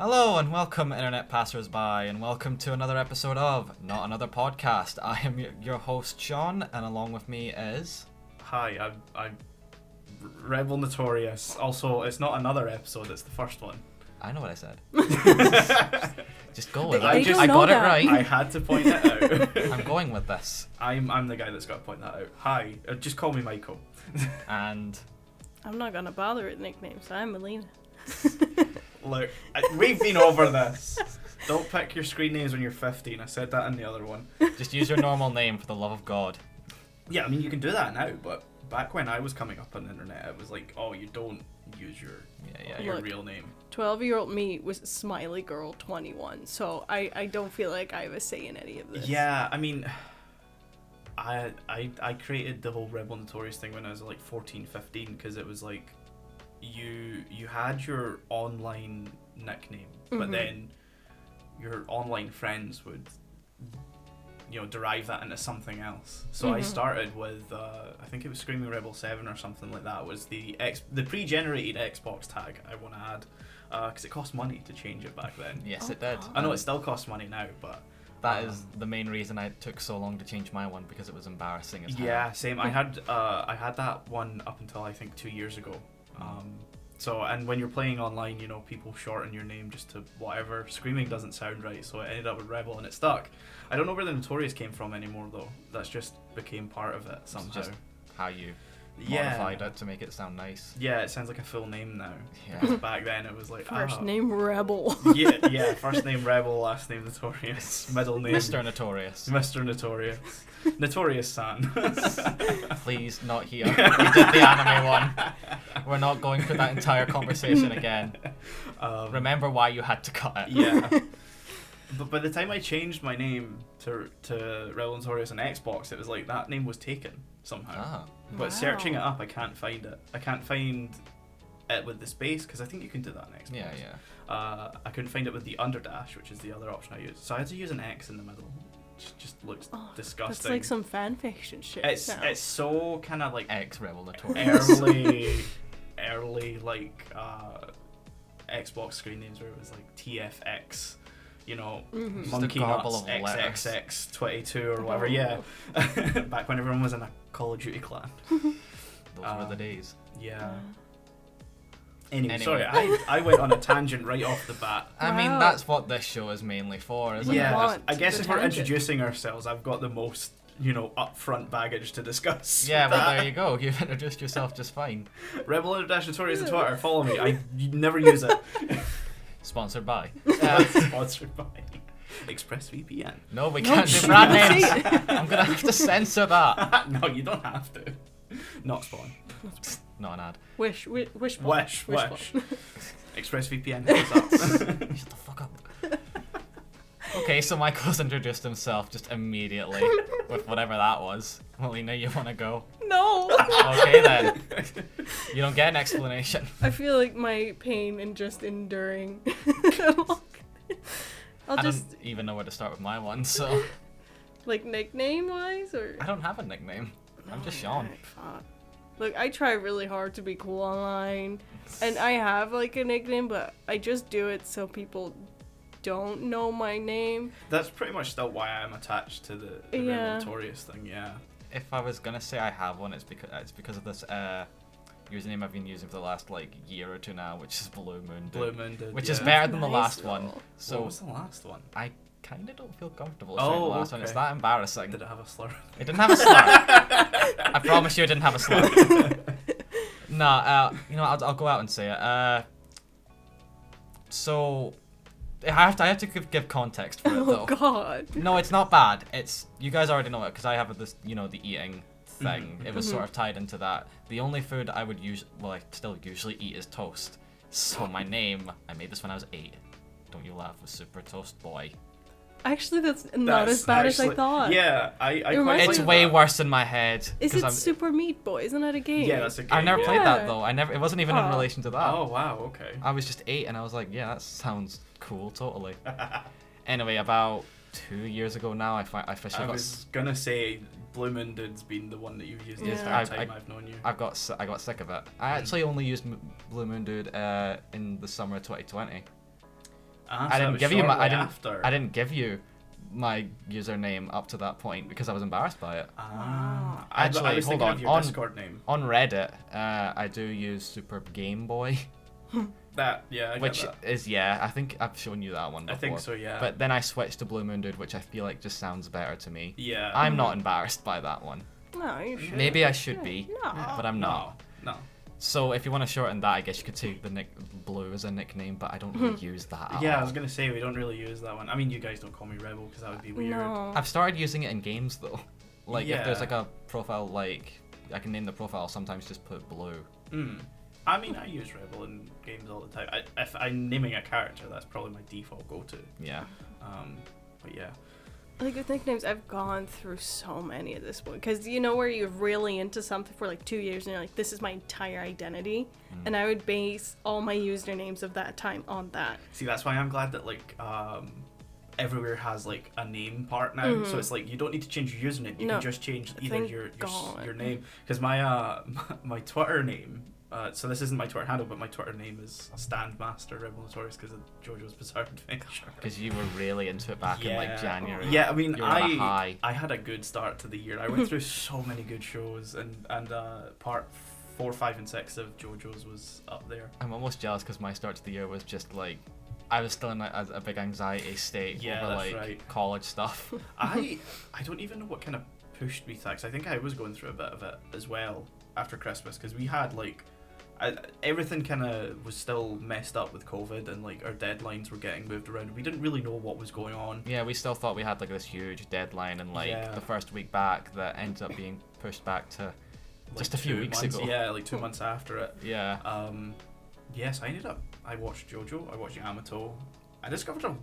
Hello and welcome, internet passers-by, and welcome to another episode of Not Another Podcast. I am your host, Sean, and along with me is... Hi, I'm Rebel Notorious. Also, it's not another episode, it's the first one. I know what I said. Just go with it. I got it right. I had to point it out. I'm going with this. I'm the guy that's got to point that out. Hi, just call me Michael. And... I'm not gonna bother with nicknames. I'm Melina. Look, we've been over this. Don't pick your screen names when you're 15. I said that in the other one. just use your normal name for the love of God. Yeah, I mean, you can do that now, but back when I was coming up on the internet, it was like, oh, you don't use your Look, real name. 12-year-old me was Smiley Girl 21, so I don't feel like I have a say in any of this. Yeah, I mean, I created the whole Rebel Notorious thing when I was like 14, 15, because it was like, you had your online nickname, but then your online friends would, derive that into something else. So I started with, I think it was Screaming Rebel 7 or something like that, was the pre-generated Xbox tag I want to add, because it cost money to change it back then. Yes, it did. I know it still costs money now, but... That is the main reason I took so long to change my one, because it was embarrassing as hell. Yeah, same. I had that one up until I think 2 years ago. And when you're playing online, people shorten your name just to whatever. Screaming doesn't sound right, so it ended up with Rebel and it stuck. I don't know where the Notorious came from anymore though. That's just became part of it somehow. It's just how you modified it to make it sound nice. Yeah, it sounds like a full name now. Yeah. Back then it was like First name Rebel. yeah, first name Rebel, last name Notorious, middle name Mr. Notorious. Mr. Notorious. Notorious San. Please, not here. We did the anime one. We're not going through that entire conversation again. Remember why you had to cut it. Yeah. But by the time I changed my name to Rebel Notorious on Xbox, it was like that name was taken somehow. Ah. But searching it up, I can't find it. I can't find it with the space, because I think you can do that on Xbox. Yeah. I couldn't find it with the underdash, which is the other option I used. So I had to use an X in the middle. It just looks disgusting. That's like some fanfiction shit. It's so kind of like Rebel Notorious. early like Xbox screen names where it was like TFX, Monkey Nuts XXX22 or whatever. Yeah, back when everyone was in a Call of Duty clan. Those were the days. Yeah. Anyway, sorry, I went on a tangent right off the bat. I mean, that's what this show is mainly for, isn't it? Yeah, I guess if we're introducing ourselves, I've got the most, upfront baggage to discuss. Yeah, well, there you go. You've introduced yourself just fine. Rebel Notorious on Twitter, follow me. I never use it. Sponsored by. Sponsored by ExpressVPN. No, we can't do brand names. I'm going to have to censor that. No, you don't have to. Not Spawn. Not an ad. Wish. ExpressVPN, what's up? Shut the fuck up. Okay, so Michael's introduced himself just immediately with whatever that was. Melina, you want to go? No. Okay then. You don't get an explanation. I feel like my pain in just enduring. I don't even know where to start with my one, so... Like nickname-wise, or...? I don't have a nickname. I'm just Sean. Fuck. Look, I try really hard to be cool online, and I have like a nickname, but I just do it so people don't know my name. That's pretty much still why I'm attached to the Rebel Notorious thing, yeah. If I was gonna say I have one, it's because of this username I've been using for the last year or two now, which is Blue Moon Dude, which is better than the last one. So what was the last one? I kind of don't feel comfortable saying the last one. It's that embarrassing. Did it have a slur? It didn't have a slur. I promise you, it didn't have a slur. Nah, I'll go out and say it. So I have to give context for it though. Oh God. No, it's not bad. It's you guys already know it because I have this, the eating thing. It was sort of tied into that. The only food I would I still usually eat is toast. So my name, I made this when I was 8. Don't you laugh, was Super Toast Boy. Actually, that's not as bad as I thought. Yeah, I it's way worse in my head. Is it Super Meat Boy? Isn't that a game? Yeah, that's a game. I never played that though. It wasn't even in relation to that. Oh wow, okay. I was just 8 and I was like, yeah, that sounds cool, totally. Anyway, about 2 years ago now, I officially I was gonna say Blue Moon Dude's been the one that you've used the entire time I've known you. I got sick of it. I actually only used Blue Moon Dude in the summer of 2020. I didn't give you my I didn't give you my username up to that point because I was embarrassed by it. Actually, I was hold thinking on. of your Discord name. On Reddit, I do use Superb Game Boy. That, yeah, I which get that. is, yeah, I think I've shown you that one before. I think so, yeah. But then I switched to Blue Moon Dude, which I feel like just sounds better to me. Yeah. I'm not embarrassed by that one. No, you should. Maybe I should be, No. but I'm not. No. So if you want to shorten that, I guess you could take the Blue as a nickname, but I don't really use that at Yeah, all. I was going to say, we don't really use that one. I mean, you guys don't call me Rebel because that would be weird. No. I've started using it in games, though. Like, if there's Yeah. like a profile, like, I can name the profile, sometimes just put Blue. I mean, I use Rebel in games all the time. If I'm naming a character, that's probably my default go-to. Yeah. But yeah. Like with nicknames, I've gone through so many at this point. Because you know where you're really into something for like 2 years and you're like, this is my entire identity. And I would base all my usernames of that time on that. See, that's why I'm glad that, like, everywhere has, like, a name part now. So it's like, you don't need to change your username. You can just change either Thank your God. name. Because my, my Twitter name... so this isn't my Twitter handle, but my Twitter name is Standmaster Rebel Notorious because of JoJo's Bizarre Adventure. Because you were really into it back in like January. Yeah, I mean, you were on a high. I had a good start to the year. I went through so many good shows, and part 4, 5, and 6 of JoJo's was up there. I'm almost jealous because my start to the year was just like, I was still in a big anxiety state over like college stuff. I don't even know what kind of pushed me to that, 'cause I think I was going through a bit of it as well after Christmas, because we had like everything kind of was still messed up with COVID, and like our deadlines were getting moved around. We didn't really know what was going on. Yeah, we still thought we had like this huge deadline, and like the first week back that ended up being pushed back to just a few weeks ago. Yeah, like 2 months after it. Yeah. Yes, I watched JoJo, I watched Yamato. I discovered a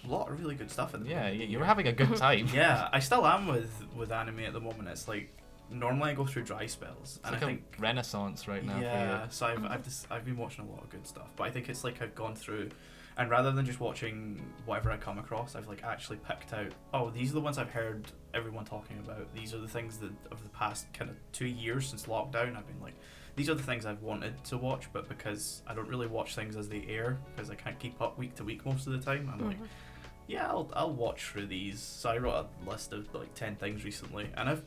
lot of really good stuff in the Yeah, you were having a good time. Yeah, I still am with anime at the moment. It's like, normally I go through dry spells, It's and like I think a renaissance right now. Yeah, for so I've been watching a lot of good stuff, but I think it's like I've gone through, and rather than just watching whatever I come across, I've like actually picked out, oh, these are the ones I've heard everyone talking about. These are the things that of the past kind of 2 years since lockdown, I've been like, these are the things I've wanted to watch, but because I don't really watch things as they air, because I can't keep up week to week most of the time, I'm like, yeah, I'll watch through these. So I wrote a list of like 10 things recently, and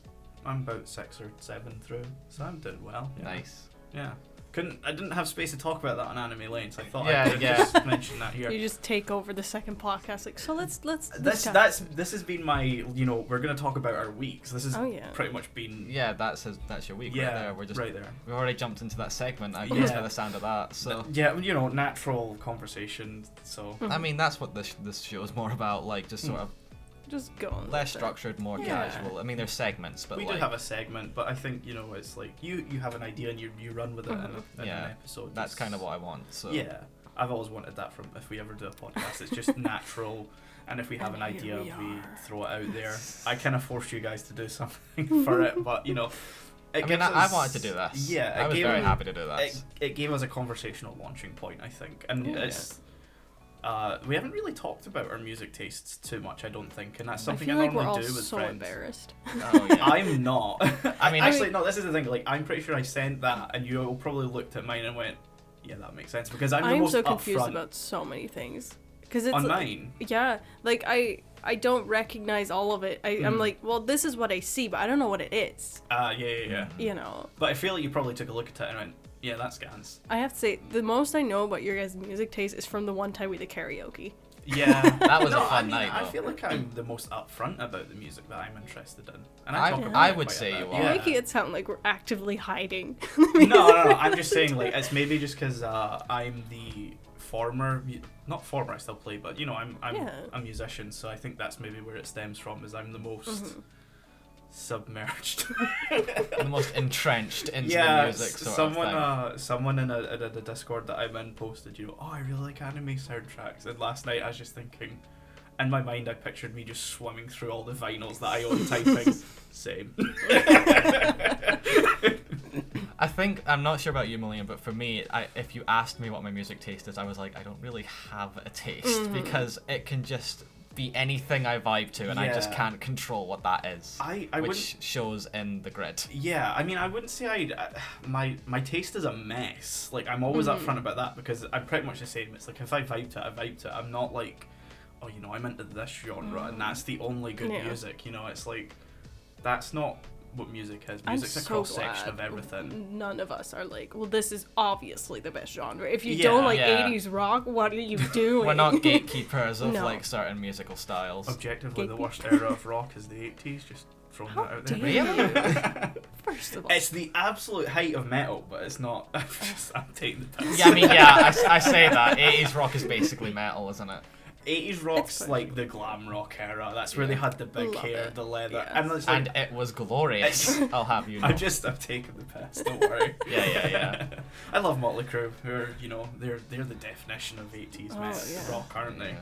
I'm about 6 or 7 through, so I'm doing well. Yeah. Nice. Yeah. I didn't have space to talk about that on Anime Lane, so I thought Yeah, I'd yeah. just mention that here. You just take over the second podcast, like, so let's This chat. this has been my, you know, we're gonna talk about our weeks. This has pretty much been Yeah, that's your week right there. We're just right there. We've already jumped into that segment, I guess, by the sound of that. So yeah, you know, natural conversation. So I mean, that's what this show is more about, like just sort of just go on less with it. structured, more casual. I mean, there's segments, but we like, do have a segment, but I think, you know, it's like you have an idea and you run with it in an episode. That's kind of what I want. So yeah, I've always wanted that from if we ever do a podcast. It's just natural, and if we have an idea, we throw it out there. I kind of forced you guys to do something for it, but you know, I wanted to do this. Yeah, I was very happy to do this. It gave us a conversational launching point, I think, and it's. We haven't really talked about our music tastes too much, I don't think, and that's something I normally do with so friends. Embarrassed. Oh, yeah. I'm not. I mean, actually, no. This is the thing. Like, I'm pretty sure I sent that, and you all probably looked at mine and went, "Yeah, that makes sense." Because I'm the most so confused upfront about so many things. Because it's on like, mine. Yeah, like I don't recognize all of it. I'm like, well, this is what I see, but I don't know what it is. Yeah. You know. But I feel like you probably took a look at it and went, "Yeah, that scans." I have to say, the most I know about your guys' music taste is from the one time we did karaoke. Yeah, that was a fun night. I though. feel like I'm the most upfront about the music that I'm interested in, and I would say you are. You're making it sound like we're actively hiding. No. I'm just saying, like, it's maybe just because I'm the not former. I still play, but you know, I'm a musician, so I think that's maybe where it stems from. Is I'm the most submerged, the most entrenched into the music sort of thing. Someone in a Discord that I'm in posted, you know, oh, I really like anime soundtracks, and last night I was just thinking, in my mind I pictured me just swimming through all the vinyls that I own, typing same. I think, I'm not sure about you, Millian, but for me, if you asked me what my music taste is, I was like, I don't really have a taste, because it can just be anything I vibe to, and I just Yeah. can't control what that is. I which wouldn't. shows in the grid. Yeah, I mean, I wouldn't say my taste is a mess. Like, I'm always upfront about that because I'm pretty much the same. It's like if I vibe to it, I vibe to it. I'm not like, oh, you know, I'm into this genre and that's the only good music. You know, it's like that's not what music is. Music's a cross section of everything. None of us are like, well, this is obviously the best genre. If you Yeah. don't like Yeah. 80s rock, what are you doing? We're not gatekeepers of No. like certain musical styles. Objectively, the worst Gatekeeper. era of rock is the 80s. Just throwing How that out there. dare you? First of all, It's the absolute height of metal, but it's not. I'm taking the piss. Yeah, I mean, yeah, I say that 80s rock is basically metal, isn't it? 80s rock's It's like the glam rock era. That's where they had the big Love hair, it. the leather, Yes. and it's like, And it was glorious. I'll have you know. I'm taking the piss. Don't worry. Yeah. I love Motley Crue. Who are, you know, they're the definition of 80s Oh, metal yeah. rock, aren't they?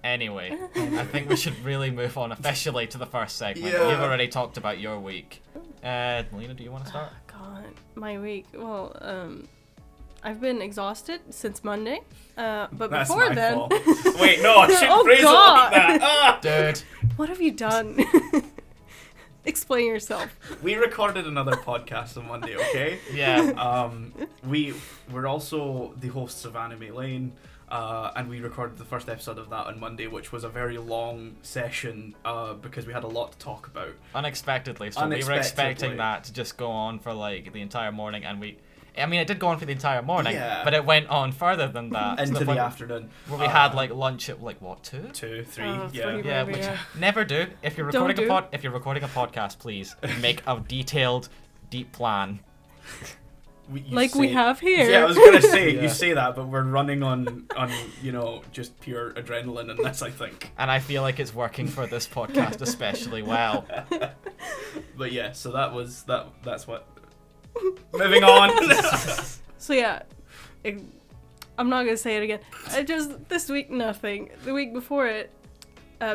Anyway, I think we should really move on officially to the first segment. Yeah. You've already talked about your week. Melina, do you want to start? God, my week. Well, I've been exhausted since Monday. But That's before my then, fault. Wait, no, I shouldn't Oh, phrase God. it like that. Ah! Dude, what have you done? Explain yourself. We recorded another podcast on Monday, okay? yeah. We're also the hosts of Anime Lane, and we recorded the first episode of that on Monday, which was a very long session because we had a lot to talk about. Unexpectedly. So we were expecting that to just go on for like the entire morning, and it did go on for the entire morning, Yeah. but it went on further than that. to Into the point afternoon. where we had like lunch at like what, 2? 2, 3, Oh, yeah. 3. Yeah, Maybe, which yeah. never do. If you're Don't recording do. if you're recording a podcast, please make a detailed, deep plan. Like we have here. Yeah, I was gonna say Yeah. you say that, but we're running on you know, just pure adrenaline in this, I think. And I feel like it's working for this podcast especially well. But yeah, so that's what. Moving on. So yeah, I'm not gonna say it again. This week nothing. The week before it,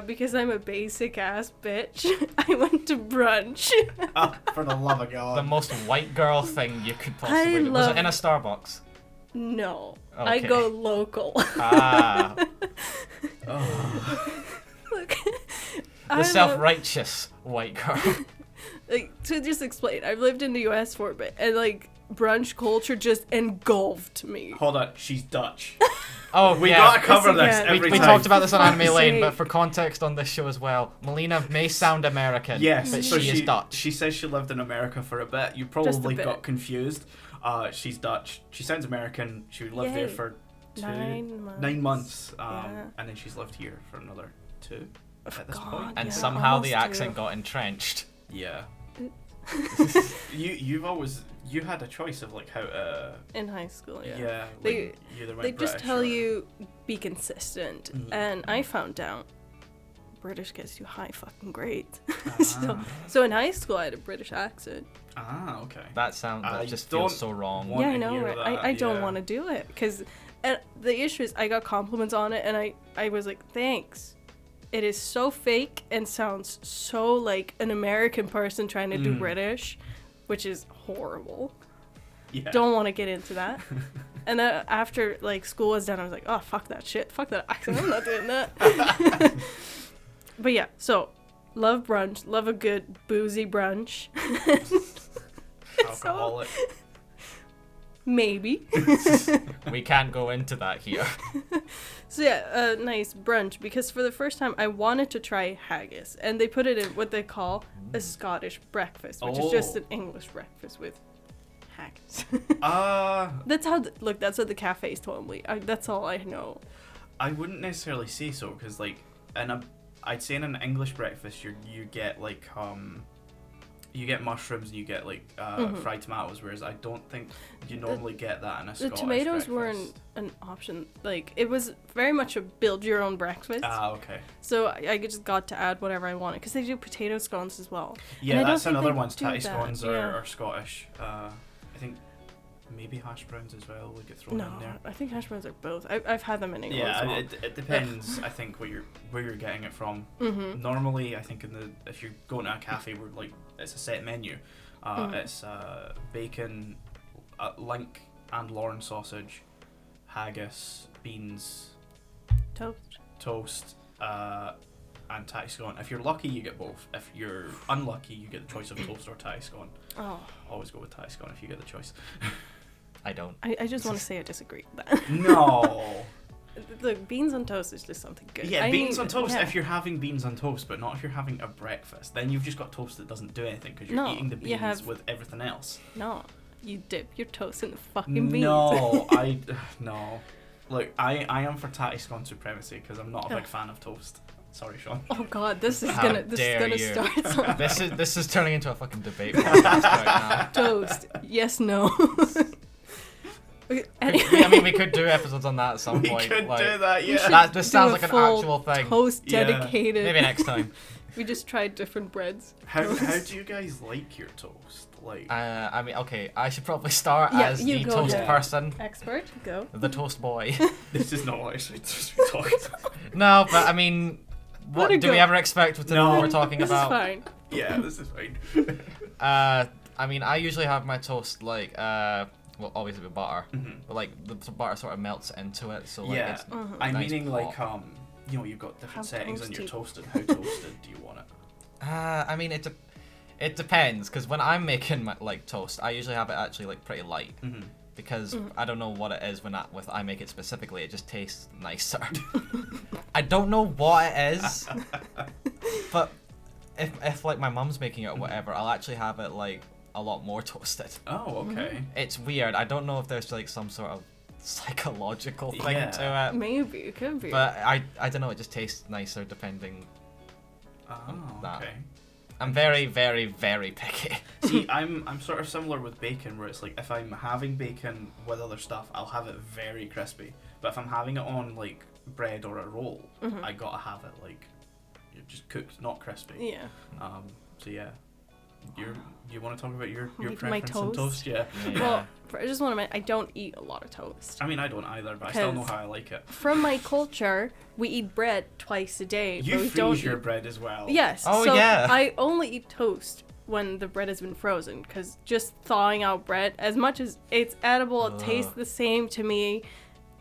because I'm a basic ass bitch, I went to brunch. Oh, for the love of The God. most white girl thing you could possibly do. Was love- it in a Starbucks? No, I Okay. go local. Ah, Look, the I love- self-righteous white girl. like, to just explain, I've lived in the US for a bit, and like brunch culture just engulfed me. Hold on, she's Dutch. Oh, We yeah. gotta cover Yes, this again. every We time. talked about this on Fuck's Anime Lane, sake. but for context on this show as well, Melina may sound American, Yes, but so she is Dutch. She says she lived in America for a bit. You Just a probably bit. got confused. She's Dutch. She sounds American. She lived there Yay. for 9 months. 9 months. Yeah. And then she's lived here for another 2 at this God. point. And Yeah, somehow the almost accent do. got entrenched. Yeah. You had a choice of like how to In high school, yeah. yeah They- like, you either went They just British tell or- you be consistent, Mhm. and I found out British gets you high fucking grades. Ah. So in high school, I had a British accent. Okay. That I just don't feels so wrong. want- Yeah, I to know. hear Right? that, I don't yeah. want to do it because the issue is I got compliments on it, and I was like, thanks. It is so fake and sounds so like an American person trying to do British, which is horrible. Yeah. Don't want to get into that. And then after like school was done, I was like, oh, fuck that shit, fuck that accent, I'm not doing that. But yeah, so love brunch, love a good boozy brunch. Alcoholic. Maybe. We can't go into that here. So yeah, a nice brunch because for the first time I wanted to try haggis, and they put it in what they call a Scottish breakfast, which is just Oh. an English breakfast with haggis. That's That's what the cafes told me. That's all I know. I wouldn't necessarily say so because like I'd say in an English breakfast you get like you get mushrooms and you get like fried tomatoes, whereas I don't think you normally get that in a The Scottish tomatoes breakfast. weren't an option. Like it was very much a build your own breakfast. Okay. So I just got to add whatever I wanted because they do potato scones as well. Yeah, I don't that's think another they one. do Tatty that, scones yeah. are Scottish. I think maybe hash browns as well would get thrown No, in there. I think hash browns are both. I've had them in England as Yeah, well. it depends. I think where you're getting it from. Mm-hmm. Normally, I think if you're going to a cafe where like it's a set menu, it's bacon, link and Lorne sausage, haggis, beans, Toast. toast, and tatty scone. If you're lucky, you get both. If you're unlucky, you get the choice of toast or tatty scone. Oh. Always go with tatty scone if you get the choice. I don't. I just want to say I disagree with that. No. Look, beans on toast is just something good. Yeah, beans on toast yeah. if you're having beans on toast, but not if you're having a breakfast. Then you've just got toast that doesn't do anything because you're No, eating the you beans with everything else. No, you dip your toast in the fucking beans. No, no. Look, I am for tatty scone supremacy because I'm not a big fan of toast. Sorry, Sean. Oh god, this is How gonna dare you. start something. This is turning into a fucking debate podcast right now. Toast. Yes, no. Okay, I mean, we could do episodes on that at some We point. could like, do that, We yeah. should This do sounds a like an full actual thing. Toast Yeah. dedicated. Maybe next time. We just tried different breads. How do you guys like your toast? Like, I mean, okay, I should probably start Yeah, as you the go toast ahead. person, Expert, go. the toast boy. this is not what I should be talking about. No, but I mean, what Let it do go. we ever expect to know No. what we're talking This about? is fine. Yeah, this is fine. I mean, I usually have my toast like, well, obviously with butter, Mhm. but like the butter sort of melts into it, so like Yeah. it's I'm nice meaning pop. like you know, you've got different How settings on your toasty. toasted. How toasted do you want it? I mean, it depends, because when I'm making my, like toast, I usually have it actually like pretty light, Mm-hmm. because I don't know what it is when I make it specifically. It just tastes nicer. I don't know what it is, but if like my mum's making it or whatever, I'll actually have it like a lot more toasted. Oh, okay. It's weird. I don't know if there's like some sort of psychological thing Yeah. to it, Maybe it could be. but I don't know. It just tastes nicer depending. Oh, that. okay. I'm very, very, very picky. See, I'm sort of similar with bacon, where it's like if I'm having bacon with other stuff, I'll have it very crispy. But if I'm having it on like bread or a roll, I gotta have it like just cooked, not crispy. yeah. So yeah, you want to talk about your My preference on toast? toast? Yeah. Well, I just want to mention, I don't eat a lot of toast. I mean, I don't either, but I still know 'Cause- how I like it. From my culture, we eat bread twice a day. You but we freeze don't your eat... bread as well. Yes. Oh, so yeah. I only eat toast when the bread has been frozen, because just thawing out bread, as much as it's edible, it tastes the same to me.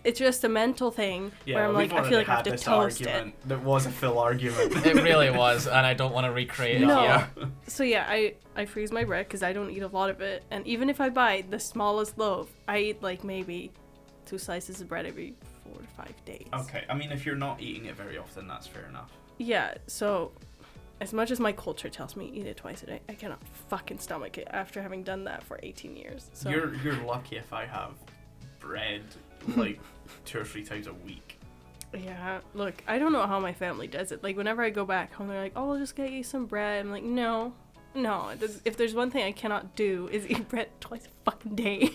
It's just a mental thing Yeah, where I'm we've like, I feel like I have to this toast argument. There was a full argument. It really was, and I don't want to recreate it No. here. it. So yeah, I freeze my bread because I don't eat a lot of it, and even if I buy the smallest loaf, I eat like maybe 2 slices of bread every 4 to 5 days. Okay, I mean, if you're not eating it very often, that's fair enough. Yeah, so as much as my culture tells me eat it twice a day, I cannot fucking stomach it after having done that for 18 years. So You're lucky if I have bread like 2 or 3 times a week. yeah, look, I don't know how my family does it. Like whenever I go back home, they're like, "Oh, I'll just get you some bread." I'm like, "No, if there's one thing I cannot do is eat bread twice a fucking day."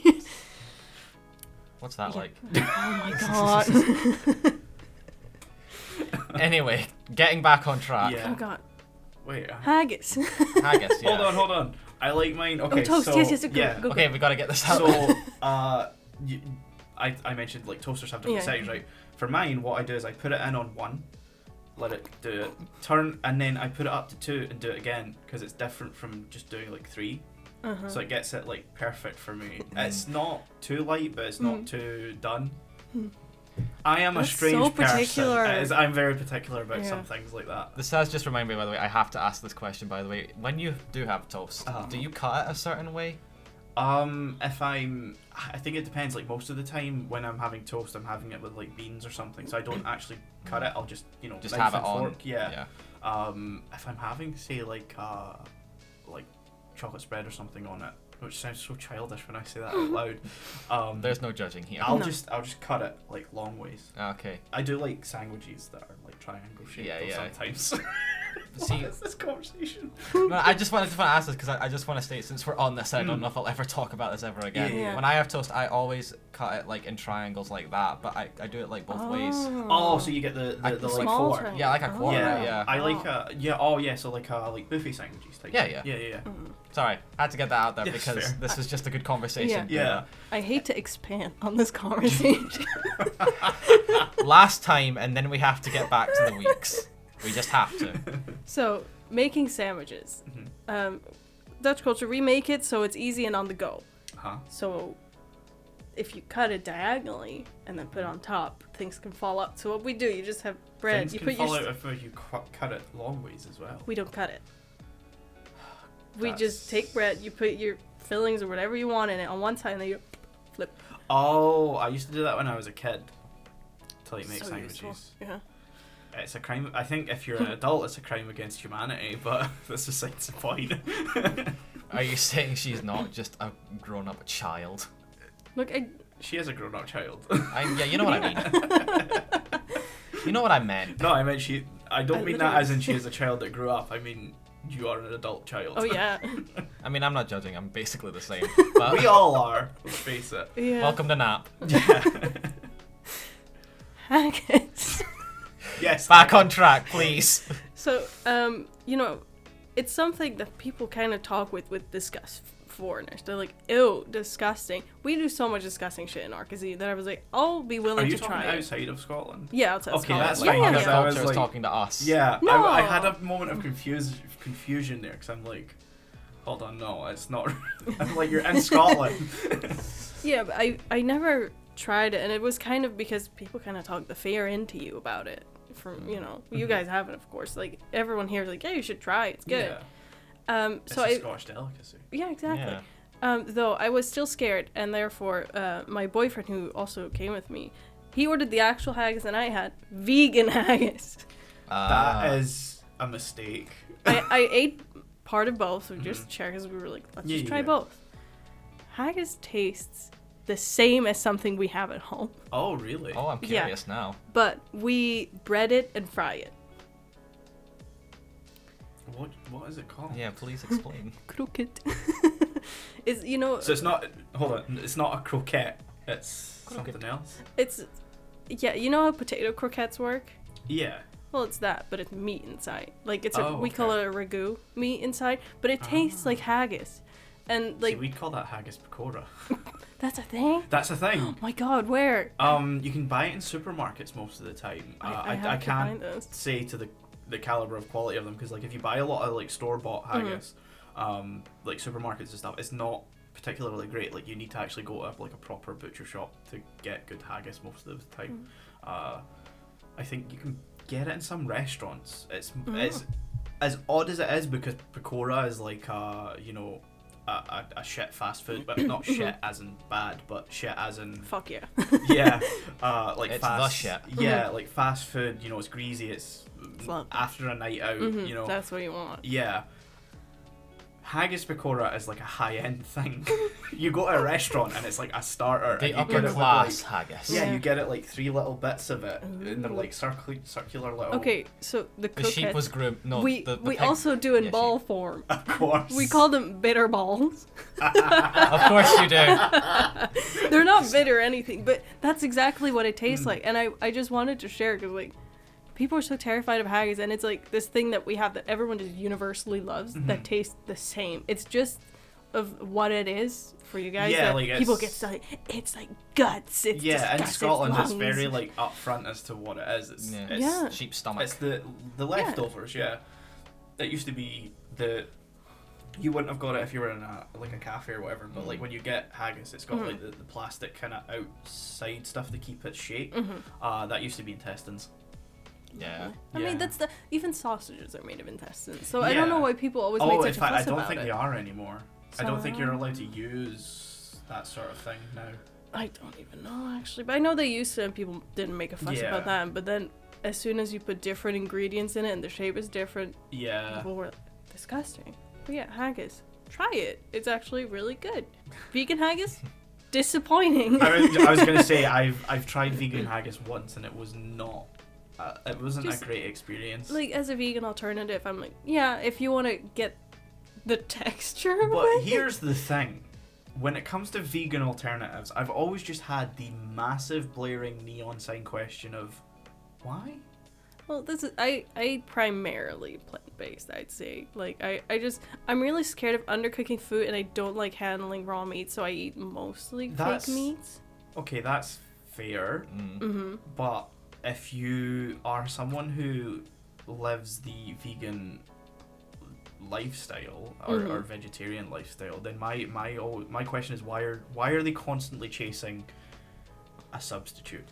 What's that Yeah. like? Oh my god. Anyway, getting back on track. Yeah. Oh god. Wait. Haggis. Haggis, yeah. Hold on. I like mine. Okay, toast. so Yes, go, yeah. go. Okay, we gotta get this out. So, I mentioned like toasters have different Yeah. settings, right? For mine, what I do is I put it in on 1, let it do it, turn, and then I put it up to 2 and do it again because it's different from just doing like 3. Uh-huh. So it gets it like perfect for me. It's not too light, but it's not too done. I am That's a strange so person. particular. I'm very particular about Yeah. some things like that. This has just reminded me, by the way, I have to ask this question, by the way. When you do have toast, Uh-huh. do you cut it a certain way? If I think it depends. Like most of the time when I'm having toast, I'm having it with like beans or something. So I don't actually cut it. I'll just Just knife have it and on. fork. Yeah. If I'm having say like chocolate spread or something on it, which sounds so childish when I say that out loud. There's no judging here. I'll No. just cut it like long ways. Okay. I do like sandwiches that are like triangle shaped Yeah, though yeah. sometimes. See, What is this conversation? no, I just wanted to ask this because I just want to state, since we're on this, I don't know if I'll ever talk about this ever again. Yeah. When I have toast, I always cut it like in triangles like that, but I do it like both ways. Oh, so you get the Like like small four. triangle. Yeah, like a quarter, Yeah, yeah. I like so like buffet sandwiches type. Yeah, thing. yeah. Yeah. Sorry, I had to get that out there Yeah, because fair. this was just a good conversation. Yeah. I hate to expand on this conversation. Last time, and then we have to get back to the weeks. We just have to. So, making sandwiches. Dutch culture, we make it so it's easy and on the go. Huh? So, if you cut it diagonally and then put it on top, things can fall out. So what we do, you just have bread. Things You can put fall your. out if you cut it long ways as well. We don't cut it. We That's- just take bread. You put your fillings or whatever you want in it on one side, and then you flip. Oh, I used to do that when I was a kid. To like make So sandwiches. useful. Yeah. It's a crime. I think if you're an adult, it's a crime against humanity. But that's besides the point. Are you saying she's not just a grown-up child? Look, She is a grown-up child. Yeah, you know what I mean. You know what I meant. No, I meant she. I don't I mean that literally- as in she is a child that grew up. I mean you are an adult child. oh yeah. I mean, I'm not judging. I'm basically the same. But We all are. Let's face it. Yeah. welcome to Nap. Yeah. Haggis. Yes. Back on track, please. So, you know, it's something that people kind of talk with disgust foreigners. They're like, ew, disgusting. We do so much disgusting shit in Arcasy that I was like, I'll be Are willing you to talking try it. outside of Scotland? Yeah, outside Okay, Scotland. that's yeah, fine, yeah, Other because yeah. I was cultures like- talking to us. Yeah. No. I had a moment of confusion there because I'm like, hold on, no, it's not. I'm like, you're in Scotland. Yeah, but I never tried it, and it was kind of because people kind of talk the fear into you about it. From, you know, you guys haven't, of course. Like, everyone here is like, yeah, you should try it. It's good. Yeah. So It's a I, Scottish delicacy. yeah, exactly. Yeah. Though I was still scared, and therefore, my boyfriend, who also came with me, he ordered the actual haggis, and I had vegan haggis. That is a mistake. I ate part of both, so just to share, because we were like, let's just try Yeah. both. Haggis tastes the same as something we have at home, Oh, really? Oh, I'm Yeah. curious now. but we bread it and fry it. What is it called? Yeah, please explain. Croquette. Is, you know, So it's not. Hold on. It's not a croquette. It's Croquette. something else. it's, yeah, you know how potato croquettes work? Yeah. Well, it's that, but it's meat inside. Like, it's Oh, we call okay. it a ragu meat inside, but it tastes like haggis. And, See, like, we'd call that haggis pakora. that's a thing? That's a thing. Oh my god, where? You can buy it in supermarkets most of the time. I have I to can't find this. say to the caliber of quality of them because like if you buy a lot of like store bought haggis, like supermarkets and stuff, it's not particularly great. Like you need to actually go to like a proper butcher shop to get good haggis most of the time. I think you can get it in some restaurants. It's as odd as it is because pakora is like you know a shit fast food, but not shit as in bad, but shit as in Fuck yeah. yeah, like It's fast the shit. Yeah, like fast food. You know, it's greasy. It's not- after a night out. You know, That's what you want. yeah. Haggis pakora is like a high end thing. You go to a restaurant and it's like a starter. The and you upper get it with, class like, haggis. yeah, Yeah. you get it like 3 little bits of it, and they're like circular little. Okay, so the The sheep croquette, was groomed. No, we the we pig- also do in Yeah, ball sheep. form. Of course. We call them bitter balls. Of course you do. They're not bitter or anything, but that's exactly what it Hmm. tastes like. And I just wanted to share because like people are so terrified of haggis, and it's like this thing that we have that everyone just universally loves Mm-hmm. that tastes the same. It's just of what it is for you guys. Yeah, that like, people it's- get stuck. It's like guts. It's Yeah, in disgust, Scotland it's lungs. very like upfront as to what it is. It's, Yeah. it's Yeah. Sheep stomach. It's the leftovers, yeah. It used to be you wouldn't have got it if you were in a cafe or whatever, but like when you get haggis, it's got like the plastic kind of outside stuff to keep its shape. That used to be intestines. Yeah. I Yeah. mean, that's the even sausages are made of intestines. So I don't know Yeah. why people always Oh, make in such a fact, I fuss don't about think it. they are anymore. I don't think you're So- allowed to use that sort of thing now. I don't even know actually, but I know they used to, and people didn't make a fuss Yeah. about that. But then, as soon as you put different ingredients in it and the shape is different, Yeah. people were disgusting. But yeah, haggis, try it. It's actually really good. Vegan haggis, disappointing. I was gonna say I've tried vegan haggis once and it was not. It wasn't Just, a great experience. like as a vegan alternative, I'm like, yeah, if you want to get the texture. of But it. here's the thing. When it comes to vegan alternatives, I've always just had the massive blaring neon sign question of why? Well, this is I primarily plant based. I'd say like I'm really scared of undercooking food, and I don't like handling raw meat, so I eat mostly That's- fake meats. Okay, that's fair. But if you are someone who lives the vegan lifestyle or vegetarian lifestyle, then my question is why are they constantly chasing a substitute?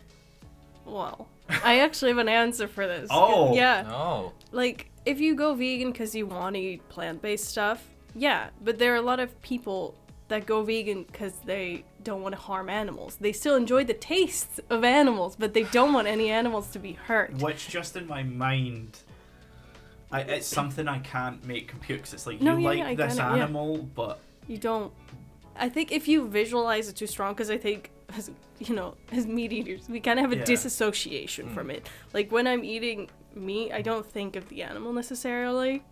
Well, I actually have an answer for this. Oh. Yeah. Oh. Like, if you go vegan because you want to eat plant-based stuff, yeah, but there are a lot of people that go vegan because they don't want to harm animals. They still enjoy the taste of animals, but they don't want any animals to be hurt. Which, just in my mind, it's something I can't make compute, because it's like, No, you yeah, like I this get it, yeah. animal, but... You don't... I think if you visualize it too strong, because I think, as meat eaters, we kind of have a disassociation from it. Like, when I'm eating meat, I don't think of the animal necessarily.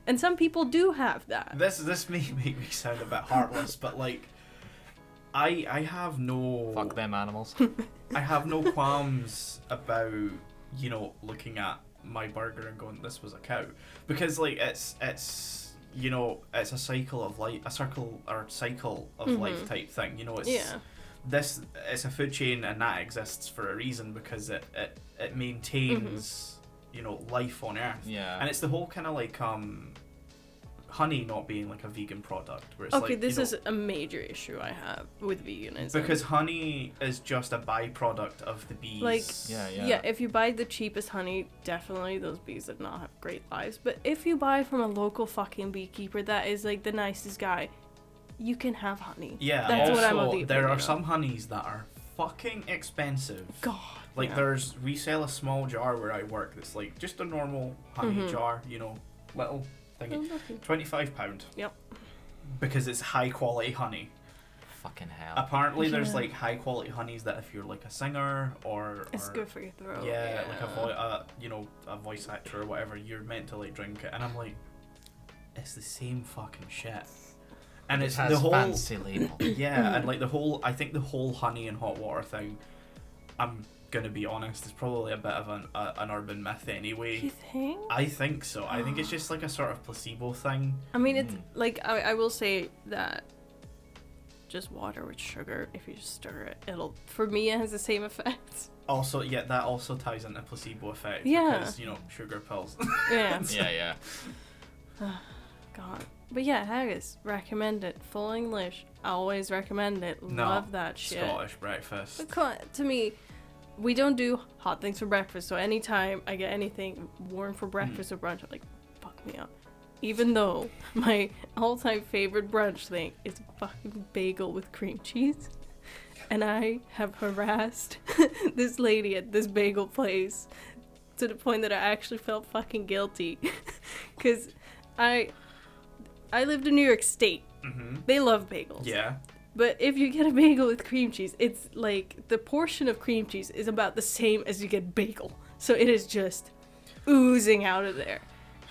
And some people do have that. This may make me sound a bit heartless, but, like, I have no... Fuck them animals. I have no qualms about, looking at my burger and going, this was a cow. Because, like, it's it's a cycle of life, cycle of life type thing. It's it's a food chain, and that exists for a reason, because it maintains life on Earth. Yeah. And it's the whole kind of like honey not being like a vegan product, where it's Okay, like, this is a major issue I have with veganism. because honey is just a byproduct of the bees. Like, Yeah. if you buy the cheapest honey, definitely those bees did not have great lives. But if you buy from a local fucking beekeeper that is like the nicest guy, you can have honey. Yeah, That's also, what I'm of the there opinion are of. some honeys that are fucking expensive. God. Like, yeah. we sell a small jar where I work that's like just a normal honey jar, little thingy. Oh, nothing. £25. Yep. Because it's high quality honey. Fucking hell. Apparently there's Yeah. like high quality honeys that if you're like a singer or It's good for your throat. yeah, like a voice actor or whatever, you're meant to like drink it, and I'm like, it's the same fucking shit. And it's has the whole fancy label. yeah, and like I think the whole honey and hot water thing, I'm gonna be honest, is probably a bit of an urban myth anyway. You think? I think so. I think it's just like a sort of placebo thing. I mean, it's like I will say that just water with sugar, if you just stir it, for me it has the same effect. Also, yeah, that also ties into placebo effect. Yeah. Because, sugar pills. Yeah. Yeah. God. But yeah, haggis, recommend it. Full English, always recommend it. No, Love that shit. Scottish breakfast. To me, we don't do hot things for breakfast, so anytime I get anything warm for breakfast or brunch, I'm like, fuck me up. Even though my all-time favorite brunch thing is fucking bagel with cream cheese. And I have harassed this lady at this bagel place to the point that I actually felt fucking guilty. Because I lived in New York State. Mm-hmm. They love bagels. Yeah. But if you get a bagel with cream cheese, it's like the portion of cream cheese is about the same as you get bagel. So it is just oozing out of there.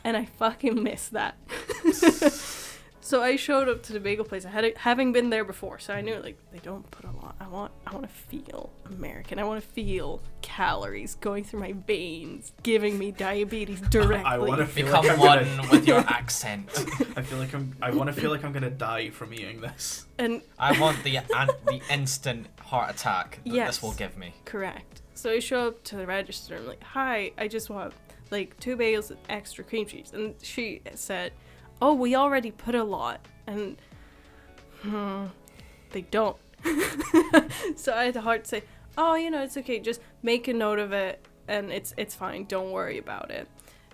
And I fucking miss that. So I showed up to the bagel place. Having been there before, so I knew like they don't put a lot. I want to feel American. I want to feel calories going through my veins, giving me diabetes directly. I want to Become one with your accent. I want to feel like I'm gonna die from eating this. And I want the instant heart attack that Yes. this will give me. correct. So I show up to the register. I'm like, "Hi, I just want like 2 bagels with extra cream cheese." And she said, "Oh, we already put a lot." And they don't. So I had the heart to say, "Oh, it's okay. Just make a note of it, and it's fine. Don't worry about it."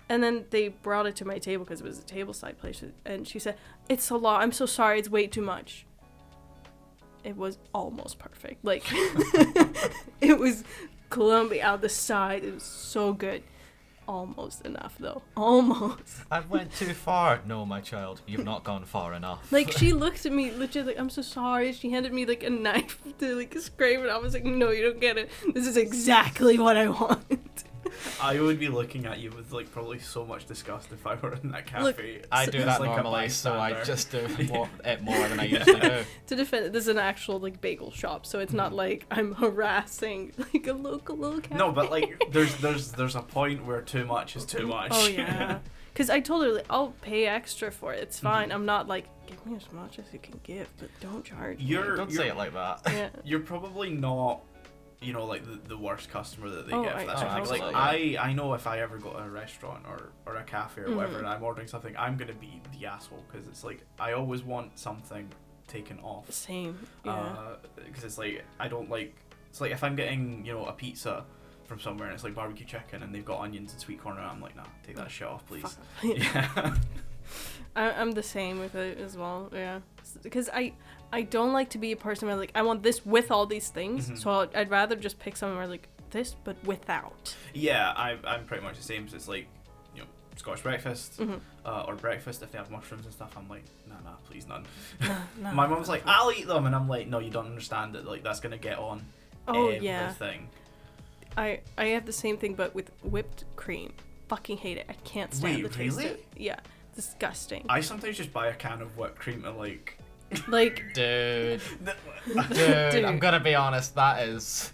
And then they brought it to my table because it was a tableside place, and she said, "It's a lot. I'm so sorry. It's way too much." It was almost perfect. Like, it was clumpy out the side. It was so good. Almost enough, though. Almost. I went too far. No, my child, you've not gone far enough. Like, she looked at me legit like, "I'm so sorry." She handed me like a knife to like scrape it. I was like, "No, you don't get it. This is exactly what I want." I would be looking at you with like probably so much disgust if I were in that cafe. Look, I do It's that like a normally, so I bystander. just do more than I usually do. To defend it, this is an actual like bagel shop, so it's not like I'm harassing like a local cafe. No, but like there's a point where too much is too much. Oh yeah. Because I told her, like, I'll pay extra for it. It's fine. I'm not like, give me as much as you can give, but don't charge me. Don't say it like that. Yeah. You're probably not, you know, like the worst customer that they Oh, get for that I- sort of thing. Like absolutely. I know if I ever go to a restaurant or a cafe or whatever and I'm ordering something, I'm gonna be the asshole because it's like I always want something taken off. Same. Yeah. Because it's like I don't like. It's like if I'm getting, you know, a pizza from somewhere and it's like barbecue chicken and they've got onions and sweet corn, and I'm like, nah, take that shit off, please. Fuck. Yeah. I'm the same with it as well. Yeah. Because I don't like to be a person where like I want this with all these things, Mhm. so I'd rather just pick something where like this but without. Yeah, I'm pretty much the same. So it's like, you know, Scottish breakfast Mhm. or breakfast if they have mushrooms and stuff. I'm like, nah, please none. No. My mum's like, I'll eat them, and I'm like, no, you don't understand it. Like that's gonna get on Oh everything. yeah. I have the same thing but with whipped cream. Fucking hate it. I can't stand Wait, the taste really? of it. Yeah. Disgusting. I sometimes just buy a can of whipped cream and like. Like Dude, Dude. dude, I'm gonna be honest. That is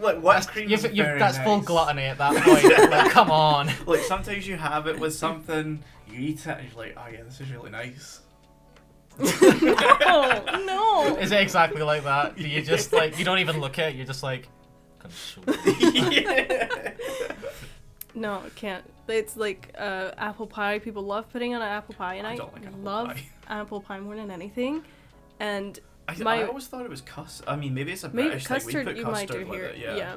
Like whipped cream is very that's full nice. gluttony at that point. Like, come on. Like sometimes you have it with something, you eat it, and you're like, oh yeah, this is really nice. no. Is it exactly like that? Do you just like you don't even look at it? You're just like, consume. Yeah. No, I can't. It's like apple pie. People love putting on an apple pie, and I I don't like apple love pie. apple pie more than anything. And I always thought it was custard. I mean, maybe it's a maybe British thing. We custard put you custard might do with here. it, yeah.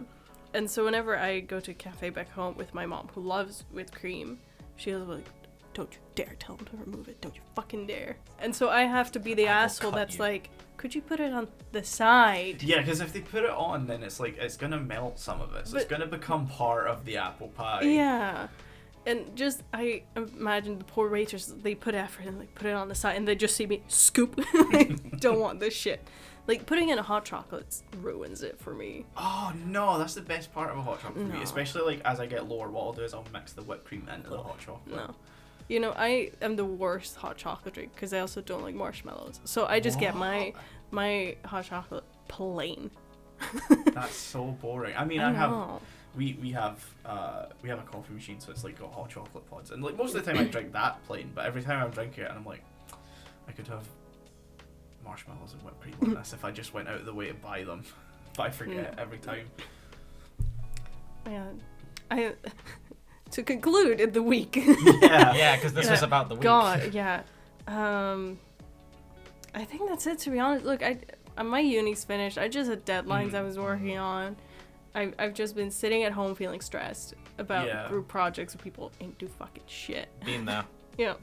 And so whenever I go to a cafe back home with my mom, who loves whipped cream, she'll be like, "Don't you dare tell him to remove it! Don't you fucking dare!" And so I have to be the I will asshole cut that's you. like, "Could you put it on the side?" Yeah, because if they put it on, then it's like it's gonna melt some of it. So it's But- gonna become part of the apple pie. Yeah. And just, I imagine the poor waiters, they put effort and like put it on the side and they just see me scoop. Like, don't want this shit. Like putting in a hot chocolate ruins it for me. Oh no, that's the best part of a hot chocolate for me. No. Especially like as I get lower, what I'll do is I'll mix the whipped cream into the hot chocolate. No. You know, I am the worst hot chocolate drink because I also don't like marshmallows. So I just get my hot chocolate plain. That's so boring. I mean, I I have know. we have a coffee machine, so it's like got hot chocolate pods, and like most of the time I drink that plain, but every time I'm drinking it, and I'm like, I could have marshmallows and whipped cream on this if I just went out of the way to buy them, but I forget every time. Yeah. To conclude in the week. Yeah, because this was about the week. God, yeah. I think that's it, to be honest. Look, my uni's finished. I just had deadlines I was working on. I've just been sitting at home feeling stressed about group projects where people ain't do fucking shit. Been there. Yeah.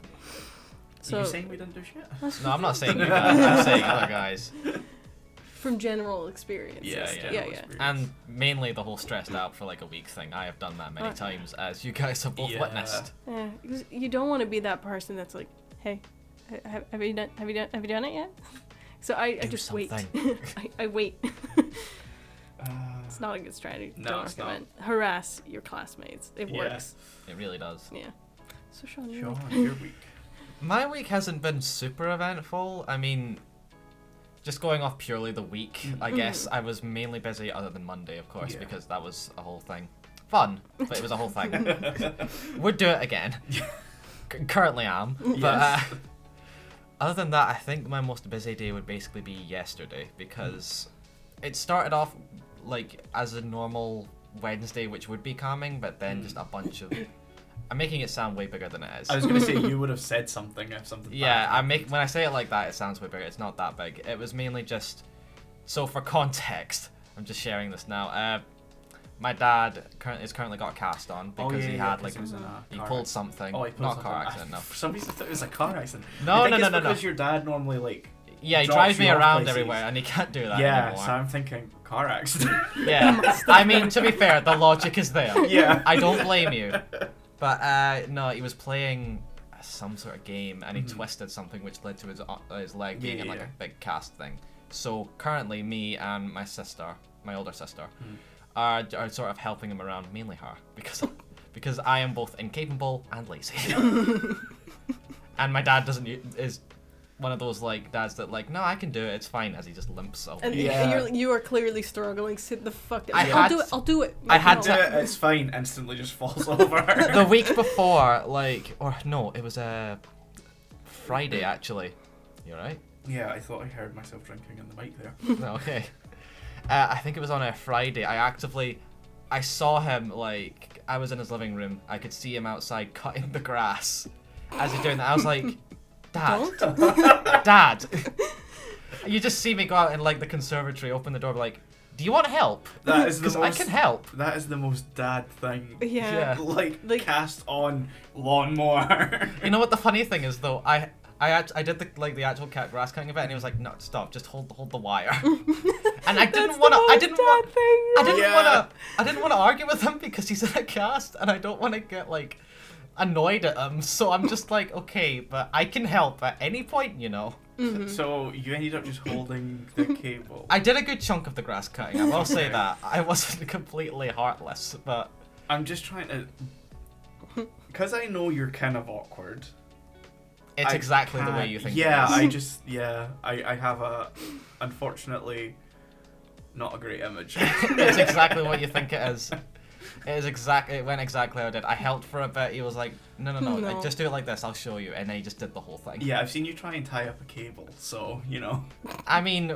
So you saying we didn't do shit? No, I'm not saying you guys. I'm saying other guys. From general experience. Yeah. And mainly the whole stressed out for like a week thing. I have done that many times, as you guys have both Yeah. witnessed. Yeah, 'cause you don't want to be that person that's like, hey, have you done it yet? So I Do just wait. something. I wait. It's not a good strategy. No, Don't it's not. recommend. Harass your classmates. It Yeah. works. It really does. Yeah. So Sean, Sean, your week. My week hasn't been super eventful. I mean, just going off purely the week, I guess I was mainly busy, other than Monday, of course, Yeah. because that was a whole thing. Fun, but it was a whole thing. Would do it again. Currently am. But other than that, I think my most busy day would basically be yesterday, because it started off like as a normal Wednesday, which would be calming, but then just a bunch of... I'm making it sound way bigger than it is. I was gonna say you would have said something if something. Yeah, bad when I say it like that, it sounds way bigger. It's not that big. It was mainly just... So for context, I'm just sharing this now. My dad has currently got a cast on because he had like... he was in a He car pulled accident. something. Oh, he pulled not a something. car accident, no. For some reason, I thought it was a car accident. No, I think no, it's no, because no. your dad normally like. Yeah, he drops drives me you off around places. everywhere, and he can't do that Yeah, anymore. so I'm thinking car accident. Yeah, I mean, to be fair, the logic is there. Yeah. I don't blame you. But no, he was playing some sort of game, and he twisted something which led to his leg being in like a big cast thing. So currently, me and my sister, my older sister, are sort of helping him around, mainly her, because I am both incapable and lazy. And my dad is one of those like dads that like, no, I can do it, it's fine, as he just limps away. And Yeah. you are clearly struggling. Sit the fuck down. I I'll had do it. to- I'll do it. I had No. Do it, it's fine. Instantly just falls over. The week before, like, or no, it was Friday actually. You alright? Yeah, I thought I heard myself drinking in the mic there. No, okay. I think it was on a Friday. I saw him, like, I was in his living room. I could see him outside cutting the grass as he's doing that. I was like, Dad. Dad. You just see me go out in, like, the conservatory, open the door, be like, do you want help? That is the Because I can help. That is the most dad thing. Yeah. Like cast on lawnmower. You know what the funny thing is, though? I did the actual cat grass cutting event, and he was like, "No, stop, just hold the wire." And I didn't want to. I didn't want to argue with him because he's in a cast, and I don't want to get like annoyed at him. So I'm just like, okay, but I can help at any point, you know. Mm-hmm. So you ended up just holding the cable. I did a good chunk of the grass cutting. I will say that I wasn't completely heartless, but I'm just trying to, because I know you're kind of awkward. it's exactly the way you think. Yeah, it is. I have a, unfortunately, not a great image. It's exactly what you think it is. It went exactly how I did. I helped for a bit. He was like, no, just do it like this. I'll show you. And then he just did the whole thing. Yeah, I've seen you try and tie up a cable, so, you know. I mean,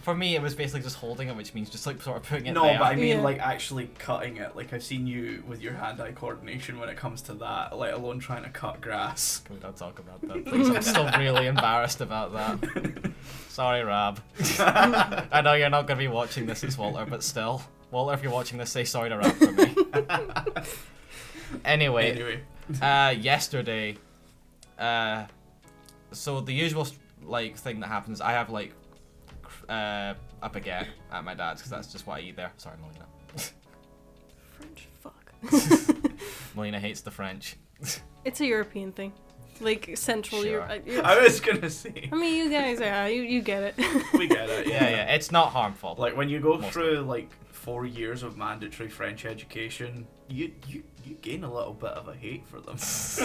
for me, it was basically just holding it, which means just like sort of putting it No, there. but I mean, Yeah. like, actually cutting it. Like, I've seen you with your hand-eye coordination when it comes to that, let alone trying to cut grass. Can we not talk about that, please? I'm still really embarrassed about that. Sorry, Rab. I know you're not going to be watching this, it's Walter, but still. Walter, if you're watching this, say sorry to Rab for me. Anyway. Yesterday, so the usual like thing that happens, I have like a baguette at my dad's because that's just what I eat there. Sorry, Melina. French fuck. Melina hates the French. It's a European thing. Like Central Sure. Europe. I was gonna say. I mean, you guys are, you get it. We get it, Yeah, it's not harmful. Like, when you go Mostly. through, like, 4 years of mandatory French education, you gain a little bit of a hate for them.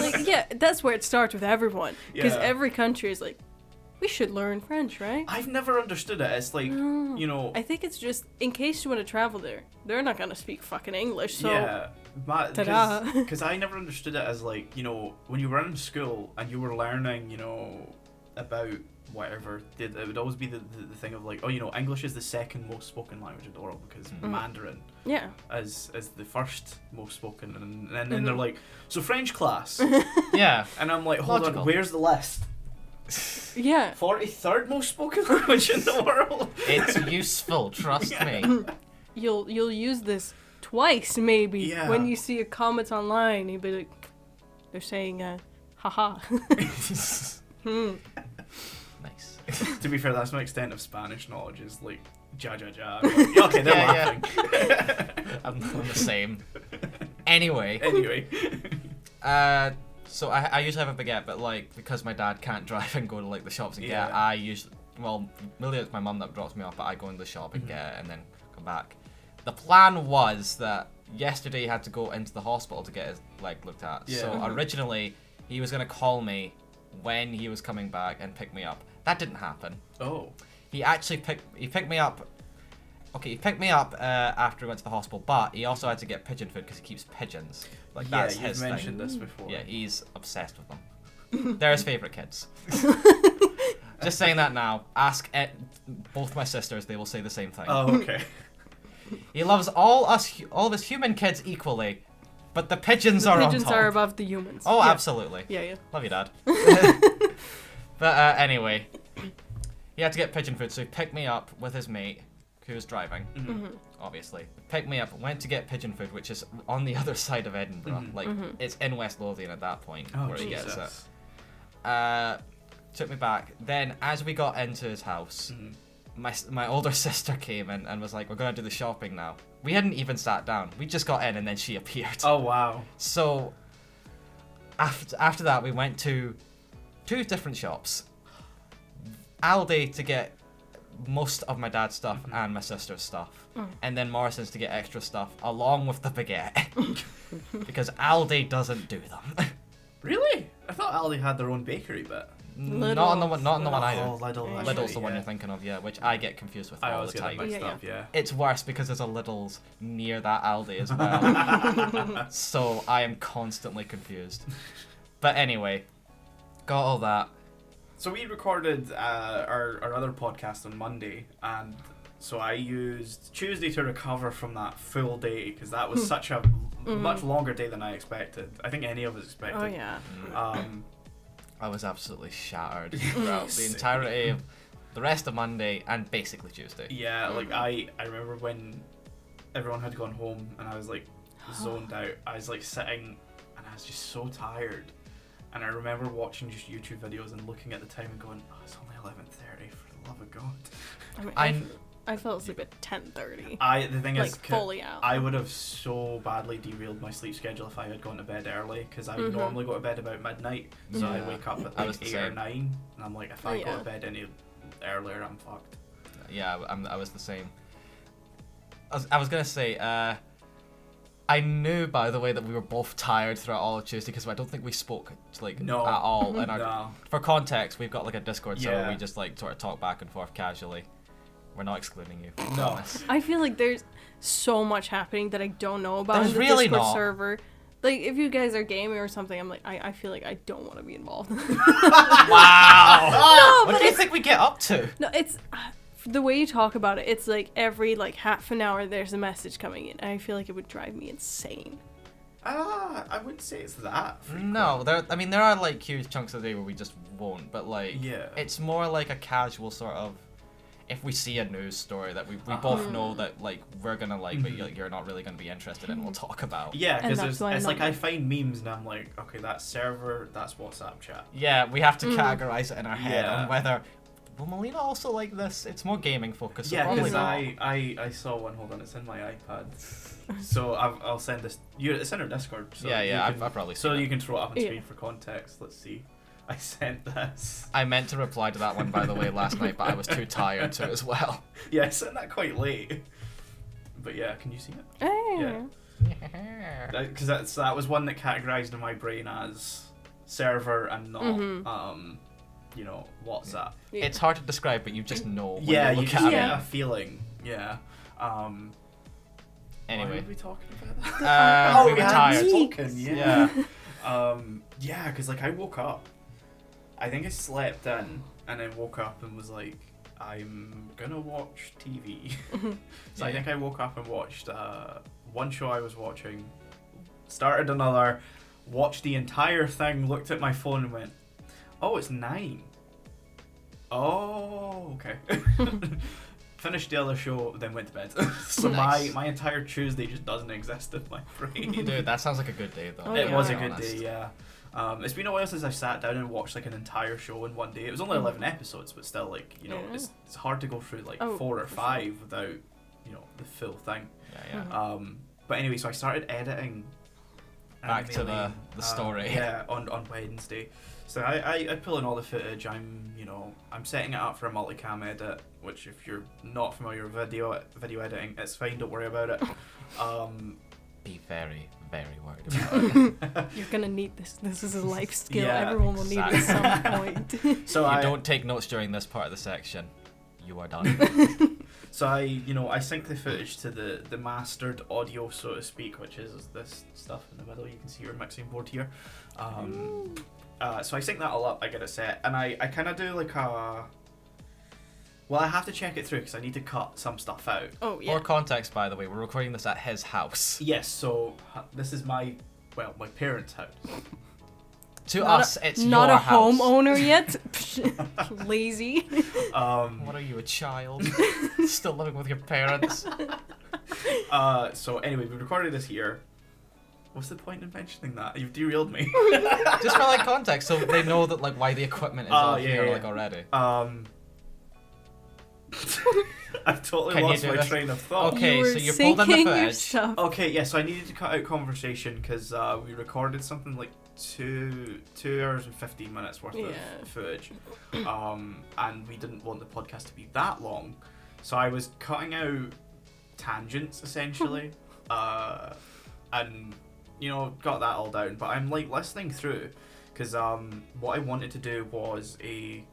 Like, yeah, that's where it starts with everyone. Because Yeah. every country is like, we should learn French, right? I've never understood it. It's like, No. you know... I think it's just, in case you want to travel there, they're not going to speak fucking English, so... Yeah, Ta-da. because I never understood it as, like, you know, when you were in school and you were learning, you know, about whatever, it would always be the thing of, like, oh, you know, English is the second most spoken language in the world because Mandarin Yeah. is the first most spoken, and then they're like, so French class. Yeah. And I'm like, hold Logical. on, where's the list? Yeah. 43rd most spoken language in the world? It's useful, trust me. You'll use this twice, maybe, Yeah. when you see a comment online. You'll be like, they're saying, haha. Nice. To be fair, that's my extent of Spanish knowledge is like ja ja ja. Like, yeah, okay, they're Yeah, laughing. I'm the same. Anyway, Anyway. so I usually have a baguette, but like because my dad can't drive and go to like the shops and get it, Yeah. I usually really it's my mum that drops me off, but I go in the shop and get it and then come back. The plan was that yesterday he had to go into the hospital to get his leg looked at. Yeah. So originally he was gonna call me when he was coming back and pick me up. That didn't happen. Oh. He actually picked me up. Okay, he picked me up after we went to the hospital, but he also had to get pigeon food because he keeps pigeons. Like that's yeah, you've his mentioned thing. this before. Yeah, he's obsessed with them. They're his favorite kids. Just saying that now. Ask both my sisters; they will say the same thing. Oh, okay. He loves all of his human kids equally, but the pigeons are Pigeons on top. are above the humans. Oh, Yeah. absolutely. Yeah. Love you, Dad. But anyway, he had to get pigeon food, so he picked me up with his mate, who was driving, obviously. Picked me up, went to get pigeon food, which is on the other side of Edinburgh. Like, it's in West Lothian at that point, Oh, where he gets Jesus. it. Took me back. Then, as we got into his house, my older sister came in and was like, we're going to do the shopping now. We hadn't even sat down. We just got in, and then she appeared. Oh, wow. So, after that, we went to 2 different shops. Aldi to get most of my dad's stuff and my sister's stuff. And then Morrison's to get extra stuff, along with the baguette. Because Aldi doesn't do them. Really? I thought Aldi had their own bakery bit. Not on the one I Oh, do. Lidl. that's Lidl's right, the one yeah. you're thinking of, yeah, which I get confused with I all always the get them time. mixed Yeah, up, yeah. It's worse because there's a Lidl's near that Aldi as well. So I am constantly confused. But anyway, got all that. So we recorded our other podcast on Monday, and So I used Tuesday to recover from that full day because that was such a much longer day than I expected. I think any of us expected. Oh yeah. I was absolutely shattered throughout the entirety of the rest of Monday and basically Tuesday. Yeah, like I remember when everyone had gone home and I was like zoned out. I was like sitting and I was just so tired. And I remember watching just YouTube videos and looking at the time and going, oh, it's only 11:30, for the love of God. I mean, I fell asleep at 10:30. The thing is, like fully out. I would have so badly derailed my sleep schedule if I had gone to bed early, because I would normally go to bed about midnight, so I wake up at like 8 or 9, and I'm like, if I go to bed any earlier, I'm fucked. Yeah, I was the same. I was gonna say, I knew, by the way, that we were both tired throughout all of Tuesday because I don't think we spoke at all. And for context, we've got like a Discord server where we just like sort of talk back and forth casually. We're not excluding you. No. I feel like there's so much happening that I don't know about There's in the really Discord not. server. Like, if you guys are gaming or something, I'm like, I feel like I don't want to be involved. Wow. No, What do you think we get up to? No, it's the way you talk about it. It's like every like half an hour there's a message coming in. I feel like it would drive me insane. I wouldn't say it's that frequent. No, there are like huge chunks of the day where we just won't, but like it's more like a casual sort of, if we see a news story that we both know that like we're gonna like, but you're not really gonna be interested in, we'll talk about. Yeah, because it's like I find memes and I'm like, okay, that's server, that's WhatsApp chat. Yeah, we have to categorize it in our head on whether. Will Melina also like this? It's more gaming focused. So Yeah, because probably I saw one. Hold on, it's in my iPad. So I'll send this. It's in our Discord. So I've probably seen it. You can throw it up on screen for context. Let's see. I sent this. I meant to reply to that one, by the way, last night, but I was too tired to as well. Yeah, I sent that quite late. But yeah, can you see it? Hey. Yeah. Because that was one that categorized in my brain as server and not WhatsApp. Yeah. It's hard to describe, but you just know when Yeah, you you look just at get it. a feeling. Yeah. Anyway. Why were we talking about that? We were tired. Talking, Yeah. Yeah, because like I woke up. I think I slept in and then woke up and was like, I'm gonna watch TV. So I think I woke up and watched one show I was watching, started another, watched the entire thing, looked at my phone and went, oh, it's 9. Oh, okay. Finished the other show, then went to bed. So Nice. my entire Tuesday just doesn't exist in my brain. Dude, that sounds like a good day, though. Oh, It yeah. was to a be good honest. day, yeah. It's been a while since I've sat down and watched like an entire show in one day. It was only 11 episodes, but still, like, it's hard to go through like 4 or 5 without, the full thing. Yeah. But anyway, so I started editing. Back to the story. Yeah, on Wednesday. So I pull in all the footage. I'm setting it up for a multicam edit, which if you're not familiar with video editing, it's fine. Don't worry about it. Be very, very worried about it. You're gonna need this. This is a life skill. Yeah, Everyone will need it at some point. So If I you don't take notes during this part of the section, you are done. So I sync the footage to the mastered audio, so to speak, which is this stuff in the middle. You can see your mixing board here. So I sync that all up. I get it set, and I kind of do like a. Well, I have to check it through because I need to cut some stuff out. Oh yeah. For context, by the way, we're recording this at his house. Yes, so this is my parents' house. To us, it's not your a house. homeowner yet. Lazy. What are you, a child? Still living with your parents? So anyway, we recorded this here. What's the point in mentioning that? You've derailed me. Just for like context, so they know that like why the equipment is all here like already. I've totally Can you lost do my this? train of thought. Okay, you were so you pulled in the syncing your footage. stuff. Okay, yeah, so I needed to cut out conversation because we recorded something like 2 hours and 15 minutes worth of footage. And we didn't want the podcast to be that long. So I was cutting out tangents, essentially. And, got that all down. But I'm, like, listening through because what I wanted to do was a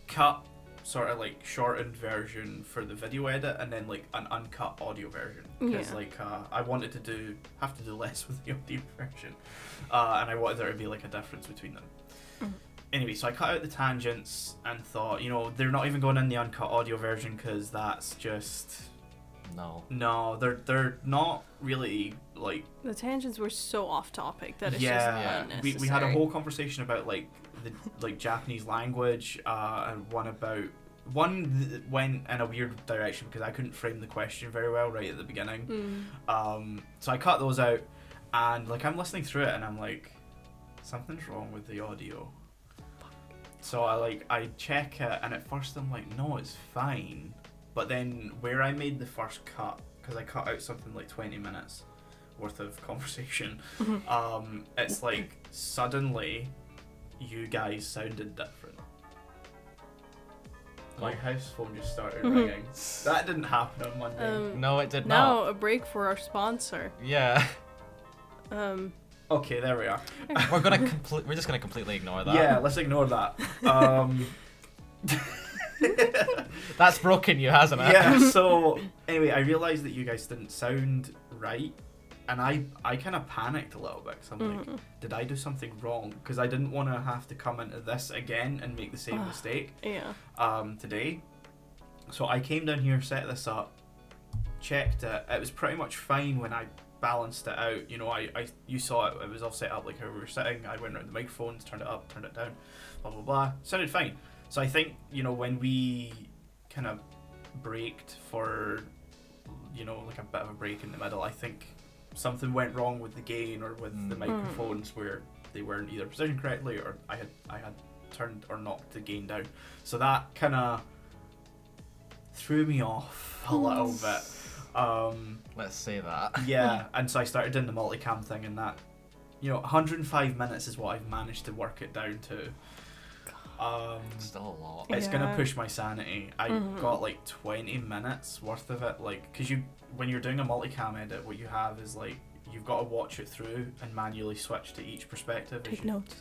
cut sort of like shortened version for the video edit and then like an uncut audio version because I wanted to have to do less with the audio version and I wanted there to be like a difference between them. Anyway, so I cut out the tangents and thought, you know, they're not even going in the uncut audio version because that's just no, they're not really like. The tangents were so off topic that it's Yeah, just unnecessary. we had a whole conversation about like the Japanese language, and one went in a weird direction because I couldn't frame the question very well right at the beginning. So I cut those out, and like I'm listening through it and I'm like, something's wrong with the audio. So I check it, and at first I'm like, no, it's fine. But then where I made the first cut, because I cut out something like 20 minutes worth of conversation, it's like suddenly you guys sounded different. My house phone just started ringing. That didn't happen on Monday. No, it did now not. a break for our sponsor. Yeah. Okay, there we are. We're just gonna completely ignore that. Yeah, let's ignore that. That's broken you, hasn't it? Yeah, so anyway, I realised that you guys didn't sound right, and I kind of panicked a little bit because I'm like, did I do something wrong? Because I didn't want to have to come into this again and make the same mistake. Yeah. Today. So I came down here, set this up, checked it. It was pretty much fine when I balanced it out. You know, you saw it was all set up like how we were sitting. I went around the microphones, turned it up, turned it down, blah blah blah. Sounded fine. So I think, you know, when we kind of braked for, you know, like a bit of a break in the middle, I think something went wrong with the gain or with the microphones where they weren't either positioned correctly, or I had turned or knocked the gain down. So that kind of threw me off a little bit. Let's say that. Yeah, and so I started doing the multicam thing, and that, you know, 105 minutes is what I've managed to work it down to. Still a lot. It's gonna push my sanity. I got like 20 minutes worth of it, like, because when you're doing a multicam edit, what you have is like you've got to watch it through and manually switch to each perspective. Take notes.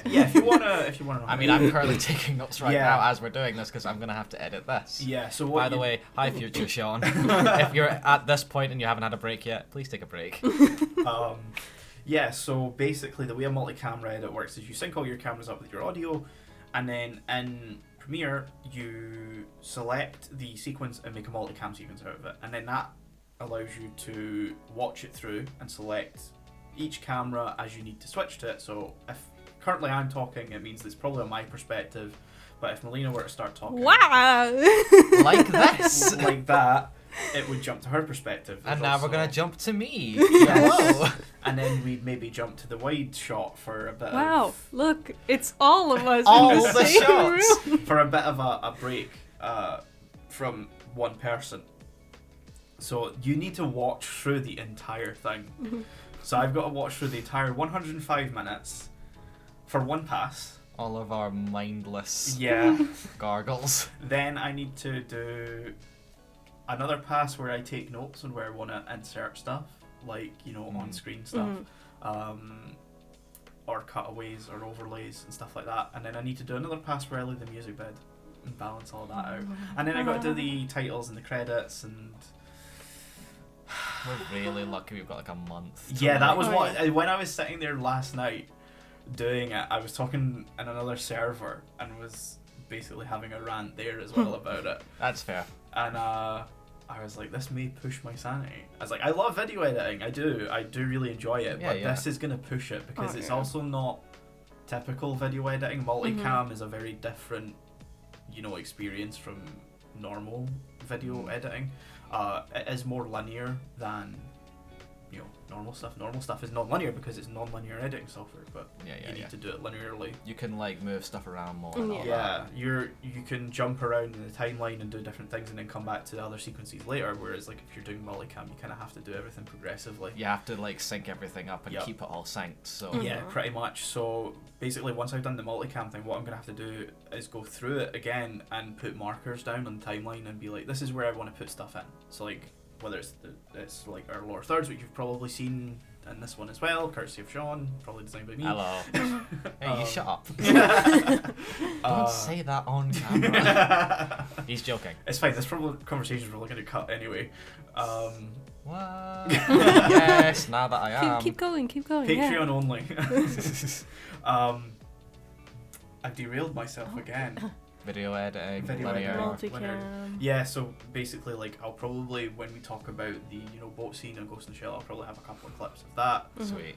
Yeah, if you wanna know. I mean, I'm currently taking notes right now as we're doing this because I'm gonna have to edit this. Yeah. So by the way, hi future Sean. If you're at this point and you haven't had a break yet, please take a break. Yeah, so basically the way a multi-camera edit works is you sync all your cameras up with your audio, and then in Premiere you select the sequence and make a multi-cam sequence out of it, and then that allows you to watch it through and select each camera as you need to switch to it. So if currently I'm talking, it means it's probably on my perspective, but if Melina were to start talking like this, like that, it would jump to her perspective. And now we're gonna jump to me. Hello. And then we'd maybe jump to the wide shot for a bit of... Look, it's all of us all in the same shots. room. For a bit of a break from one person. So you need to watch through the entire thing. So I've got to watch through the entire 105 minutes for one pass. All of our mindless gargles. Then I need to do another pass where I take notes on where I want to insert stuff, like, you know, on-screen stuff, or cutaways or overlays and stuff like that. And then I need to do another pass where I leave the music bed and balance all that out. And then I got to do the titles and the credits and... We're really lucky we've got like a month. Yeah, that was when I was sitting there last night doing it, I was talking in another server and was basically having a rant there as well about it. That's fair. And I was like, this may push my sanity. I was like, I love video editing, I do really enjoy it, but this is gonna push it because it's also not typical video editing. Multicam is a very different, you know, experience from normal video editing. It is more linear than, you know, normal stuff. Normal stuff is non-linear because it's non-linear editing software, but you need to do it linearly. You can like move stuff around more. And all that. You can jump around in the timeline and do different things and then come back to the other sequences later. Whereas like if you're doing multicam, you kind of have to do everything progressively. You have to like sync everything up and keep it all synced. So yeah, pretty much. So basically, once I've done the multicam thing, what I'm gonna have to do is go through it again and put markers down on the timeline and be like, this is where I want to put stuff in. So like, whether it's like our lower thirds, which you've probably seen in this one as well, courtesy of Sean, probably designed by me. Hello. Hey, you shut up. Don't say that on camera. He's joking. It's fine. This conversation's probably going to cut anyway. What? Yes, now that I am. Keep going. Patreon only. I've derailed myself again. Video editing, Video linear. editing. Multicam. Yeah, so basically, like, I'll probably, when we talk about the, boat scene and Ghost in the Shell, I'll probably have a couple of clips of that. Sweet.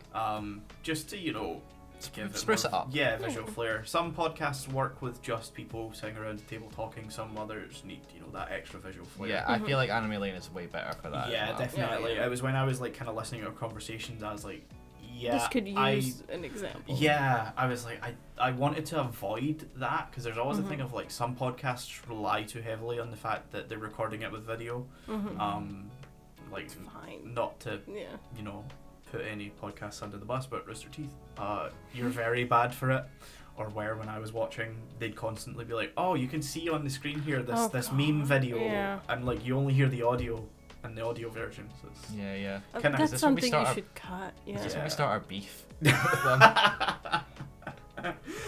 Just to, to give Spruce more, it up. Yeah, visual flair. Some podcasts work with just people sitting around the table talking. Some others need, that extra visual flair. Yeah, I feel like Anime Lane is way better for that. Yeah, as well. definitely. Yeah. It was when I was like kind of listening to conversations, I was like, yeah, This could use an example. Yeah, I was like, I wanted to avoid that because there's always a thing of like some podcasts rely too heavily on the fact that they're recording it with video. Like It's fine. not to Yeah. Put any podcasts under the bus, but Rooster Teeth, you're very bad for it. Or where when I was watching, they'd constantly be like, "Oh, you can see on the screen here this meme video," Yeah. and like you only hear the audio and the audio version. So it's Yeah. Kinda- That's Is this when we something you start our- should cut. Yeah. Is this when Yeah. we start our beef with them?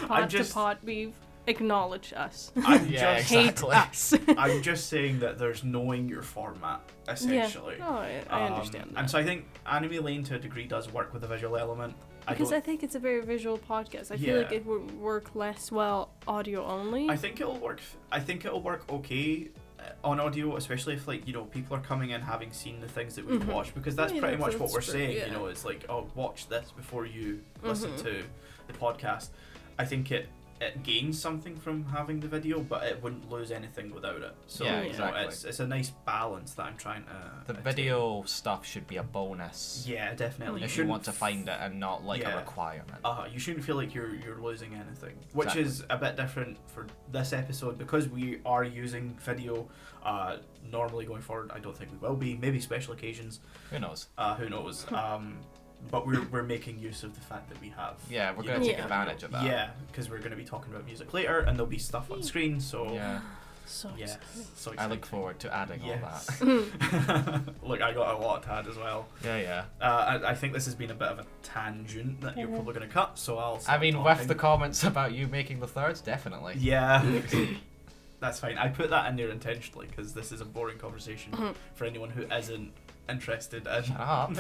Pot just- to pot beef. Acknowledge us. I'm Yeah, just exactly. Hate us. I'm just saying that there's knowing your format essentially. Yeah. No, I understand that. And so I think Anime Lane to a degree does work with the visual element. Because I think it's a very visual podcast. I feel like Yeah. it would work less well audio only. I think it'll work. I think it'll work okay on audio, especially if people are coming in having seen the things that we've watched, because that's Yeah, pretty much what that's we're true, saying. yeah. It's like, oh, watch this before you listen to the podcast. I think it gains something from having the video, but it wouldn't lose anything without it. So Yeah, exactly. it's a nice balance that I'm trying to. The attain. video stuff should be a bonus Yeah, definitely. if you shouldn't want to find it and not like a Yeah. requirement. You shouldn't feel like you're losing anything, which Exactly. is a bit different for this episode because we are using video. Normally going forward, I don't think we will be. Maybe special occasions. Who knows? Who knows? But we're making use of the fact that we have. Yeah, we're you gonna know, take Yeah. advantage of that. Yeah, because we're going to be talking about music later, and there'll be stuff on screen. So Yeah. so yeah, exciting. so I exciting. look forward to adding all Yes. that. Look, I got a lot to add as well. Yeah. I think this has been a bit of a tangent that you're probably going to cut, so I'll. I stop mean, talking. with the comments about you making the thirds, definitely. Yeah. That's fine. I put that in there intentionally because this is a boring conversation for anyone who isn't interested in. Shut up.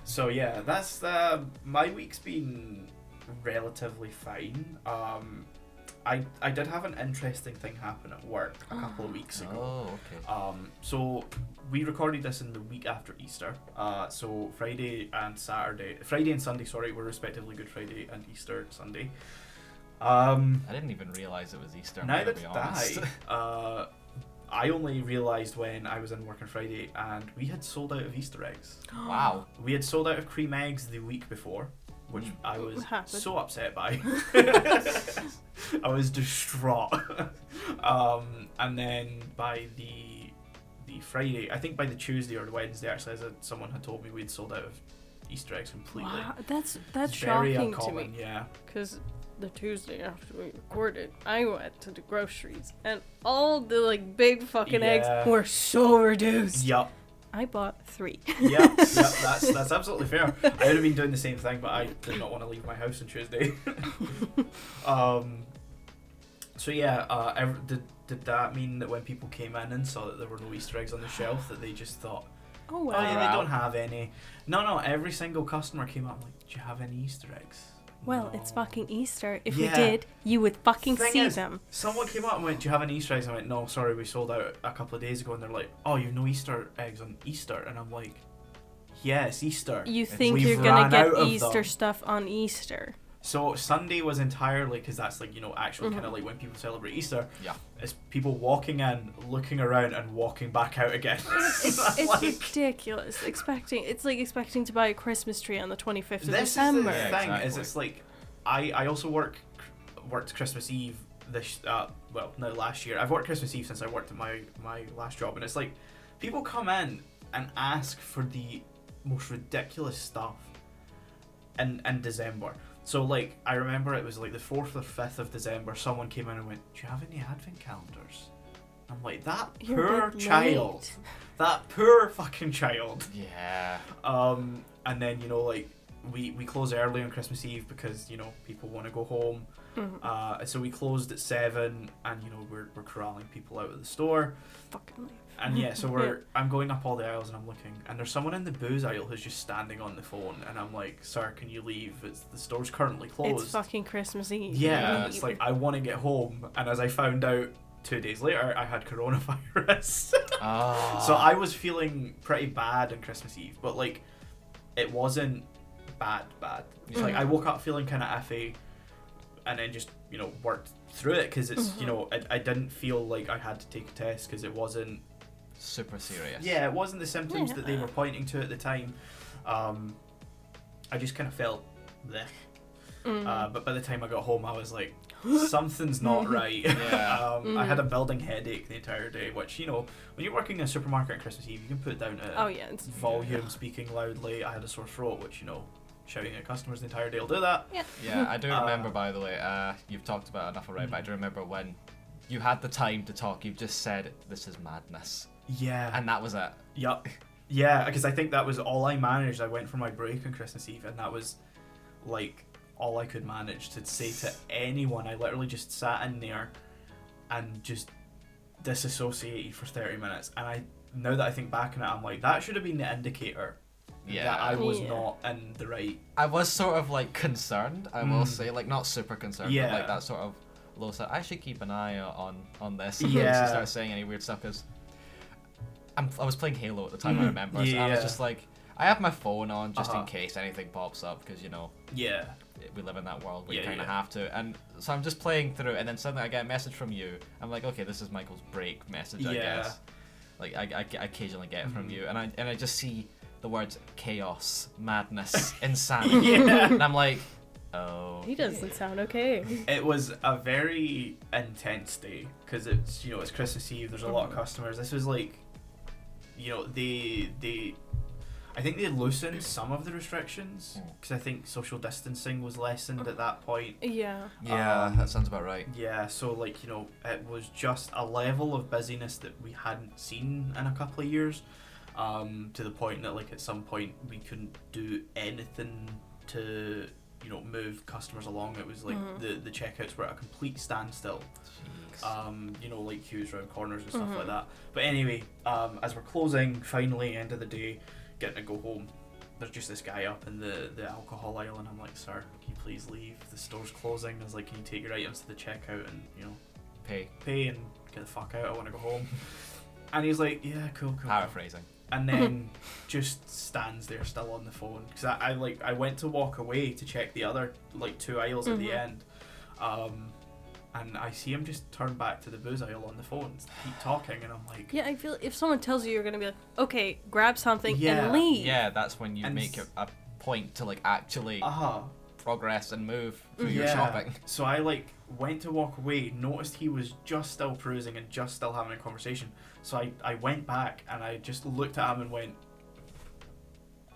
So yeah, that's my week's been relatively fine. I did have an interesting thing happen at work a couple of weeks ago. Oh, okay. So we recorded this in the week after Easter. So Friday and Sunday, sorry, were respectively Good Friday and Easter Sunday. I didn't even realize it was Easter. I'm Neither gonna did be honest. I. I only realised when I was in work on Friday and we had sold out of Easter eggs. Wow. We had sold out of cream eggs the week before, which I was happened? so upset by. I was distraught. And then by the Friday, I think by the Tuesday or the Wednesday, actually, someone had told me we'd sold out of Easter eggs completely. Wow, that's Very shocking uncommon, to me. yeah. Because the Tuesday after we recorded, I went to the groceries and all the big fucking Yeah. eggs were so reduced. Yup. I bought 3. Yep, that's absolutely fair. I would have been doing the same thing, but I did not want to leave my house on Tuesday. So yeah, did that mean that when people came in and saw that there were no Easter eggs on the shelf, that they just thought, Oh oh well. yeah, Wow. they don't have any? No, every single customer came up like, do you have any Easter eggs? Well, No. it's fucking Easter. If Yeah. we did, you would fucking Thing see is, them. Someone came up and went, do you have any Easter eggs? I went, no, sorry, we sold out a couple of days ago. And they're like, oh, you've no Easter eggs on Easter? And I'm like, yeah, it's Easter. You think We've you're gonna ran get out of Easter them. stuff on Easter. So Sunday was entirely, because that's like, actually kind of like when people celebrate Easter. Yeah. It's people walking in, looking around, and walking back out again. It's Like, ridiculous. It's like expecting to buy a Christmas tree on the 25th of this December. is the Yeah, thing, is exactly. it's like, I also worked Christmas Eve this, no, last year. I've worked Christmas Eve since I worked at my last job, and it's like, people come in and ask for the most ridiculous stuff in December. So like, I remember it was like the 4th or 5th of December, someone came in and went, do you have any advent calendars? I'm like, that You're a poor bit child. late. That poor fucking child. Yeah. And then, like, we close early on Christmas Eve because, you know, people want to go home. So we closed at 7, and, you know, we're corralling people out of the store. Fucking leave. And yeah, so I'm going up all the aisles and I'm looking, and there's someone in the booze aisle who's just standing on the phone, and I'm like, sir, can you leave? The store's currently closed. It's fucking Christmas Eve. Yeah, it's like, I want to get home. And as I found out 2 days later, I had coronavirus. So I was feeling pretty bad on Christmas Eve, but like, it wasn't bad. It's like, I woke up feeling kind of iffy, and then just, you know, worked through it, because it's, you know, I didn't feel like I had to take a test, because it wasn't super serious. Yeah, it wasn't the symptoms that they were pointing to at the time. I just kind of felt bleh. But by the time I got home, I was like, something's not right. I had a building headache the entire day, which, you know, when you're working in a supermarket on Christmas Eve, you can put it down to volume, speaking loudly. I had a sore throat, which, you know, shouting at customers the entire day will do that. Yeah, I do remember, by the way, you've talked about it enough already, but I do remember when you had the time to talk, you just said, this is madness. Yeah. And that was it. Yup. Yeah, because I think that was all I managed. I went for my break on Christmas Eve, and that was, like, all I could manage to say to anyone. I literally just sat in there and just disassociated for 30 minutes. And now that I think back on it, I'm like, that should have been the indicator that I was not in the right. I was sort of, like, concerned, I will say. Like, not super concerned, but, like, that sort of low side. I should keep an eye on this. And yeah. Start saying any weird stuff, because I was playing Halo at the time, I remember. So I was just like, I have my phone on just in case anything pops up, because, you know, we live in that world where you kind of have to. And so I'm just playing through, and then suddenly I get a message from you. I'm like, okay, this is Michael's break message, I guess. Like, I occasionally get it from you, and I just see the words chaos, madness, insanity. And I'm like, oh. He doesn't sound okay. It was a very intense day, because it's, you know, it's Christmas Eve, there's a lot of customers. This was like, you know, I think they loosened some of the restrictions, because I think social distancing was lessened at that point. Yeah, that sounds about right. Yeah, so, like, you know, it was just a level of busyness that we hadn't seen in a couple of years, to the point that, like, at some point we couldn't do anything to, you know, move customers along. It was like the checkouts were at a complete standstill. You know, like queues around corners and stuff like that. But anyway, as we're closing, finally, end of the day, getting to go home, there's just this guy up in the alcohol aisle, and I'm like, sir, can you please leave? The store's closing. I was like, can you take your items to the checkout and, you know, pay and get the fuck out, I want to go home. And he's like, yeah, cool. Paraphrasing. And then just stands there still on the phone, because I went to walk away to check the other, like, 2 aisles at the end, and I see him just turn back to the booze aisle on the phone, keep talking, and I'm like, yeah, I feel if someone tells you, you're gonna be like, okay, grab something and leave. Yeah, that's when you make a point to, like, actually progress and move through your shopping. So I, like, went to walk away, noticed he was just still cruising and just still having a conversation. So I went back and I just looked at him and went,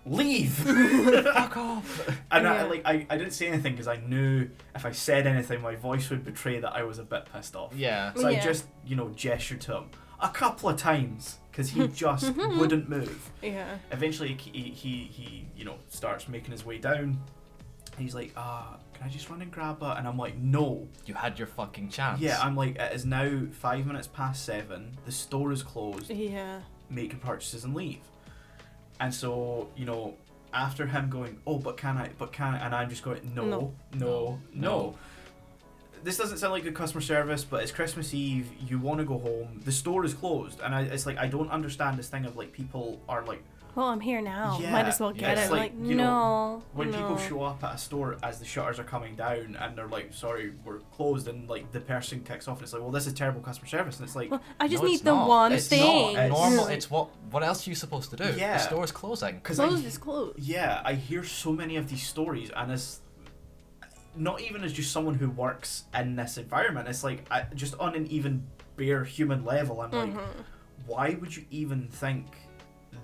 leave! Fuck off! And I didn't say anything, because I knew if I said anything, my voice would betray that I was a bit pissed off. Yeah. So I just, you know, gestured to him a couple of times, because he just wouldn't move. Yeah. Eventually he you know, starts making his way down. He's like, can I just run and grab that? And I'm like, no. You had your fucking chance. Yeah, I'm like, it is now 5 minutes past 7. The store is closed. Yeah. Make your purchases and leave. And so, you know, after him going, but can I? And I'm just going, no. This doesn't sound like good customer service, but it's Christmas Eve. You want to go home. The store is closed. And it's like, I don't understand this thing of, like, people are like, well, I'm here now. Might as well get it. Like, you know, when people show up at a store as the shutters are coming down and they're like, sorry, we're closed, and, like, the person kicks off and it's like, well, this is terrible customer service, and it's like, well, I just need the one thing. It's normal. It's what else are you supposed to do? Yeah. The store's closing. Closed is closed. Yeah, I hear so many of these stories, and it's not even as just someone who works in this environment. It's like, just on an even bare human level, I'm like, why would you even think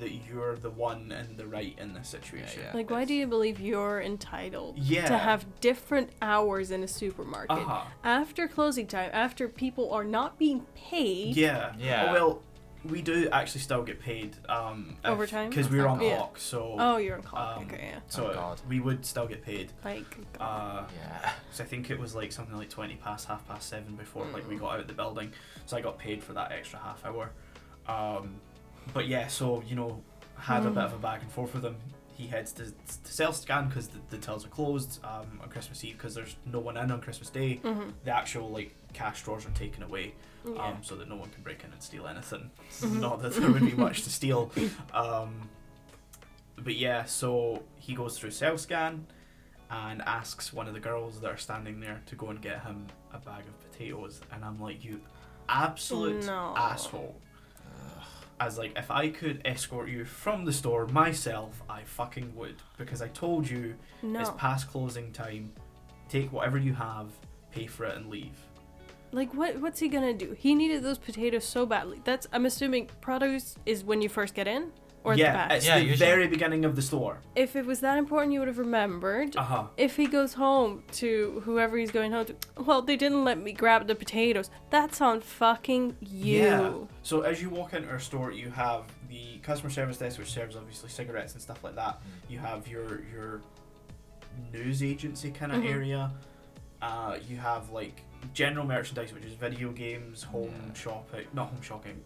that you're the one in the right in this situation? Like, why do you believe you're entitled to have different hours in a supermarket after closing time, after people are not being paid? Oh, well, we do actually still get paid. Overtime? Because we're on Yeah. clock, so. Oh, you're on clock. Okay, yeah. So Oh, God. we would still get paid. Like, God. Yeah. So I think it was like something like 20 past 7:30 before like we got out of the building. So I got paid for that extra half hour. But yeah, so had a bit of a back and forth with him. He heads to self-scan because the tills are closed on Christmas Eve because there's no one in on Christmas Day. The actual like cash drawers are taken away, Yeah. so that no one can break in and steal anything. Not that there would be much to steal. But yeah, so he goes through self-scan and asks one of the girls that are standing there to go and get him a bag of potatoes, and I'm like, you absolute No. asshole. As like, if I could escort you from the store myself, I fucking would, because I told you No. it's past closing time. Take whatever you have, pay for it, and leave. Like, what's he gonna do? He needed those potatoes so badly. I'm assuming produce is when you first get in, or at the Yeah, back. it's Yeah, the usually. very beginning of the store. If it was that important, you would have remembered. If he goes home to whoever he's going home to, well, they didn't let me grab the potatoes. That's on fucking you. Yeah. So as you walk into our store, you have the customer service desk, which serves obviously cigarettes and stuff like that. You have your news agency kind of area. You have like general merchandise, which is video games, home shopping, not home shopping.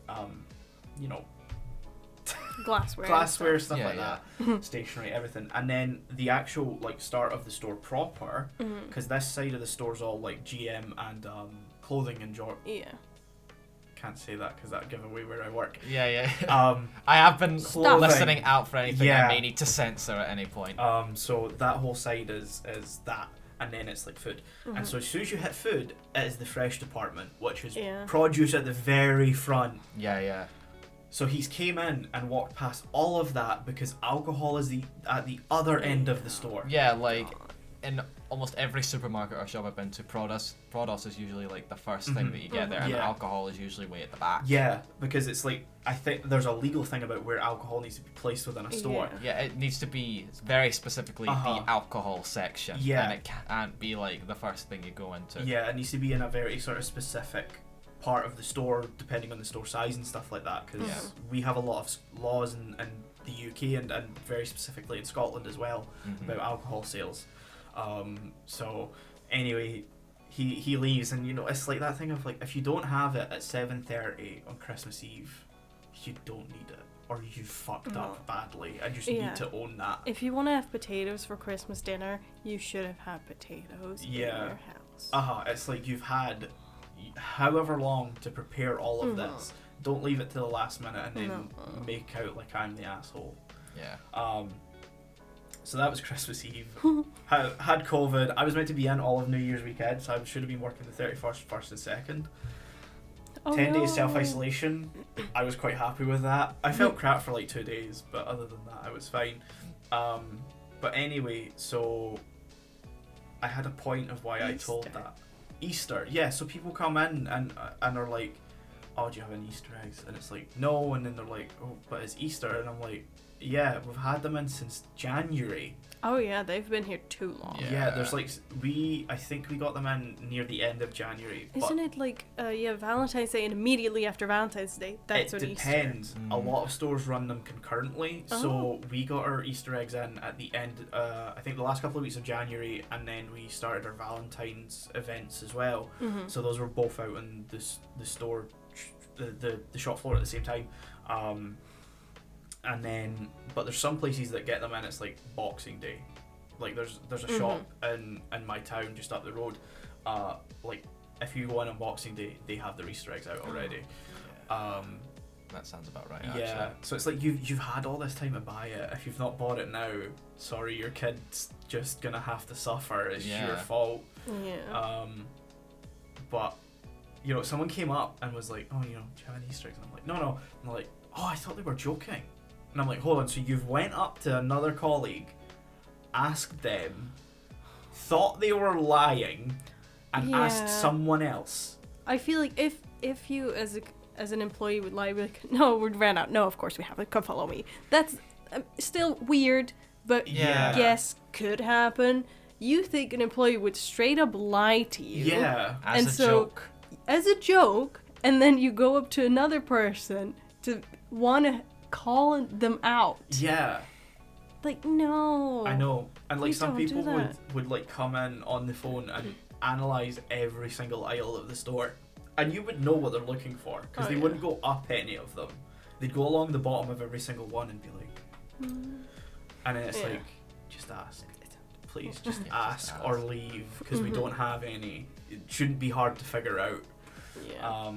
Glassware. Stuff Yeah, like that, stationery, everything, and then the actual like start of the store proper, because this side of the store's all like GM and clothing and Yeah. can't say that because that'd give away where I work. Yeah. Um, I have been Clothing. listening out for anything Yeah. I may need to censor at any point. so that whole side is that, and then it's like food, and so as soon as you hit food, it is the fresh department, which is Yeah. produce at the very front. Yeah. So he's came in and walked past all of that because alcohol is at the other end of the store. Yeah, like in almost every supermarket or shop I've been to, produce is usually like the first thing that you get there, and Yeah. alcohol is usually way at the back. Yeah, because it's like, I think there's a legal thing about where alcohol needs to be placed within a store. Yeah, it needs to be very specifically the alcohol section. Yeah. And it can't be like the first thing you go into. Yeah, it needs to be in a very sort of specific part of the store, depending on the store size and stuff like that, because we have a lot of laws in the UK and very specifically in Scotland as well about alcohol sales. So anyway, he leaves, and it's like that thing of like, if you don't have it at 7:30 on Christmas Eve, you don't need it, or you fucked up badly, and you just need to own that. If you want to have potatoes for Christmas dinner, you should have had potatoes in your house. It's like you've had however long to prepare all of this. Don't leave it to the last minute and then make out like I'm the asshole. Yeah. So that was Christmas Eve. had COVID. I was meant to be in all of New Year's weekend, so I should have been working the 31st, 1st and 2nd. 10 days self-isolation. I was quite happy with that. I felt crap for like 2 days, but other than that I was fine. But anyway, so I had a point of why I told that. Easter, yeah, so people come in and are like, oh, do you have any Easter eggs? And it's like, no, and then they're like, oh, but it's Easter, and I'm like, yeah, we've had them in since January. Oh yeah, they've been here too long. Yeah, there's like, I think we got them in near the end of January. Isn't it like, Valentine's Day and immediately after Valentine's Day? That's when Easter. It depends. A lot of stores run them concurrently, so we got our Easter eggs in at the end, I think the last couple of weeks of January, and then we started our Valentine's events as well. So those were both out in the store, the shop floor at the same time. And then, but there's some places that get them in, it's like Boxing Day. Like there's a shop in my town just up the road. Like if you go in on Boxing Day, they have their Easter eggs out already. That sounds about right. Yeah, Actually. so it's like you've had all this time to buy it. If you've not bought it now, sorry, your kid's just gonna have to suffer. It's your fault. Yeah. But someone came up and was like, oh, do you have any Easter eggs? And I'm like, no. And they're like, oh, I thought they were joking. And I'm like, hold on, so you've went up to another colleague, asked them, thought they were lying, and asked someone else. I feel like if you as an employee would lie, be like, no, we ran out. No, of course we haven't. Come follow me. That's still weird, but yes, could happen. You think an employee would straight up lie to you? Yeah. As a joke. As a joke, and then you go up to another person to want to call them out. Yeah. Like, no. I know. And like Please some don't do people that. would like come in on the phone and analyze every single aisle of the store, and you would know what they're looking for because Oh, they yeah. wouldn't go up any of them. They'd go along the bottom of every single one and be like, and then it's Yeah. like, just ask, please, just Yeah, just ask or leave because we Mhm. don't have any. It shouldn't be hard to figure out. Yeah.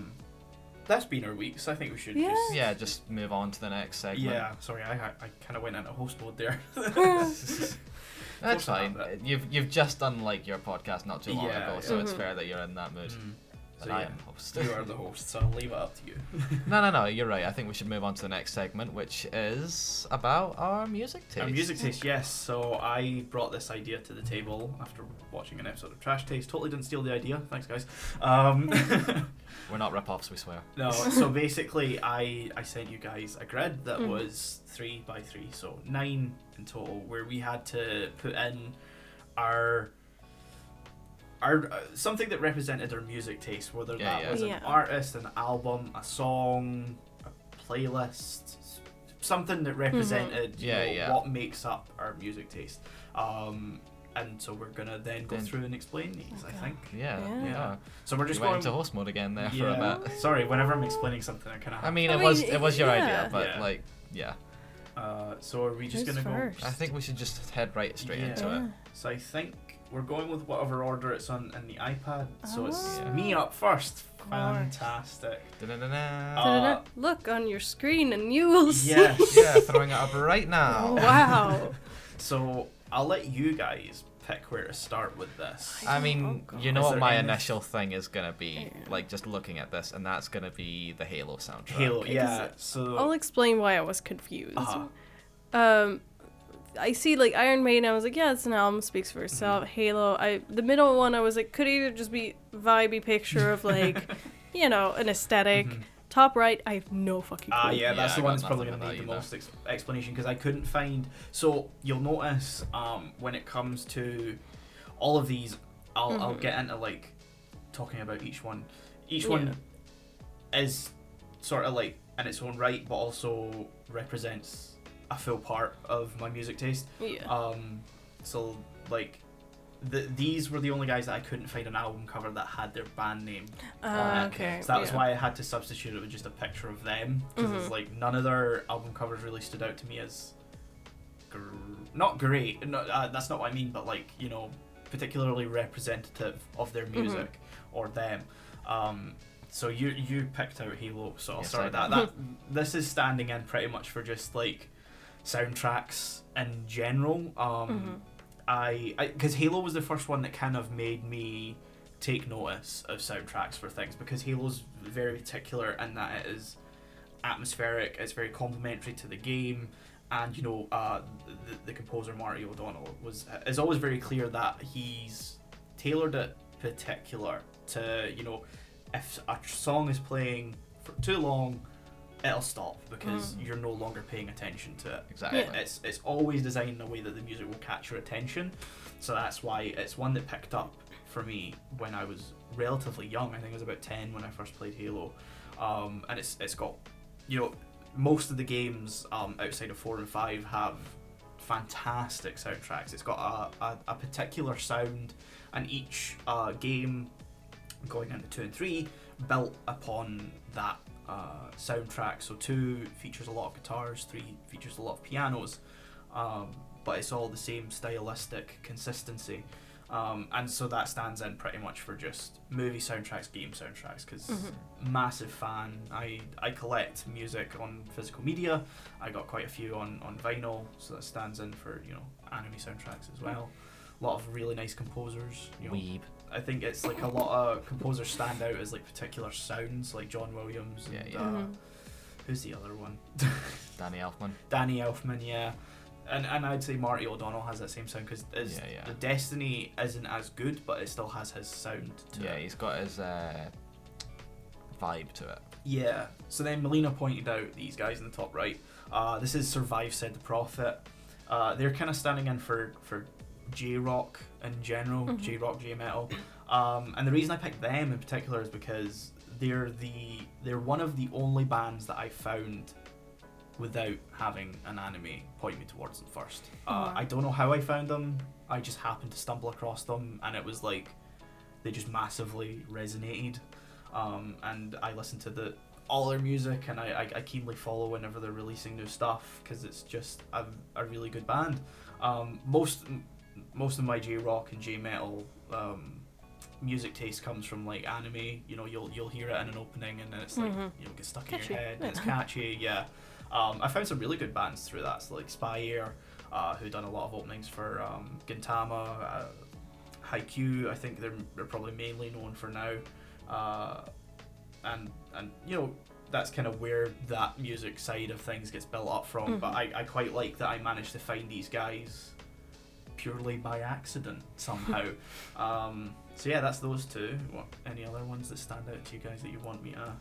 That's been our week, so I think we should Yeah. just. Yeah, just move on to the next segment. Yeah, sorry, I kind of went into host mode there. That's Force on fine. that. You've just done like your podcast not too long Yeah, ago, so it's Mhm. fair that you're in that mood. So And I yeah, am host. you are the host, so I'll leave it up to you. No, you're right. I think we should move on to the next segment, which is about our music taste. Our music taste, yes. So I brought this idea to the table after watching an episode of Trash Taste. Totally didn't steal the idea. Thanks, guys. We're not rip-offs, we swear. No, so basically I sent you guys a grid that Mhm. was 3 by 3, so 9 in total, where we had to put in our something that represented our music taste, whether Yeah, that yeah. was an Yeah. artist, an album, a song, a playlist, something that represented you Yeah, know, yeah. what makes up our music taste. And so we're gonna then go Then- through and explain these, I Okay. think. Yeah. Yeah. So we're Just just went going into host mode again there for yeah. a bit. Sorry, whenever I'm explaining something, I kind of. I mean, I it mean, was your yeah. idea, but Yeah. like, yeah. So are we just Who's gonna go? first? I think we should just head right straight Yeah. into it. So I think we're going with whatever order it's on in the iPad. So it's Oh. me up first. Of course. Fantastic. Da-da-da-da. Uh, Look on your screen and you will see. Yes. Yeah, throwing it up right now. Oh, wow. So I'll let you guys pick where to start with this. I mean, Oh, you know Is what there my any- initial thing is gonna be, Yeah. like just looking at this, and that's gonna be the Halo soundtrack. Halo, Okay, yeah. 'cause So I'll explain why I was confused. Uh-huh. I see like Iron Maiden. I was like, yeah, it's an album, speaks for itself. Halo. The middle one, I was like, could either just be vibey picture of like, you know, an aesthetic. Mhm. Top right, I have no fucking clue. Yeah, that's Yeah, the I one got that's probably nothing going to with need the that most explanation because I couldn't find. So you'll notice when it comes to all of these, I'll Mhm. get into like talking about each one. Each Yeah. one is sort of like in its own right, but also represents a full part of my music taste. Yeah. So like. These were the only guys that I couldn't find an album cover that had their band name on it. Okay. So that was yeah. why I had to substitute it with just a picture of them because it's Mhm. like none of their album covers really stood out to me as not great. No, that's not what I mean, but like you know, particularly representative of their music or them. So you picked out Halo, so I'll Yes, start I with that. did. That this is standing in pretty much for just like soundtracks in general. Because Halo was the first one that kind of made me take notice of soundtracks for things because Halo's very particular in that it is atmospheric, it's very complementary to the game, and you know the composer Marty O'Donnell is always very clear that he's tailored it particular to, you know, if a song is playing for too long, it'll stop because you're no longer paying attention to it. Exactly. Yeah. It's always designed in a way that the music will catch your attention. So that's why it's one that picked up for me when I was relatively young. I think I was about 10 when I first played Halo. And it's got, you know, most of the games outside of 4 and 5 have fantastic soundtracks. It's got a particular sound, and each game going into 2 and 3 built upon that soundtrack. So 2 features a lot of guitars, 3 features a lot of pianos, but it's all the same stylistic consistency. And so that stands in pretty much for just movie soundtracks, game soundtracks, because massive fan. I collect music on physical media. I got quite a few on vinyl, so that stands in for, you know, anime soundtracks as well. A lot of really nice composers. You know, Weeb. I think it's like a lot of composers stand out as like particular sounds, like John Williams and Yeah. who's the other one? Danny Elfman. Danny Elfman, yeah. And I'd say Marty O'Donnell has that same sound because Yeah. the Destiny isn't as good, but it still has his sound to Yeah, it. he's got his vibe to it. Yeah. So then Melina pointed out these guys in the top right. This is Survive Said the Prophet. They're kind of standing in for J-rock in general, J-rock, J-metal. And the reason I picked them in particular is because they're one of the only bands that I found without having an anime point me towards them first. I don't know how I found them. I just happened to stumble across them, and it was like they just massively resonated. And I listened to all their music, and I keenly follow whenever they're releasing new stuff because it's just a really good band. Most of my J-rock and J-metal music taste comes from like anime. You know, you'll hear it in an opening, and then it's like gets stuck Catchy. in your head. It's catchy, yeah. I found some really good bands through that, so like Spy Air, who done a lot of openings for Gintama, Haikyuu. I think they're probably mainly known for now, and you know, that's kind of where that music side of things gets built up from. But I quite like that I managed to find these guys purely by accident somehow. So yeah, that's those two. What, any other ones that stand out to you guys that you want me to?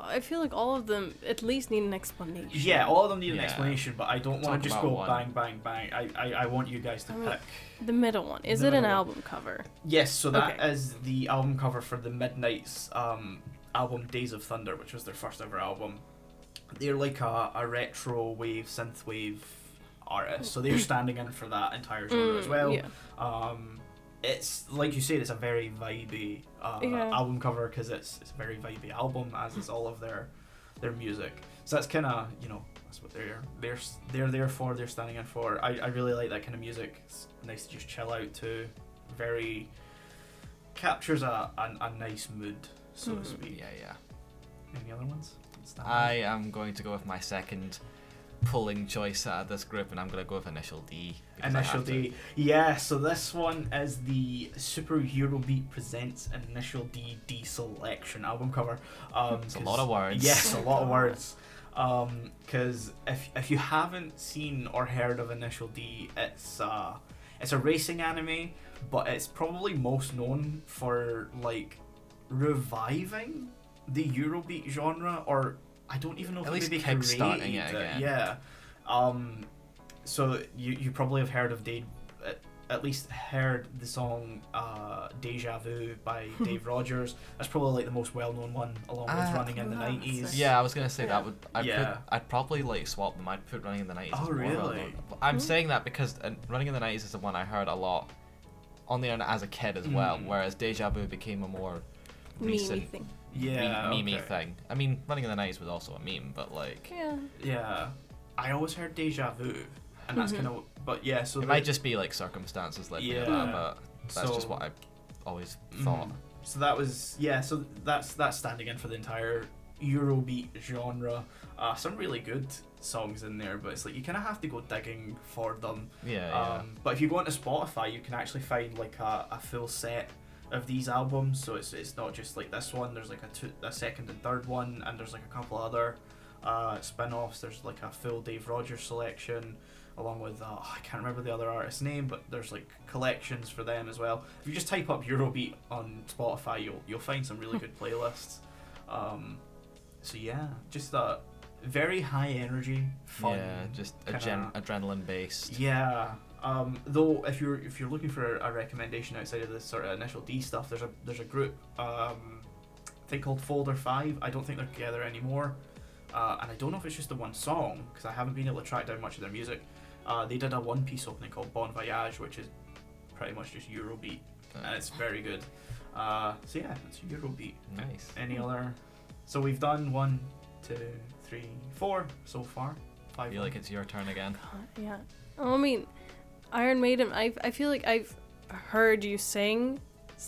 I feel like all of them at least need an explanation. Yeah, all of them need an Yeah. explanation, but I don't want to just about go one. bang, bang, bang. I want you guys to pick. The middle one. Is The it an middle one. album cover? Yes, so that Okay. is the album cover for the Midnight's album Days of Thunder, which was their first ever album. They're like a retro wave, synthwave artist, so they're standing in for that entire genre as well. Yeah. It's like you said, it's a very vibey Yeah. album cover because it's a very vibey album, as is all of their music. So that's kind of, you know, that's what they're there for. They're standing in for. I really like that kind of music. It's nice to just chill out to. Very captures a nice mood, so to speak. Yeah. Any other ones? Stand I am going to go with my second pulling choice out of this group, and I'm going to go with Initial D. because I Initial have to. D. Yeah, so this one is the Super Eurobeat Presents Initial D Deselection album cover. It's a lot of words. Yes, a lot of words. Because if you haven't seen or heard of Initial D, it's a racing anime, but it's probably most known for like reviving the Eurobeat genre, or I don't even know if At they least maybe kickstarting created it again. Yeah. So you probably have heard of at least heard the song Deja Vu by Dave Rogers. That's probably like the most well-known one, along with Running in the that's 90s. it. Yeah, I was gonna say Yeah. that would. Yeah. I'd probably like swap them. I'd put Running in the 90s. Oh, as more really? well-known. I'm saying that because Running in the 90s is the one I heard a lot on the internet as a kid as well, whereas Deja Vu became a more Meme recent thing. Yeah, meme okay. thing. I mean, Running in the 90s was also a meme, but like Yeah. Yeah, I always heard Deja Vu, and that's kind of. But yeah, so it might just be like circumstances led me to Yeah. that, but that's So- just what I always thought. So that was So that's standing in for the entire Eurobeat genre. Some really good songs in there, but it's like you kind of have to go digging for them. Yeah. But if you go onto Spotify, you can actually find like a full set of these albums. So it's not just like this one. There's like a second and third one, and there's like a couple other spin-offs. There's like a full Dave Rogers selection, along with I can't remember the other artist's name, but there's like collections for them as well. If you just type up Eurobeat on Spotify, you'll find some really good playlists. So yeah, just a very high energy, fun. Yeah, just kinda- adrenaline based. Yeah. Though if you're looking for a recommendation outside of this sort of Initial D stuff, there's a group I think called Folder 5. I don't think they're together anymore. And I don't know if it's just the one song, because I haven't been able to track down much of their music. They did a one-piece opening called Bon Voyage, which is pretty much just Eurobeat, and it's very good. So yeah, it's Eurobeat. Nice. Any other? So we've done 1, 2, 3, 4 so far. I 5. feel like it's your turn again. Yeah. Oh, I mean, Iron Maiden. I feel like I've heard you sing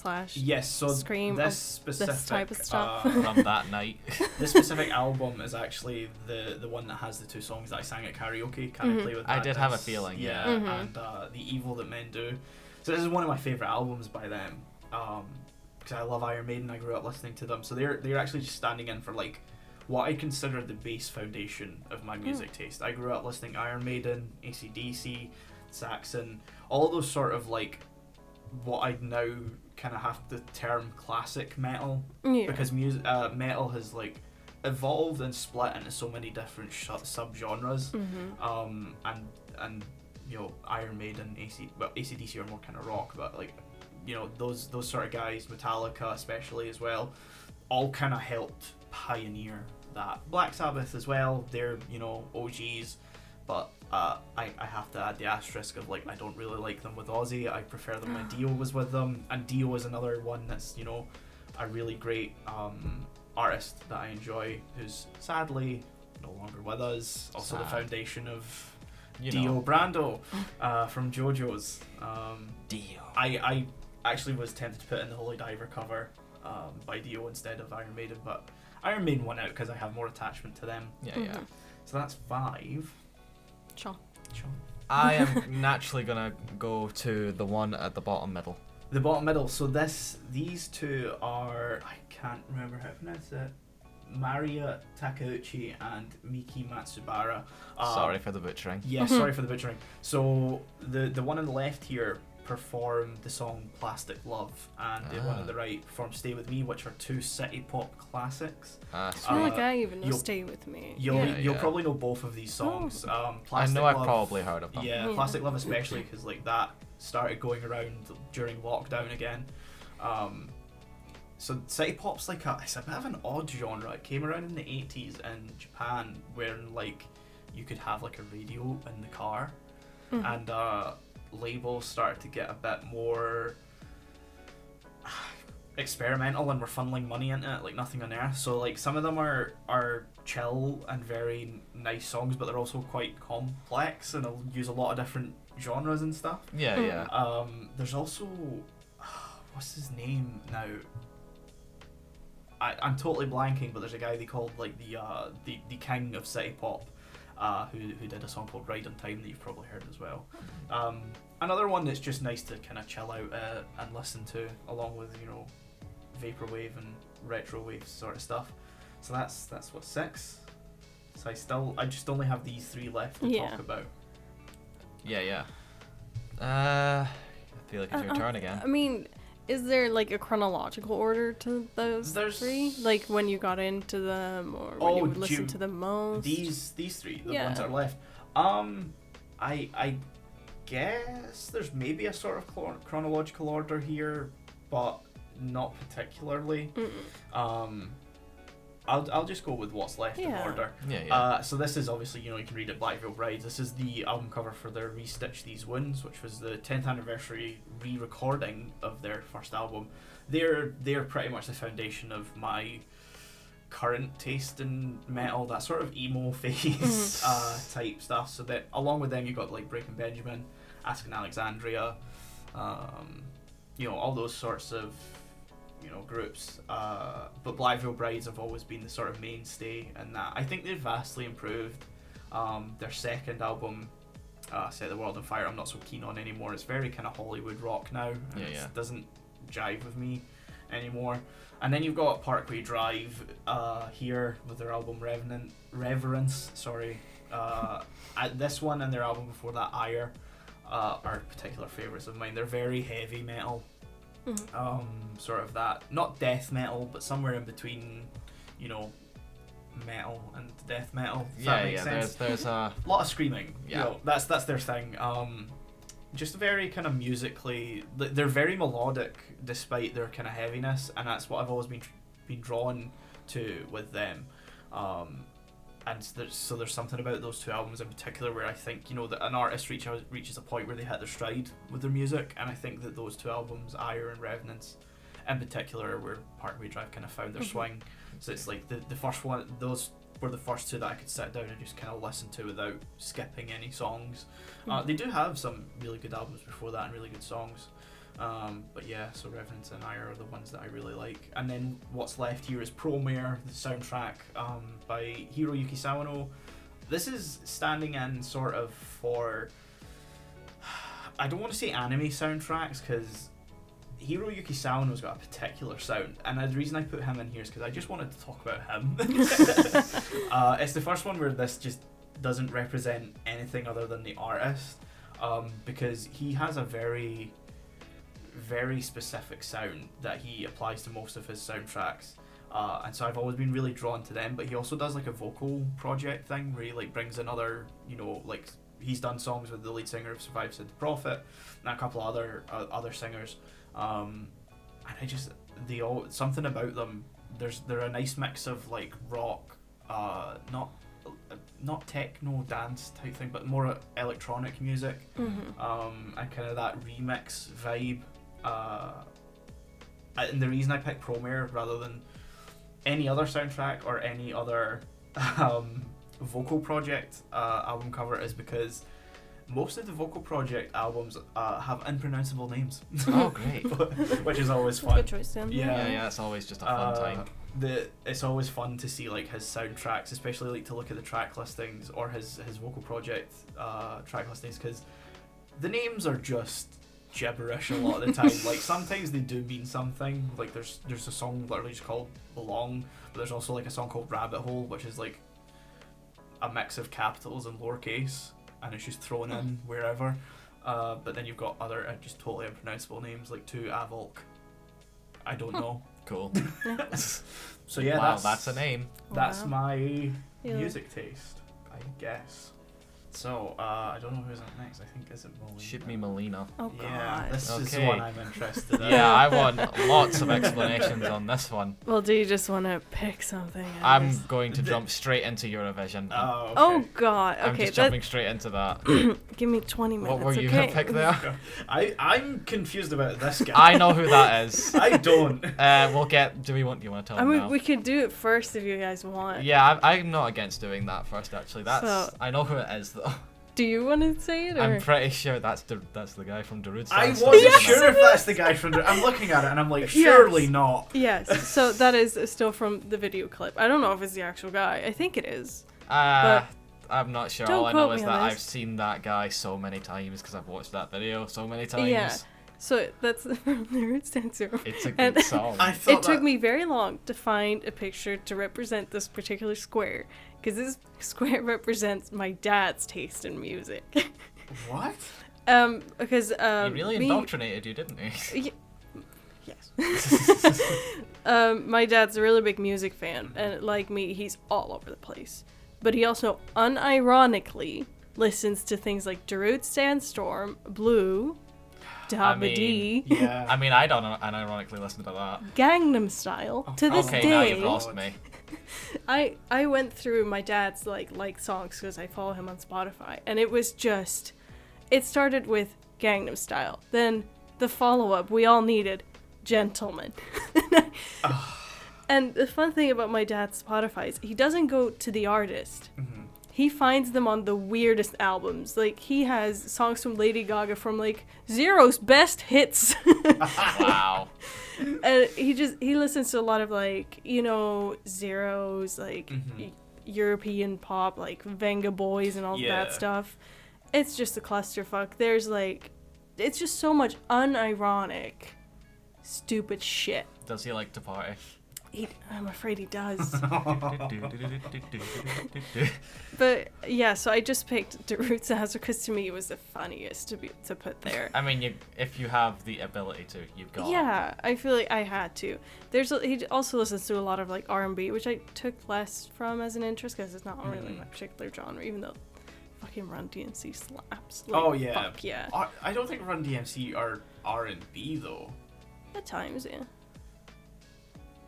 / Yes, so scream this of specific this type of stuff. From that night. this specific album is actually the one that has the 2 songs that I sang at karaoke. Can I play with I Madness? did have a feeling, yeah. And The Evil That Men Do. So this is one of my favorite albums by them. Because I love Iron Maiden. I grew up listening to them. So they're actually just standing in for like what I consider the base foundation of my music taste. I grew up listening to Iron Maiden, AC/DC, Saxon, all those sort of like what I'd now kind of have to term classic metal, Yeah. because metal has like evolved and split into so many different subgenres. And you know, Iron Maiden, AC/DC are more kind of rock, but like you know, those sort of guys, Metallica especially as well, all kind of helped pioneer that. Black Sabbath as well, they're, you know, OGs, but I have to add the asterisk of, like, I don't really like them with Ozzy. I prefer them when Dio was with them, and Dio is another one that's, you know, a really great artist that I enjoy, who's sadly no longer with us. Also Sad. the foundation of You Dio know. Brando from JoJo's. Dio. I actually was tempted to put in the Holy Diver cover by Dio instead of Iron Maiden, but Iron Maiden won out because I have more attachment to them. Yeah, yeah. So that's 5. Sure. Sure. I am naturally gonna go to the one at the bottom middle. The bottom middle. So these two are, I can't remember how to pronounce it. Maria Takeuchi and Miki Matsubara. Sorry for the butchering. Yeah, sorry for the butchering. So the one on the left here performed the song Plastic Love, and the one on the right performed Stay With Me, which are two city pop classics. I Sweet. feel like I even know you'll- Stay With Me. You'll Yeah. probably know both of these songs. I Plastic know Love, I've probably heard of them. Yeah, Yeah. Plastic Love especially, because like that started going around during lockdown again. So city pop's like it's a bit of an odd genre. It came around in the 80s in Japan, where like you could have like a radio in the car, and labels started to get a bit more experimental and were funneling money into it like nothing on earth. So like some of them are chill and very nice songs, but they're also quite complex and they'll use a lot of different genres and stuff. Yeah, yeah. There's also what's his name now? I'm totally blanking, but there's a guy they called like the king of city pop, who did a song called Ride on Time that you've probably heard as well. Another one that's just nice to kind of chill out and listen to, along with, you know, vaporwave and retrowave sort of stuff. So that's what 6. So I just only have these 3 left to talk about. Yeah, yeah. I feel like it's your turn again. I mean, is there like a chronological order to those There's- 3? Like when you got into them, or when you would listen to them most? These 3, the Yeah. ones that are left. I guess there's maybe a sort of chronological order here, but not particularly. I'll just go with what's left in Yeah. order. Yeah, yeah. So this is obviously, you know, you can read it, Black Veil Brides. This is the album cover for their Restitch These Wounds, which was the 10th anniversary re-recording of their first album. They're pretty much the foundation of my current taste in metal, that sort of emo phase type stuff. So that along with them, you got like Breaking Benjamin, Asking Alexandria, you know, all those sorts of, you know, groups. But Black Veil Brides have always been the sort of mainstay, and that I think they've vastly improved. Their second album, Set the World on Fire, I'm not so keen on anymore. It's very kind of Hollywood rock now, and it doesn't jive with me anymore. And then you've got Parkway Drive here with their album Reverence. Sorry, this one and their album before that, Ire, are particular favourites of mine. They're very heavy metal. Sort of that, not death metal, but somewhere in between, you know, metal and death metal. If that makes sense. There's a lot of screaming. Yeah. You know, that's their thing. Just very kind of musically, they're very melodic despite their kind of heaviness, and that's what I've always been drawn to with them. And there's something about those 2 albums in particular where I think, you know, that an artist reaches a point where they hit their stride with their music, and I think that those 2 albums, Ire and Revenance, in particular, are where Parkway Drive kind of found their swing. So it's like the first one, those were the first 2 that I could sit down and just kind of listen to without skipping any songs. They do have some really good albums before that and really good songs. But yeah, so Revenance and Ire are the ones that I really like. And then what's left here is Promare, the soundtrack by Hiroyuki Sawano. This is standing in sort of for, I don't want to say anime soundtracks, because Hiroyuki Sawano's got a particular sound, and the reason I put him in here is because I just wanted to talk about him. It's the first one where this just doesn't represent anything other than the artist, because he has a very, very specific sound that he applies to most of his soundtracks, and so I've always been really drawn to them. But he also does like a vocal project thing where he like brings in other, you know, like he's done songs with the lead singer of Survive Said the Prophet and a couple of other singers. And I just something about them. They're a nice mix of like rock, not techno dance type thing, but more electronic music, and kind of that remix vibe. And the reason I picked Promare rather than any other soundtrack or any other vocal project album cover is because most of the vocal project albums have unpronounceable names. Oh, great. Which is always fun. Good choice, Sam. Yeah, it's always just a fun time. It's always fun to see like his soundtracks, especially like to look at the track listings or his vocal project track listings, because the names are just gibberish a lot of the time. Like sometimes they do mean something. Like there's a song literally just called Belong, but there's also like a song called Rabbit Hole, which is like a mix of capitals and lowercase, and it's just thrown in wherever. But then you've got other just totally unpronounceable names like Tu Avolk. I don't know. Cool. So yeah, wow, that's a name. That's Wow. my music taste, I guess. So I don't know who's up next. I think is it Molina? Should be Melina. Oh god. Yeah, this is the Okay. one I'm interested in. Yeah, I want lots of explanations on this one. Well, do you just want to pick something? I'm going to jump straight into Eurovision. Oh, okay. Oh god. I'm Okay, just jumping straight into that. give me 20 minutes. What were you okay? gonna pick there? I'm confused about this guy. I know who that is. I don't. We'll get. Do you want to tell I me mean, now? we could do it first if you guys want. Yeah, I'm not against doing that first. Actually, I know who it is though. Do you want to say it? Or? I'm pretty sure that's the guy from Darude. I wasn't sure if that's the guy from. I'm looking at it and I'm like, surely Yes. not. Yes. So that is still from the video clip. I don't know if it's the actual guy. I think it is. I'm not sure. Don't All I know quote is me that on I've this. seen that guy so many times because I've watched that video so many times. Yeah. So that's from the Roots Dancer. It's a And good song. I thought It took me very long to find a picture to represent this particular square, because this square represents my dad's taste in music. What? Because he really me- indoctrinated you, didn't he? Yes. My dad's a really big music fan, and like me, he's all over the place. But he also unironically listens to things like Darude Sandstorm, Blue, Dabba Dee, Yeah. I mean, I don't unironically listen to that. Gangnam Style. To this Okay, now you've day, lost me. I went through my dad's like songs because I follow him on Spotify, and it was just, it started with Gangnam Style, then the follow-up we all needed, Gentleman. And the fun thing about my dad's Spotify is he doesn't go to the artist. He finds them on the weirdest albums. Like, he has songs from Lady Gaga from like Zero's best hits. Wow. And he listens to a lot of like, Zeros, like European pop, like Venga Boys and all Yeah. that stuff. It's just a clusterfuck. There's like, it's just so much unironic, stupid shit. Does he like to party? I'm afraid he does. But yeah, so I just picked Darude Sandstorm because to me it was the funniest to put there. I mean, if you have the ability to, you've got. Yeah, I feel like I had to. He also listens to a lot of like R&B, which I took less from as an interest because it's not really my particular genre, even though fucking Run DMC slaps. Like, Oh yeah. Fuck yeah. I don't think Run DMC are R&B though. At times, yeah.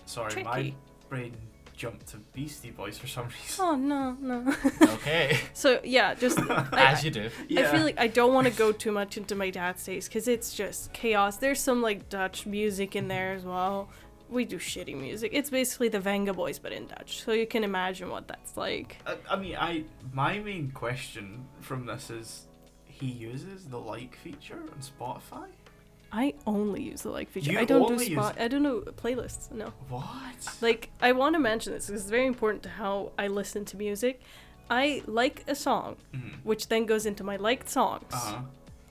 Sorry, my Tricky. brain jumped to Beastie Boys for some reason. Oh no. Okay. So yeah, just As you do. I feel like I don't want to go too much into my dad's taste because it's just chaos. There's some like Dutch music in there as well. We do shitty music. It's basically the Venga Boys but in Dutch, so you can imagine what that's like. My main question from this is, he uses the like feature on Spotify? I only use the like feature. You I don't do only use- I don't know playlists. No. What? Like, I want to mention this because it's very important to how I listen to music. I like a song, which then goes into my liked songs. Uh-huh.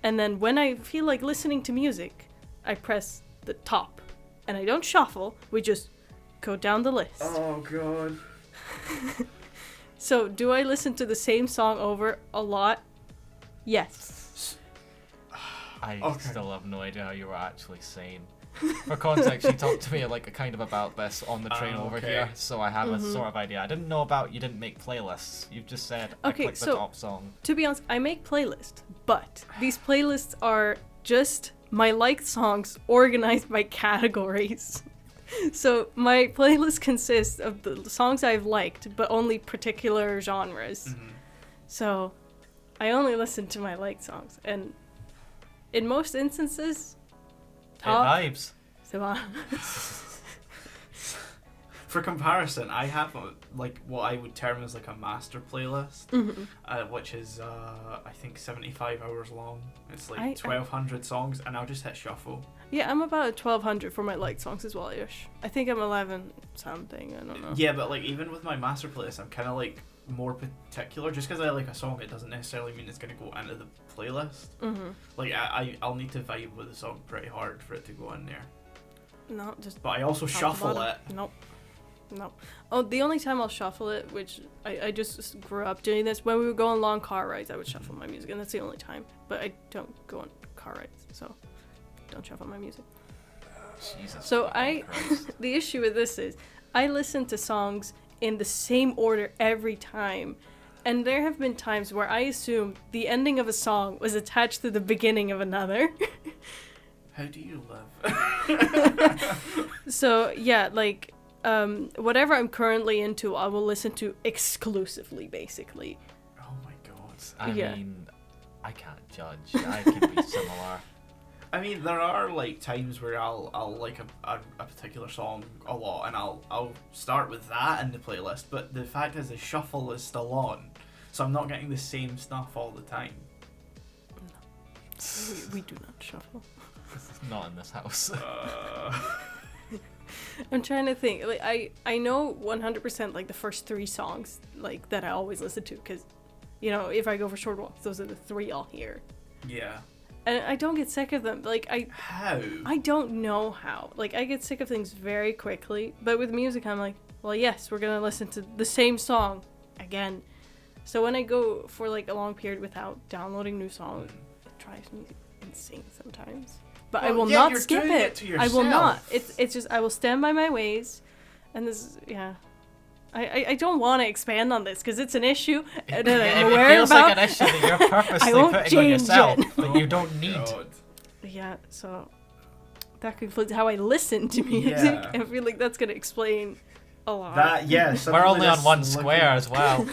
And then when I feel like listening to music, I press the top. And I don't shuffle, we just go down the list. Oh god. So, do I listen to the same song over a lot? Yes. I Okay. still have no idea how you were actually sane. For context, she talked to me like a kind of about this on the train over okay. here, so I have a sort of idea. I didn't know about you didn't make playlists. You've just said I Okay, click the so- top song. To be honest, I make playlists, but these playlists are just my liked songs organized by categories. So my playlist consists of the songs I've liked, but only particular genres. Mhm. So I only listen to my liked songs, and in most instances, It top. vibes. So, For comparison, I have like what I would term as like a master playlist, which is I think 75 hours long. It's like 1,200 songs, and I'll just hit shuffle. yeah, I'm about 1,200 for my liked songs as well, ish. I think I'm 11 something. I don't know. Yeah, but like even with my master playlist, I'm kind of like more particular. Just because I like a song, it doesn't necessarily mean it's gonna go into the playlist. Like I'll need to vibe with the song pretty hard for it to go in there. No, just. But I also top to shuffle it. bottom. Nope. Nope. Oh, the only time I'll shuffle it, which I just grew up doing this, when we would go on long car rides, I would shuffle my music, and that's the only time. But I don't go on car rides, so don't shuffle my music. Jesus. So fucking Christ. the issue with this is, I listen to songs in the same order every time. And there have been times where I assume the ending of a song was attached to the beginning of another. How do you live? So, yeah, like, whatever I'm currently into, I will listen to exclusively, basically. Oh my god. I Yeah. mean, I can't judge. I can be similar. I mean, there are like times where I'll like a particular song a lot, and I'll start with that in the playlist. But the fact is, the shuffle is still on, so I'm not getting the same stuff all the time. We do not shuffle. Not in this house. I'm trying to think. Like, I know 100% like the first 3 songs like that I always listen to, because, you know, if I go for short walks, those are the 3 I'll hear. Yeah. And I don't get sick of them. Like, How? I don't know how. Like, I get sick of things very quickly. But with music, I'm like, well, yes, we're gonna listen to the same song again. So when I go for like a long period without downloading new songs, it drives me insane sometimes. But I Well, will yeah, not you're skip doing it it. to I will not. yourself. It's just I will stand by my ways, and this is, yeah. I don't want to expand on this because it's an issue that Yeah, I'm if aware it feels about. like an issue that you're purposely won't putting on change yourself it. that you don't need. God. Yeah, so that concludes how I listen to music. Yeah. I feel like that's gonna explain a lot. That yeah. We're suddenly only on this one looking- square as well.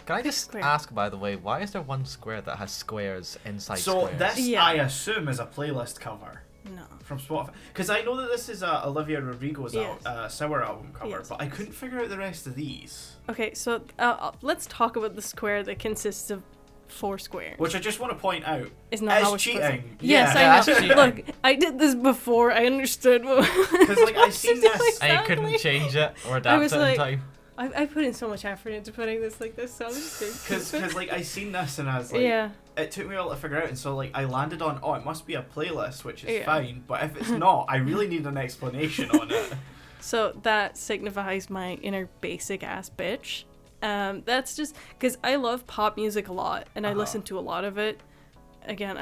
Can I just Square. ask, by the way, why is there one square that has squares inside So squares? this Yeah. I assume is a playlist cover No. from Spotify, because I know that this is Olivia Rodrigo's Yes. Sour album cover, Yes. but I couldn't figure out the rest of these. Okay, so let's talk about the square that consists of 4 squares. Which I just want to point out Is not is how it's supposed to- cheating. Yes, Yeah, I that's know. cheating. Look, I did this before. I understood what. Because like I've seen this. And you Exactly. couldn't change it or adapt was it like- in time. I put in so much effort into putting this like this, so I'm just gonna keep it. Because like I seen this and I was like, Yeah. it took me a while to figure out, and so like I landed on, oh, it must be a playlist, which is Yeah. fine. But if it's not, I really need an explanation on it. So that signifies my inner basic ass bitch. That's just because I love pop music a lot, and I Uh-huh. listen to a lot of it. Again,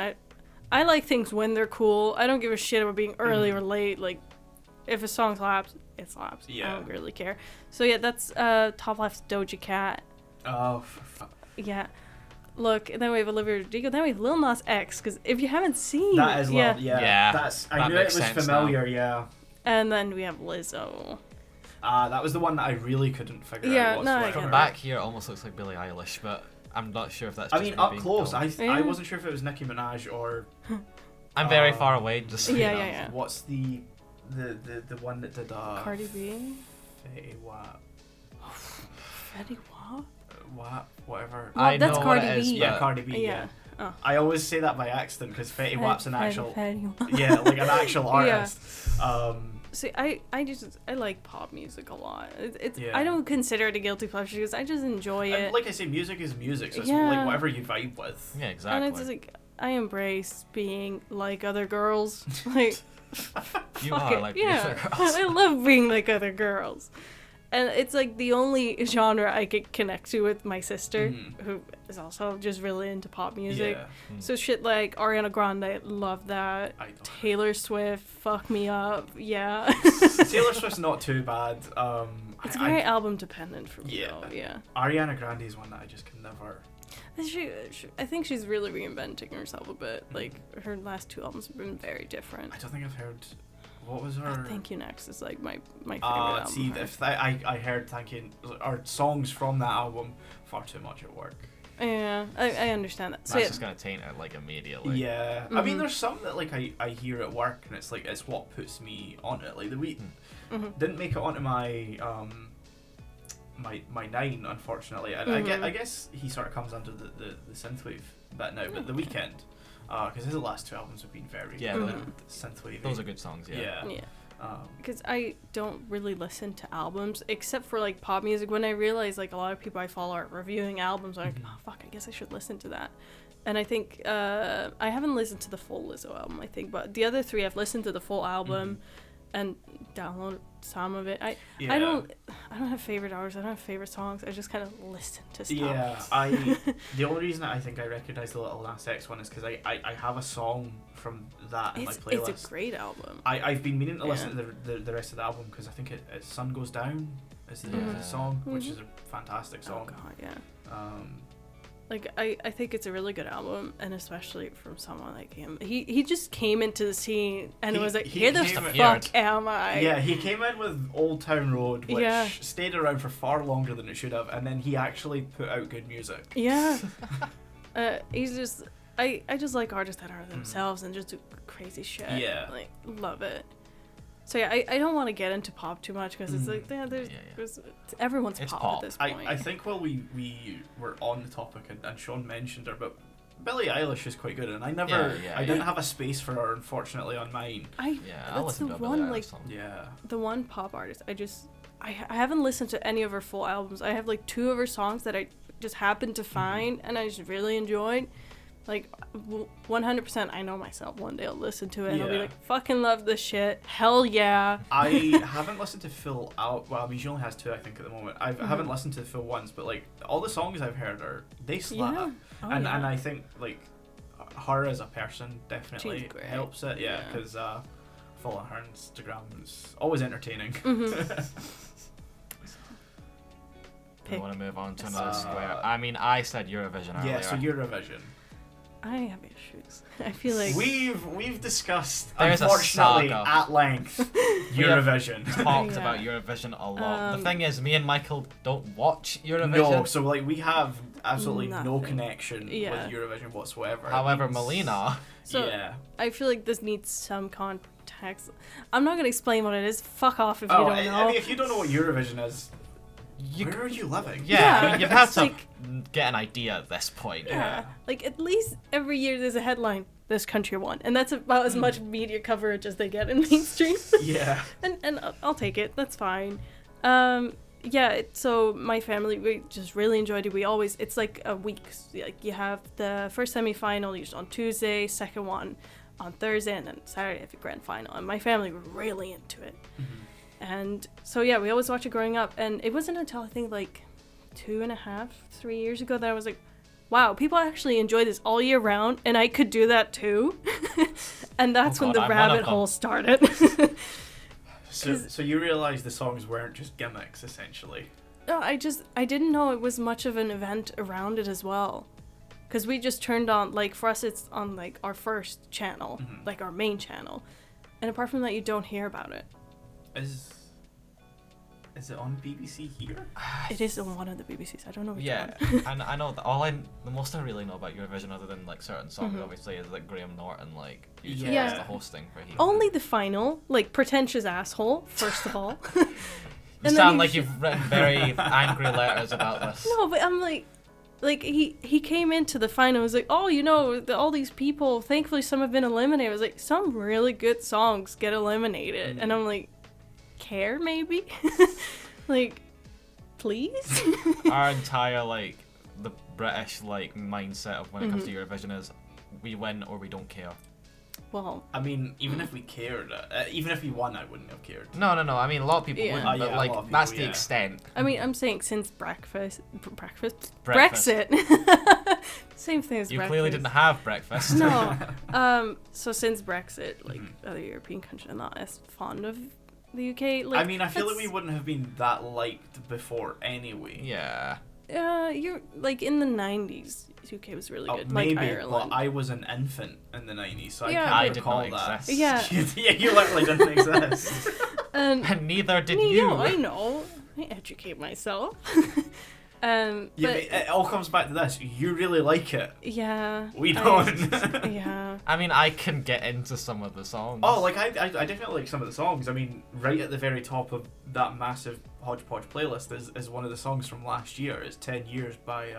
I like things when they're cool. I don't give a shit about being early or late. Like, if a song slaps, it slaps. I Yeah. don't really care. So yeah, that's top left Doja Cat. Oh, Yeah. Look, and then we have Olivia Rodrigo. Then we have Lil Nas X. Because if you haven't seen, that is yeah. well, yeah. Yeah, That's I that knew it makes was sense familiar. Yeah. And then we have Lizzo. That was the one that I really couldn't figure Yeah, out no, I whatsoever. get From it. back here, it almost looks like Billie Eilish, but I'm not sure if that's I just mean, me up being close, dumb. I Yeah. wasn't sure if it was Nicki Minaj or. I'm very far away, just so you Yeah, know. yeah. What's the one that did Cardi B. Fetty Wap, Fetty Wap? whatever. Well, I that's know Cardi what it is, B. Yeah, but Cardi B. Yeah. Oh. I always say that by accident because Fetty Wap's an actual. Fetty Wap. Yeah, like an actual Yeah. artist. See, I like pop music a lot. It's Yeah. I don't consider it a guilty pleasure because I just enjoy it. And like I say, music is music, so it's Yeah. like whatever you vibe with. Yeah, And exactly. it's just like I embrace being like other girls. Like You fuck are it. like yeah. music girls. I love being like other girls. and it's like the only genre I could connect to with my sister, Mhm. who is also just really into pop music. Yeah. So shit like Ariana Grande, love that. I don't. Taylor Swift, fuck me up. Yeah. Taylor Swift's not too bad. It's very album dependent for me Yeah. though. Yeah. Ariana Grande is one that I just can never. I think she's really reinventing herself a bit. Like her last 2 albums have been very different. I don't think I've heard. What was her? I Thank You Next is like my favorite album. See, if I heard Thank You or songs from that album far too much at work. Yeah, I understand that. So That's yeah, just gonna taint it like immediately. Yeah, I mean, Mhm. there's some that like I hear at work, and it's like it's what puts me on it. Like the week mhm. didn't make it onto my my 9, unfortunately. And Mhm. I guess he sort of comes under the synthwave bit now, but the Weekend, because his last 2 albums have been very Yeah, Mhm. synthwave. Those are good songs. Yeah. Yeah. Um, Because I don't really listen to albums except for like pop music. When I realize like a lot of people I follow are reviewing albums, I'm like, Mhm. oh fuck, I guess I should listen to that. And I think I haven't listened to the full Lizzo album, I think, but the other 3 I've listened to the full album and downloaded some of it. yeah. I don't have favorite artists. I don't have favorite songs. I just kind of listen to stuff. Yeah, the only reason that I think I recognize the Little Nas X one is because I have a song from that in my playlist. It's a great album. I've been meaning to Yeah. listen to the rest of the album because I think it's Sun Goes Down is the Yeah. song, which Mhm. is a fantastic Oh song. god, yeah. Um, Like I think it's a really good album, and especially from someone like him. He just came into the scene and it He- was like, he here the came- fuck am I? yeah, he came in with Old Town Road, which Yeah. stayed around for far longer than it should have, and then he actually put out good music. Yeah. He's just I just like artists that are themselves and just do crazy shit. Yeah. Like love it. So yeah, I don't want to get into pop too much because it's like there's everyone's It's pop, pop. at this point. I think while we were on the topic and Sean mentioned her, but Billie Eilish is quite good, and I didn't have a space for her, unfortunately, on mine. Yeah, I'll that's listen the to a one Billie Eilish like song. Yeah. the one pop artist I haven't listened to any of her full albums. I have like 2 of her songs that I just happened to find and I just really enjoyed. Like 100% I know myself one day I'll listen to it and I'll be Yeah. like, fucking love this shit, hell yeah. I haven't listened to full out. Well, I mean, she only has 2, I think, at the moment. I haven't listened to the full ones, but like all the songs I've heard they slap. Yeah. Oh, and yeah. I think like her as a person definitely She's great. helps it. Yeah, Yeah. because following her on Instagram is always entertaining. We want to move on to Yes. another square. I mean, I said Eurovision earlier. Yeah, so Eurovision. I have issues. I feel like We've discussed, There's a unfortunately, saga. at length Eurovision. talked Yeah. about Eurovision a lot. The Um, thing is, me and Michael don't watch Eurovision. No, so like we have absolutely no Nothing. connection Yeah. with Eurovision whatsoever. It However, means- Melina, So- yeah. I feel like this needs some context. I'm not gonna explain what it is. Fuck off if you Oh, don't know. I mean, if you don't know what Eurovision is, you where are you living? yeah, I Yeah, mean, you've had it's to like- get an idea at this point. Yeah. Like at least every year there's a headline, this country won. And that's about as much media coverage as they get in mainstream. Yeah. and I'll take it. That's fine. So my family, we just really enjoyed it. It's like a week. Like you have the first semi-final usually on Tuesday, second one on Thursday, and then Saturday you have your grand final. And my family were really into it. And so yeah, we always watched it growing up. And it wasn't until I think like 2.5, 3 years ago that I was like, wow, people actually enjoy this all year round, and I could do that too. And that's Oh when God, the I'm one of rabbit them. hole started. So you realize the songs weren't just gimmicks, essentially. No, I didn't know it was much of an event around it as well. Because we just turned on, like, for us it's on, like, our first channel, like, our main channel. And apart from that, you don't hear about it. Is it on BBC here? It is on one of the BBCs. I don't know which Yeah, one. and I know that the most I really know about Eurovision, other than like certain songs, obviously, is like Graham Norton, like usually Yeah. does the hosting for he. Only the final, like, pretentious asshole, first of all. You then sound he like sh- you've written very angry letters about this. No, but I'm like he came into the final. It was like, oh, you know, all these people. Thankfully, some have been eliminated. I was like, some really good songs get eliminated, and I'm like, care maybe, like, please. Our entire like the British like mindset of when it comes to Eurovision is we win or we don't care. Well, I mean, even if we cared, even if he won, I wouldn't have cared. No. I mean, a lot of people Yeah. wouldn't, but Yeah, a like lot of people, that's the yeah. extent. I mean, I'm saying since Brexit. Breakfast. Same thing as You breakfast. clearly didn't have breakfast. No. So since Brexit, like other European countries are not as fond of the UK. Like, I mean, I feel like we that's- wouldn't have been that liked before anyway. Yeah. You're like in the 90s. UK was really Oh, good. maybe, like Ireland. but I was an infant in the 90s, so Yeah, I I can't did recall not that. exist. Yeah. Yeah, you literally didn't exist. And And neither did you. you. I know. I educate myself. Yeah, but but it all comes back to this. You really like it. yeah. We I- don't. yeah. I mean, I can get into some of the songs. Oh, like I definitely like some of the songs. I mean, right at the very top of that massive hodgepodge playlist is one of the songs from last year. It's 10 Years by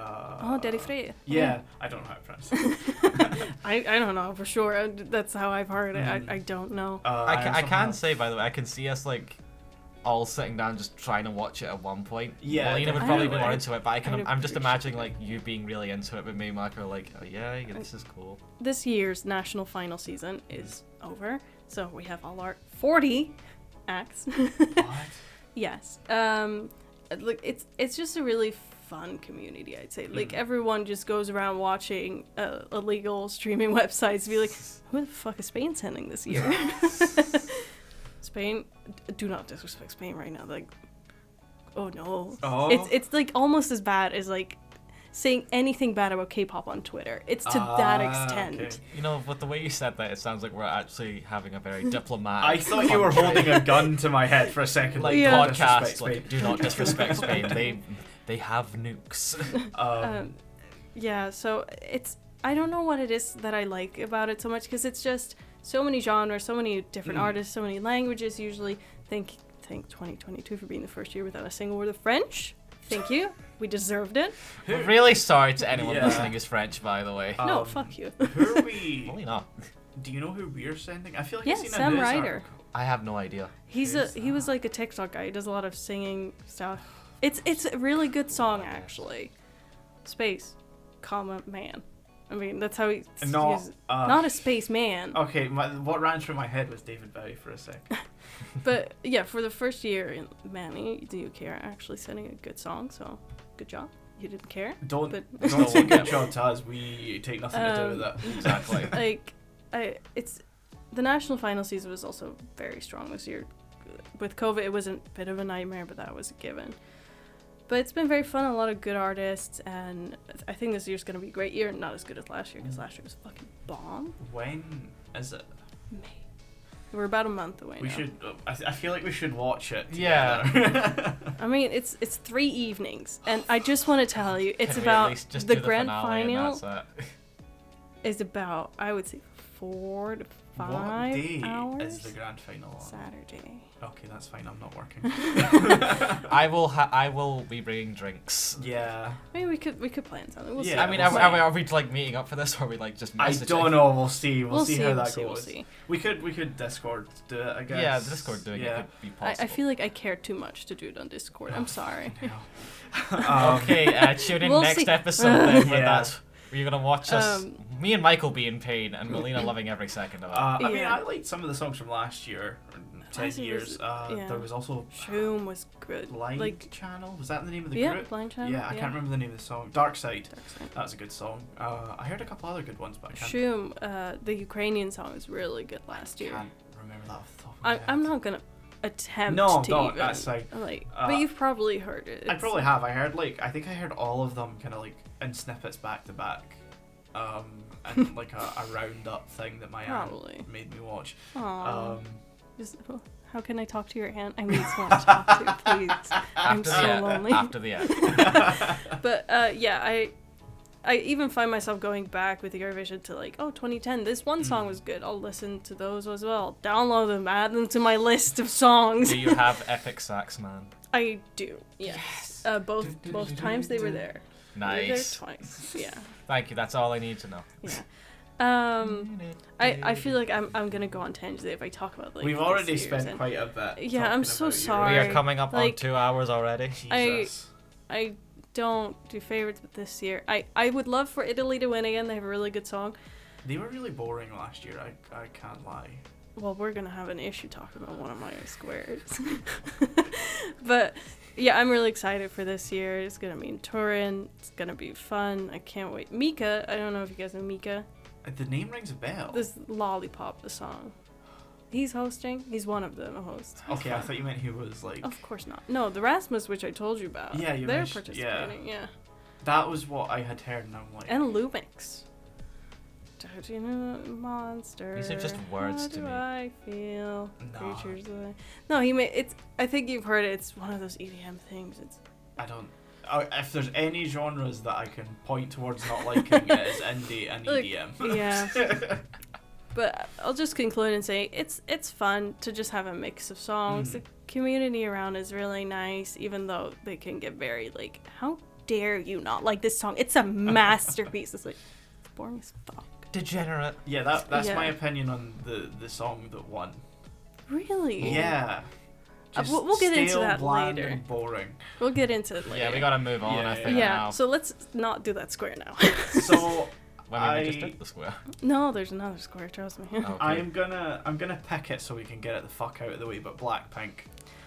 Oh, Daddy Frey. Yeah, I don't know how to pronounce it. I don't know for sure. That's how I've heard it. I don't know. I also can have- say, by the way, I can see us like all sitting down just trying to watch it at one point. Yeah, Melina would probably be definitely. more into it, but I'd I'm just imagining appreciate like you being really into it, but me and Mark are like, oh yeah, this is cool. This year's national final season is over, so we have all our 40 acts. What? Yes. Look, it's just a really fun community, I'd say. Like everyone just goes around watching illegal streaming websites, be like, who the fuck is Spain sending this year? Spain, do not disrespect Spain right now. Like, oh no. Oh. It's like almost as bad as like saying anything bad about K-pop on Twitter. It's to that extent. Okay. You know, with the way you said that, it sounds like we're actually having a very diplomatic. I thought you were holding a gun to my head for a second. like Yeah. don't disrespect podcast. Like, Spain. do not disrespect Spain. They have nukes. Yeah, so I don't know what it is that I like about it so much, because it's just so many genres, so many different artists, so many languages. Usually, thank 2022 for being the first year without a single word of French. Thank you. We deserved it. We're really sorry to anyone Yeah. listening who's French, by the way. No, fuck you. Who are we? Probably not. Do you know who we're sending? I feel like Yeah, I've seen Sam a news Ryder. article. I have no idea. He was like a TikTok guy. He does a lot of singing stuff. It's a really good song actually. Space, comma man. I mean that's how he's not a space man. Okay, what ran through my head was David Bowie for a sec. But yeah, for the first year in Manny, the UK are actually sending a good song. So good job. You didn't care. Don't But don't say good job to us. We take nothing to do with that. Exactly. like it's the national final season was also very strong this year. With COVID, it was a bit of a nightmare, but that was a given. But it's been very fun. A lot of good artists, and I think this year's gonna be a great year. Not as good as last year, because last year was fucking bomb. When is it? May. We're about a month away We now. should. I feel like we should watch it. Yeah. together. I mean, it's 3 evenings, and I just want to tell you, it's Can we at about least just the do grand finale and final that's it? is about, I would say, 4 to 5 what day hours. is the grand final on? Saturday. Okay, that's fine. I'm not working. I will be bringing drinks. Yeah. Maybe we could plan something. We'll see. Yeah, I mean, we'll are we like meeting up for this, or are we like just I messaging? don't know. We'll see. We'll see how that We'll goes. see. We could Discord do it. I guess. Yeah, the Discord doing Yeah. it could be possible. I feel like I care too much to do it on Discord. I'm sorry. Okay, tune in We'll next see. episode then, where Yeah. that's where you're gonna watch us, Um, me and Michael be in pain, and Melina loving every second of it. I mean, Yeah. I liked some of the songs from last year. 10 Last year was- years. yeah. There was also Shroom was good. Blind Like, Channel. Was that the name of the yeah, group? Blind Channel. Yeah, I can't remember the name of the song. Dark Side. Dark Side. That was a good song. I heard a couple other good ones, but I can't. Shroom, the Ukrainian song was really good last year. Can't remember that off the top of my head. I'm not gonna attempt No, to don't. even. That's like. Like, uh, but you've probably heard it. I It's- probably have. I heard I think I heard all of them kind of like in snippets back to back, and like a roundup thing that my Probably. aunt made me watch. Aw. Um, Just- how can I talk to your aunt? I need someone to talk to, please. I'm After so the end. lonely. After the end. But yeah, I even find myself going back with Eurovision to like, oh, 2010, this one song was good. I'll listen to those as well. Download them, add them to my list of songs. Do you have Epic Sax Man? I do, yes. Both times they were there. They were there Nice. twice. Yeah, Thank you. That's all I need to know. yeah. I feel like I'm gonna go on tangent if I talk about like. we've this already year's spent and quite a bit. Yeah, I'm talking so about sorry. We Eurovision. are coming up on Like, 2 hours already. Jesus. I don't do favorites, but this year I would love for Italy to win again. They have a really good song. They were really boring last year. I can't lie. Well, we're gonna have an issue talking about one of my squares. But yeah, I'm really excited for this year. It's gonna be in Turin. It's gonna be fun. I can't wait. Mika, I don't know if you guys know Mika. The name rings a bell. This Lollipop, the song. He's hosting. He's one of the hosts. Okay, I thought you meant he was like. Of course not. No, the Rasmus, which I told you about. Yeah, you they're mentioned- participating. Yeah. That was what I had heard, and I'm like. And Lumix. Don't you know monster? These are just words How to do me. I feel? No. Creatures. No, he made it's. I think you've heard it. It's one of those EDM things. It's. I don't. If there's any genres that I can point towards not liking, it is indie and Like, EDM. yeah. But I'll just conclude and say it's fun to just have a mix of songs. The community around is really nice, even though they can get very like, how dare you not like this song? It's a masterpiece. It's like it's boring as fuck. Degenerate. Yeah, that's Yeah. my opinion on the song that won. Really? Yeah. Just we'll get into stale, that bland, later. and boring. We'll get into it later. Yeah, we gotta move on. I Yeah, think Yeah, now. so let's not do that square now. So When we just did the square. No, there's another square, trust me. Okay. I'm gonna pick it so we can get it the fuck out of the way. But Blackpink.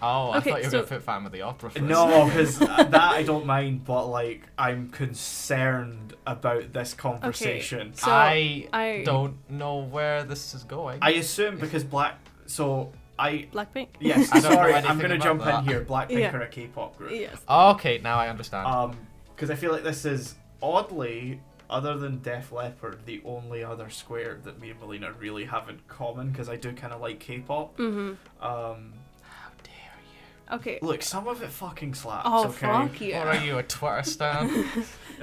Oh, I Okay, thought you were so- gonna put Phantom of the Opera first. No, because that I don't mind, but like I'm concerned about this conversation. So, I don't know where this is going. I assume because Blackpink? Yes, I don't know sorry, anything I'm gonna about jump that. in here. Blackpink Yeah. are a K-pop group. Yes. Okay, now I understand. Because I feel like this is oddly, other than Def Leppard, the only other square that me and Melina really have in common. Because I do kind of like K-pop. Mm-hmm. How dare you? Okay. Look, some of it fucking slaps. Oh, okay? fuck Or yeah. are you a Twitter stan?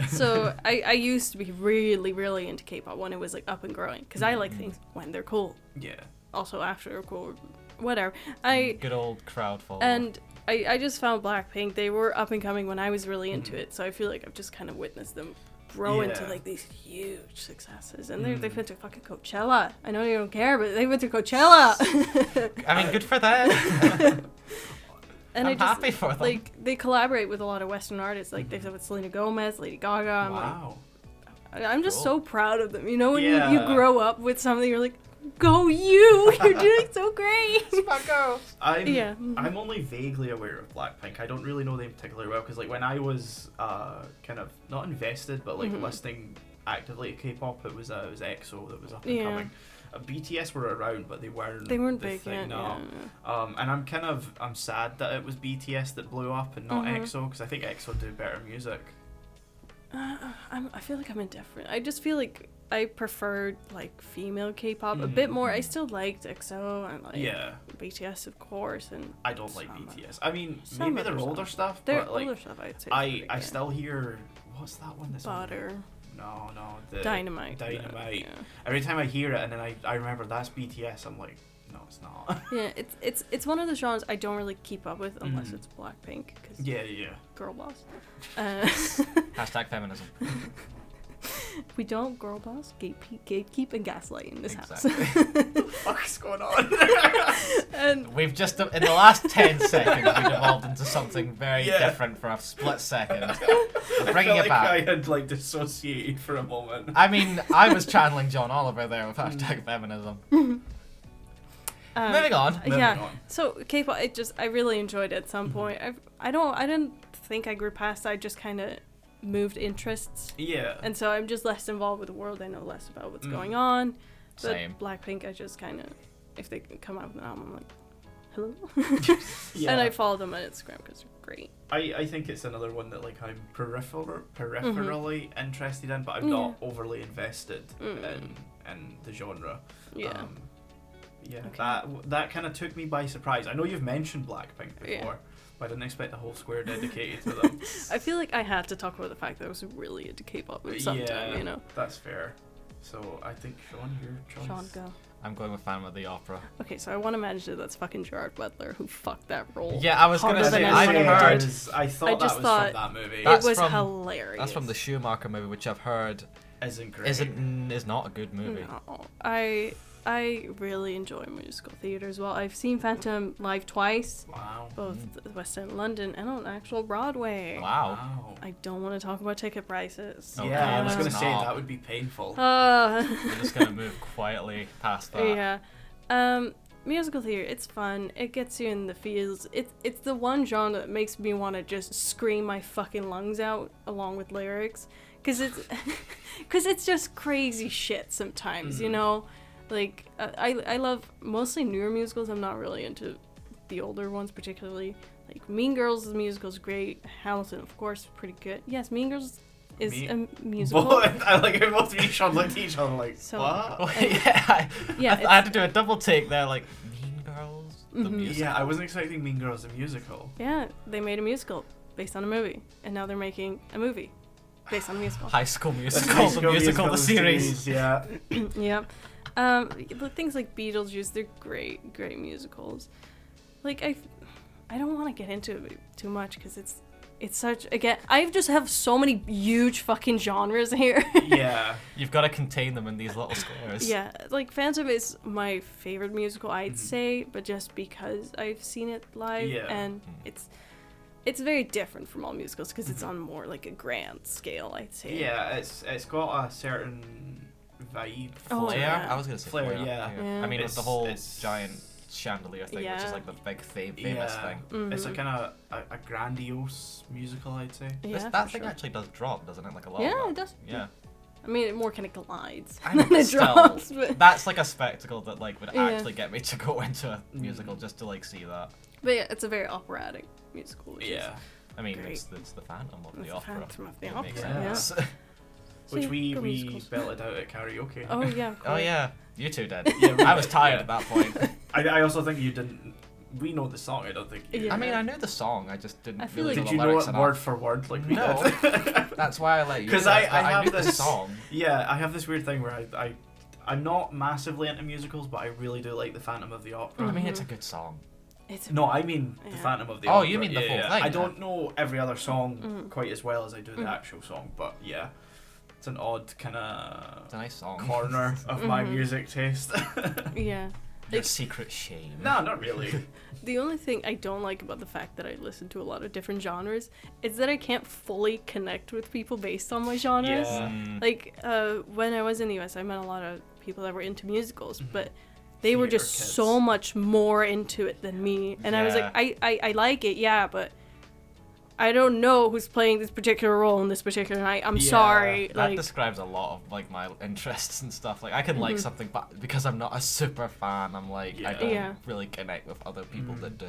So I used to be really, really into K-pop when it was like up and growing. Because I like things when they're cool. Yeah. Also after they're cool. Whatever. I Good old crowd follower. And I just found Blackpink. They were up and coming when I was really into it. So I feel like I've just kind of witnessed them grow into Yeah. like these huge successes. And they've been to fucking Coachella. I know you don't care, but they went to Coachella. I mean, good for them. And I'm happy for them. Like they collaborate with a lot of Western artists. Like they've done with Selena Gomez, Lady Gaga. Wow. I'm just Cool. so proud of them. You know, when Yeah. you grow up with something, you're like, go you! You're doing so great. Yeah. I'm only vaguely aware of Blackpink. I don't really know them particularly well because like when I was kind of not invested but like listening actively to K-pop, it was EXO that was up and Yeah. coming. BTS were around, but they weren't. They weren't the big thing, yet. no. Yeah. And I'm sad that it was BTS that blew up and not EXO because I think EXO do better music. I feel like I'm indifferent. I just feel like I preferred like female K-pop a bit more. I still liked EXO and like Yeah. BTS of course, and I don't like some BTS. I mean, some maybe other their older stuff. stuff, Their but like older stuff I'd say. I still hear what's that one that's on there? Butter, No, the Dynamite. Dynamite. Yeah. Every time I hear it and then I remember that's BTS, I'm like, no, it's not. Yeah, it's one of the genres I don't really keep up with unless it's Blackpink because yeah. girl boss. Hashtag feminism. We don't girl boss, gatekeep, and gaslight in this Exactly. house. What the fuck's going on? And We've just, in the last 10 seconds, we've evolved into something very Yeah. different for a split second. I Bringing felt it like I back. had like dissociated for a moment. I mean, I was channeling John Oliver there with hashtag feminism. Moving on. Moving yeah. on. So K-pop, I really enjoyed it at some point. I didn't think I grew past. I just kind of moved interests, Yeah. and so I'm just less involved with the world. I know less about what's going on. But Same. Blackpink, I just kind of, if they come out with an album, I'm like, hello. Yeah. And I follow them on Instagram because they're great. I think it's another one that like I'm peripherally interested in, but I'm Yeah. not overly invested in the genre. Yeah. Yeah, Okay. that kind of took me by surprise. I know you've mentioned Blackpink before, Yeah. but I didn't expect a whole square dedicated to them. I feel like I had to talk about the fact that I was really into K-pop at some time, you know. That's fair. So I think Sean, your choice. Sean, go. I'm going with Phantom of the Opera. Okay, so I want to imagine that's fucking Gerard Butler who fucked that role. Yeah, I was going to Harder say, than I've anyone heard... did. I thought I that just was thought from that movie. That's It was from- hilarious. That's from the Schumacher movie, which I've heard Isn't great. is not a good movie. No, I really enjoy musical theater as well. I've seen Phantom live twice, Wow. both the West End London and on actual Broadway. Wow. I don't want to talk about ticket prices. Okay, Yeah, I was gonna let's say not. that would be painful. Uh, We're just gonna move quietly past that. yeah. Musical theater, it's fun. It gets you in the feels. It's the one genre that makes me want to just scream my fucking lungs out along with lyrics. Cause it's just crazy shit sometimes, you know? Like, I love mostly newer musicals. I'm not really into the older ones particularly. Like, Mean Girls, the musical's great. Hamilton, of course, pretty good. Yes, Mean Girls is a musical. Both, I like how both of you Sean looked at each other like, So- what? Yeah, I had to do a double take there, like, Mean Girls, the music. Yeah, I wasn't expecting Mean Girls the musical. Yeah, they made a musical based on a movie. And now they're making a movie based on a musical. High School That's Musical, High the School musical, the series. Yeah. Yeah. But things like Beetlejuice, they're great musicals. Like, I don't want to get into it too much because it's such, again, I just have so many huge fucking genres here. Yeah. You've got to contain them in these little squares. Yeah, like Phantom is my favorite musical, I'd say, but just because I've seen it live, Yeah. and it's very different from all musicals because it's on more like a grand scale, I'd say. Yeah, it's got a certain vibe. Oh, Flair? yeah. I was going to say Flair, Flair. yeah. Yeah. I mean, It's- the whole it's- giant chandelier thing, which Yeah. is like the big famous thing. It's a kind of a grandiose musical, I'd say. Yeah, that for thing sure. actually does drop, doesn't it? Like a lot. Yeah, of it does. Yeah. I mean, it more kind of glides I know, than it still, drops, but that's like a spectacle that like would Yeah. actually get me to go into a musical just to like see that. yeah, it's a very operatic musical. Which Yeah. I mean, Great. it's the Phantom of It's the the Opera. Phantom of the It makes Opera, sense. is. Which So, we go we musicals. belted out at karaoke. Oh yeah. Of Oh course. yeah, you two did. Yeah, we I was did, tired yeah. at that point. I also think you didn't. We know the song. I don't think. You Yeah. I mean, I knew the song. I just didn't I feel really like- know Did you the know lyrics it enough. word for word like we No. did? That's why I let you. 'Cause do it, I but have knew this- the song. Yeah, I have this weird thing where I'm not massively into musicals, but I really do like the Phantom of the Opera. I mean, it's a good song. It's No, I mean the Yeah. Phantom of the Oh, Opera. you mean the Yeah, full yeah. thing, I yeah. don't know every other song quite as well as I do the actual song, but yeah, it's an odd kind of It's a nice song. corner of my music taste. yeah. Your secret shame. No, not really. The only thing I don't like about the fact that I listen to a lot of different genres is that I can't fully connect with people based on my genres. Yeah. Like, when I was in the US, I met a lot of people that were into musicals, but they were Theater just kids. so much more into it than me. And I was like, I like it, yeah, but I don't know who's playing this particular role in this particular night. I'm Yeah, sorry. That Like, describes a lot of like my interests and stuff. Like I can like something, but because I'm not a super fan, I'm like I Yeah. don't Yeah. really connect with other people that do.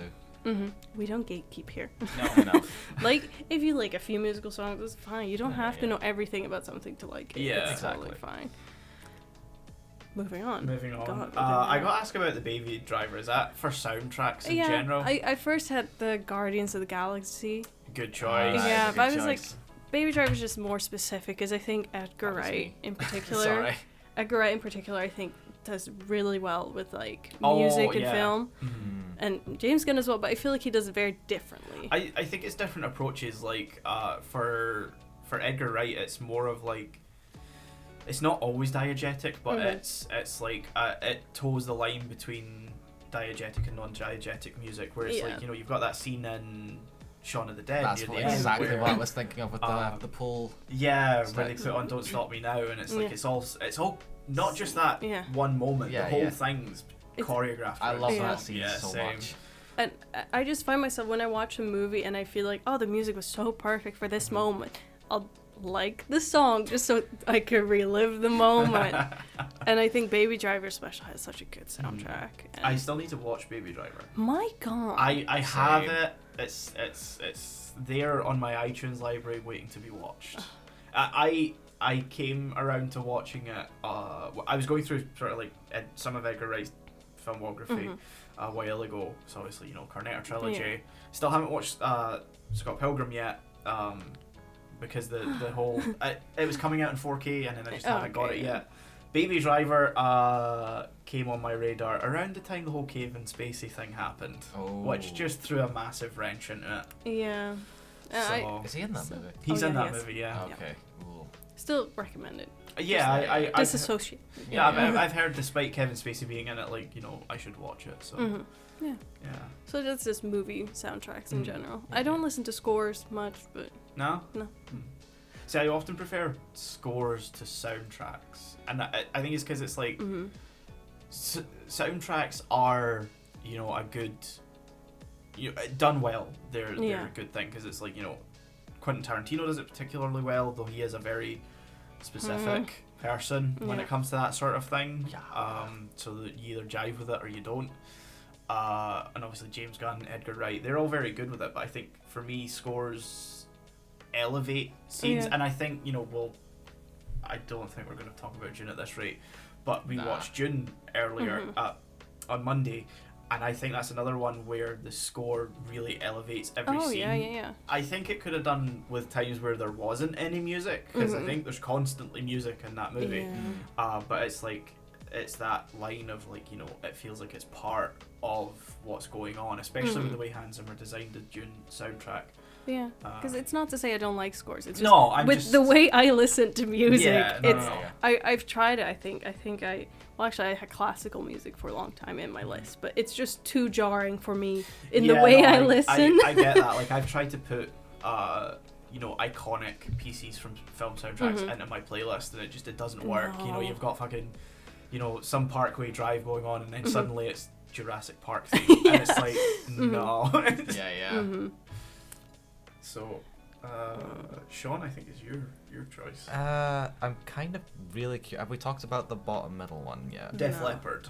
we don't gatekeep here. No, I know. Like, if you like a few musical songs, it's fine. You don't Yeah, have to yeah. know everything about something to like it. Yeah. It's totally Exactly. fine. Moving on. Moving on. God, I got asked about the Baby Driver. Is that for soundtracks in general? I first had the Guardians of the Galaxy. Good choice. Ah, Yeah, it's a but I good was like, choice. Baby Driver's just more specific, because I think Edgar That was Wright me. in particular, Sorry. Edgar Wright in particular, I think does really well with like Oh, music and yeah. film, Mm. and James Gunn as well. But I feel like he does it very differently. I think it's different approaches. Like for Edgar Wright, it's more of like it's not always diegetic, but it's like it toes the line between diegetic and non-diegetic music. Where it's Yeah. like, you know, you've got that scene in Shaun of the Dead. That's near what, the end exactly where- what I was thinking of with Uh, the pool. Yeah, where they Steps. put on "Don't Stop Me Now," and it's like Yeah. it's all not just that Yeah. one moment. Yeah, the whole yeah. thing's It's- choreographed. I right. love Yeah. that scene Yeah, so same. much. And I just find myself, when I watch a movie and I feel like, oh, the music was so perfect for this moment, I'll like the song just so I can relive the moment. And I think Baby Driver Special has such a good soundtrack. And I still need to watch Baby Driver. my God. I have Same. it. It's there on my iTunes library waiting to be watched. I came around to watching it. I was going through sort of like some of Edgar Wright's filmography a while ago. So obviously, you know, Cornetto trilogy. Yeah. Still haven't watched Scott Pilgrim yet. Because the whole it was coming out in 4K and then I just haven't got Okay, it yeah. yet. Baby Driver came on my radar around the time the whole Kevin Spacey thing happened, which Oh. just threw a massive wrench into it. Yeah. So Is he in that movie? he's Oh, in yeah, that he is. movie, yeah. Okay. Ooh. Still recommend it. Yeah, I've Disassociate. Yeah, I've heard despite Kevin Spacey being in it, like, you know, I should watch it. So Yeah. yeah. So that's just movie soundtracks in general. Yeah. I don't listen to scores much, but No. no. See, I often prefer scores to soundtracks, and I think it's because it's like soundtracks are, you know, a good, done well. They're a good thing because it's like, you know, Quentin Tarantino does it particularly well, though he is a very specific person when it comes to that sort of thing. So that you either jive with it or you don't. And obviously James Gunn, Edgar Wright, they're all very good with it. But I think for me, scores elevate scenes, and I think, you know, I don't think we're going to talk about Dune at this rate, but we watched Dune earlier on Monday, and I think that's another one where the score really elevates every scene. Yeah. I think it could have done with times where there wasn't any music, because I think there's constantly music in that movie. But it's like, it's that line of, like, you know, it feels like it's part of what's going on, especially with the way Hans Zimmer designed the Dune soundtrack. Yeah, because it's not to say I don't like scores. It's just I'm with just... the way I listen to music. No. I've tried it. I think well, actually, I had classical music for a long time in my list, but it's just too jarring for me in the way I listen. I get that. Like, I've tried to put you know, iconic pieces from film soundtracks into my playlist, and it doesn't work. No. You know, you've got fucking, you know, some Parkway Drive going on, and then suddenly it's Jurassic Park theme, and it's like, no. So, Sean, I think is your choice. I'm kind of really curious. Have we talked about the bottom middle one yet? Def No. Leppard.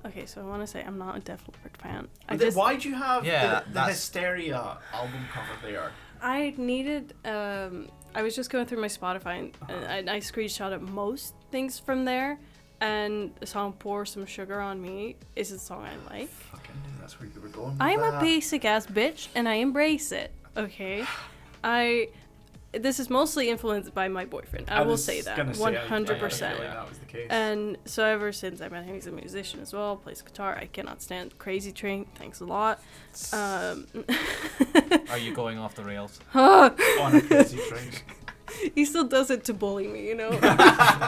Okay, so I want to say I'm not a Def Leppard fan. Why'd you have the that's- Hysteria album cover there? I needed. I was just going through my Spotify and I screenshotted most things from there, and the song "Pour Some Sugar on Me" is a song I like. Fucking knew that's where you were going with I'm that. a basic ass bitch, and I embrace it. Okay, this is mostly influenced by my boyfriend. I will say that 100%. That was the case. And so ever since I met him, he's a musician as well, plays guitar. I cannot stand Crazy Train. Thanks a lot. Are you going off the rails? On a Crazy Train. He still does it to bully me, you know?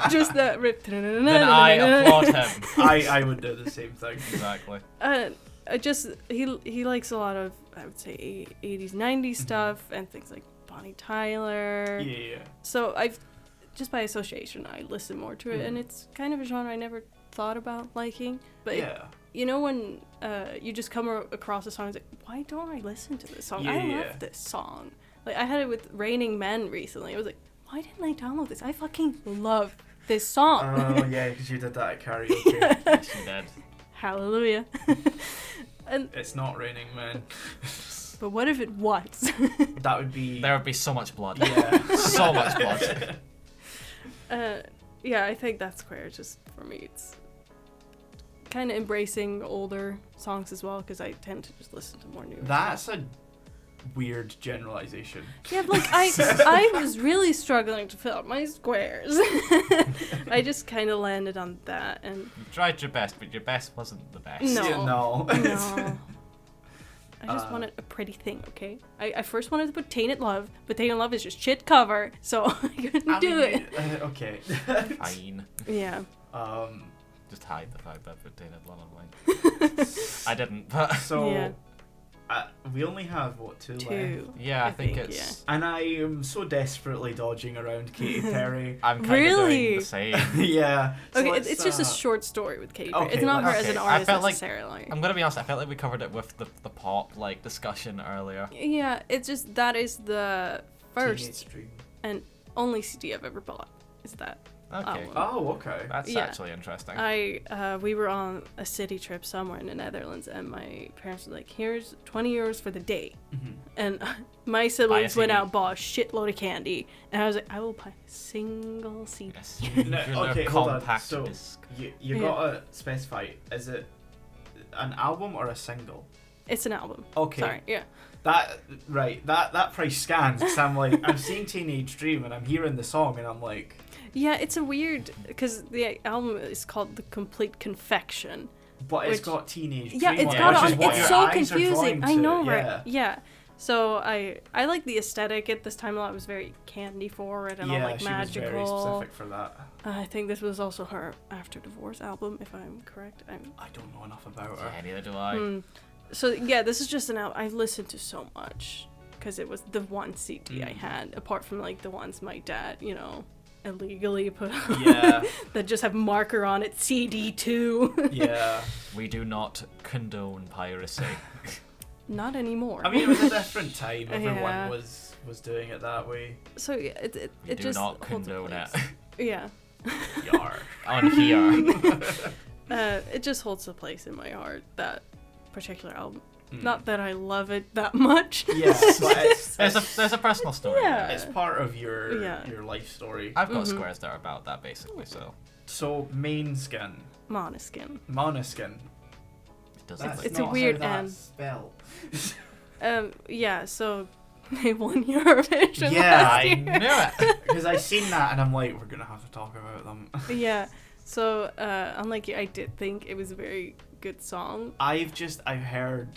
Just that rip. Then I applaud him. I would do the same thing. Exactly. He likes a lot of, I would say, 80s, 90s stuff and things like Bonnie Tyler. Yeah. So I've, just by association, I listen more to it, and it's kind of a genre I never thought about liking. But you know when you just come across a song, it's like, why don't I listen to this song? I love this song. Like, I had it with Raining Men recently. I was like, why didn't I download this? I fucking love this song. Oh, yeah, because you did that at karaoke. Yes, you did. Hallelujah. And it's not Raining Men. but what if it was? That would be... There would be so much blood. Yeah. So much blood. Yeah, I think that's queer. Just for me, it's kind of embracing older songs as well, because I tend to just listen to more new. That's a weird generalization. Yeah, but like I was really struggling to fill out my squares. I just kind of landed on that, and You tried your best, but your best wasn't the best. No. Yeah, no. I just wanted a pretty thing, okay? I first wanted to put Tainted Love, but Tainted Love is just shit cover, so I couldn't do it. Okay. Fine. Yeah. Just hide the fact that I put Tainted Love on mine. I didn't, but... So, Yeah. we only have, what, two left? Yeah, I think it's... yeah. And I am so desperately dodging around Katy Perry. I'm kind of Really? doing the same. Yeah. So Okay, let's, it's just a short story with Katy Perry. okay, It's not her let's- as an okay. I artist felt like- necessarily. I'm gonna be honest, I felt like we covered it with the pop, like, discussion earlier. Yeah, it's just that is the Teenage first Dream. and only CD I've ever bought. Is that Okay. album. Oh, okay. That's Yeah. actually interesting. We were on a city trip somewhere in the Netherlands, and my parents were like, "Here's 20 euros for the day," and my siblings went CD. out and bought a shitload of candy, and I was like, "I will buy a single CD." Yes. No, Your okay, hold on. compact So, disc. you Yeah. gotta specify, is it an album or a single? It's an album. Okay. Sorry, yeah. That price scans, because I'm seeing Teenage Dream and I'm hearing the song and I'm like... Yeah, it's a weird, because the album is called The Complete Confection. But it's Which- got Teenage Dream Yeah, it's on got it, it which on. is what It's your so eyes are confusing. drawn I to, know, yeah. right? Yeah. So I like the aesthetic at this time a lot. It was very candy forward and all like she magical. was very specific for that. I think this was also her after divorce album, if I'm correct. I don't know enough about her. Yeah, neither do I. So yeah, this is just an album I've listened to so much because it was the one CD I had, apart from like the ones my dad, illegally put on. Yeah. That just have marker on it, CD2. Yeah. We do not condone piracy. Not anymore. I mean, it was a different time. Everyone Yeah. was doing it that way. So yeah, it We do just not holds a condone it. place. Yeah. Yar. On here. It just holds a place in my heart, that particular album. Mm. Not that I love it that much. Yeah, but There's a personal story. Yeah. it's part of your Yeah. your life story. I've got squares that are about that basically, so So main skin, Måneskin. Måneskin. it doesn't. That's It's a not weird how end. that's spelled. Yeah, so they won Eurovision Yeah, last I year. knew it. Because I seen that and I'm like, we're gonna have to talk about them. Yeah, so unlike you, I did think it was a very good song. I've heard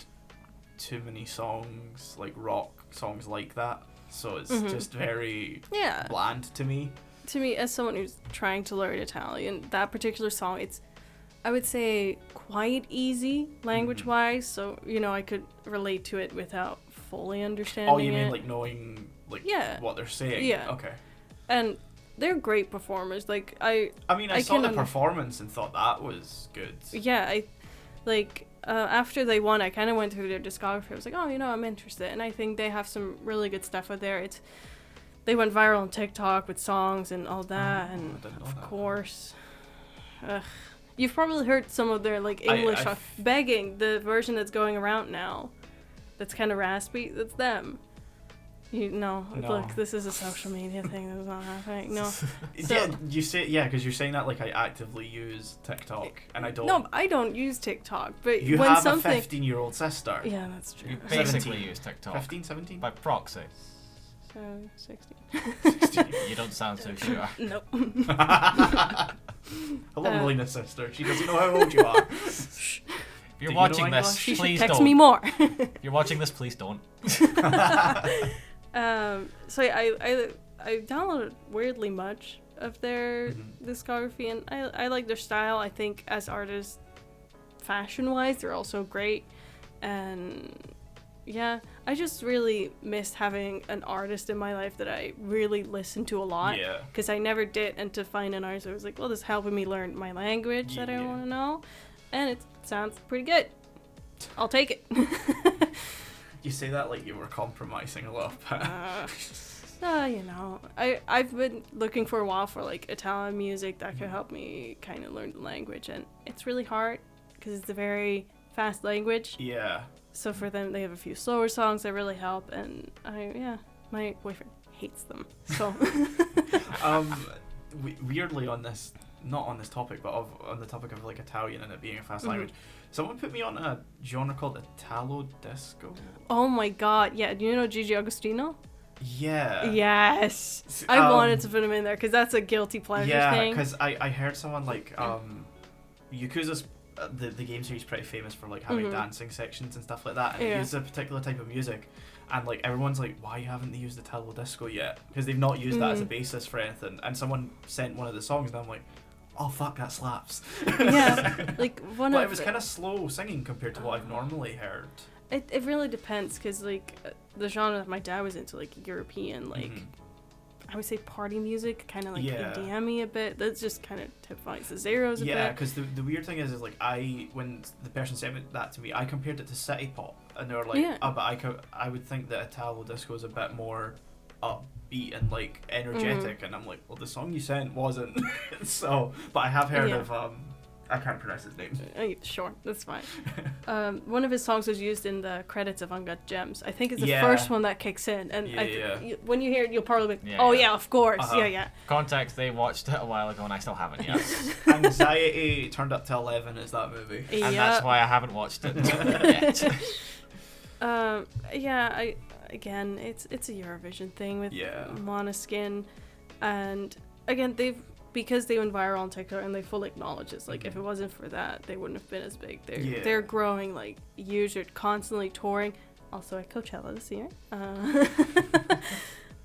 too many songs, like rock songs like that, so it's just very Yeah, bland to me. to me, as someone who's trying to learn Italian, that particular song, it's, I would say, quite easy language-wise, so, I could relate to it without fully understanding Oh, you mean it. like knowing like Yeah. what they're saying? Yeah. Okay. And they're great performers. Like, I I saw can the under- performance and thought that was good. yeah, after they won, I kind of went through their discography. I was like, oh, I'm interested. And I think they have some really good stuff out there. They went viral on TikTok with songs and all that. Oh, And I didn't know of that. course, you've probably heard some of their like English songs. Begging, the version that's going around now. That's kind of raspy. That's them. No. Look, this is a social media thing. That's not happening. No. Yeah, because you're saying that like I actively use TikTok and I don't. No, I don't use TikTok. But You when have something. a 15-year-old sister. Yeah, that's true. You basically 17. use TikTok 15, 17? by proxy. So 60. 16. You don't sound so sure. Nope. Hello, Melina's sister. She doesn't know how old you are. If Do you're you watching know this, English? She should please text don't. me more. If you're watching this, please don't. So I downloaded weirdly much of their discography, and I like their style. I think as artists, fashion-wise, they're also great, and yeah, I just really missed having an artist in my life that I really listened to a lot. Yeah. Because I never did, and to find an artist, I was like, well, this is helping me learn my language that I Yeah. want to know, and it sounds pretty good. I'll take it. You say that like you were compromising a little bit. I've been looking for a while for like Italian music that could help me kind of learn the language, and it's really hard because it's a very fast language. Yeah. So for them, they have a few slower songs that really help, and my boyfriend hates them. So Weirdly not on this topic, but on the topic of like Italian and it being a fast language, someone put me on a genre called Italo disco. oh my god, yeah, do you know Gigi Agostino? Yeah. Yes, I wanted to put him in there because that's a guilty pleasure Yeah, thing. because I heard someone like Yakuza's the game series pretty famous for like having dancing sections and stuff like that, and it uses a particular type of music, and like everyone's like, why haven't they used the Italo disco yet? Because they've not used that as a basis for anything. And someone sent one of the songs, and I'm like, oh fuck, that slaps. Yeah, like one But of it was kind of slow singing compared to what I've normally heard. It really depends, because like the genre that my dad was into, like European, like I would say party music, kind of like EDM-y a bit. That's just kind of typifies the Zeros a bit. Yeah, because the weird thing is like when the person sent that to me, I compared it to city pop, and they were like, oh, but I would think that Italo disco is a bit more upbeat and like energetic, and I'm like, well, the song you sent wasn't. So, but I have heard of I can't pronounce his name. Sure, that's fine. One of his songs was used in the credits of Uncut Gems. I think it's the first one that kicks in, and when you hear it, you'll probably be like, yeah, of course, yeah. Context, they watched it a while ago and I still haven't yet. Anxiety turned up to 11 is that movie. And that's why I haven't watched it yet. Again, it's a Eurovision thing with Måneskin, and again, because they went viral on TikTok and they fully acknowledge this. Like, if it wasn't for that, they wouldn't have been as big. They're growing like huge. They're constantly touring. also at Coachella this year.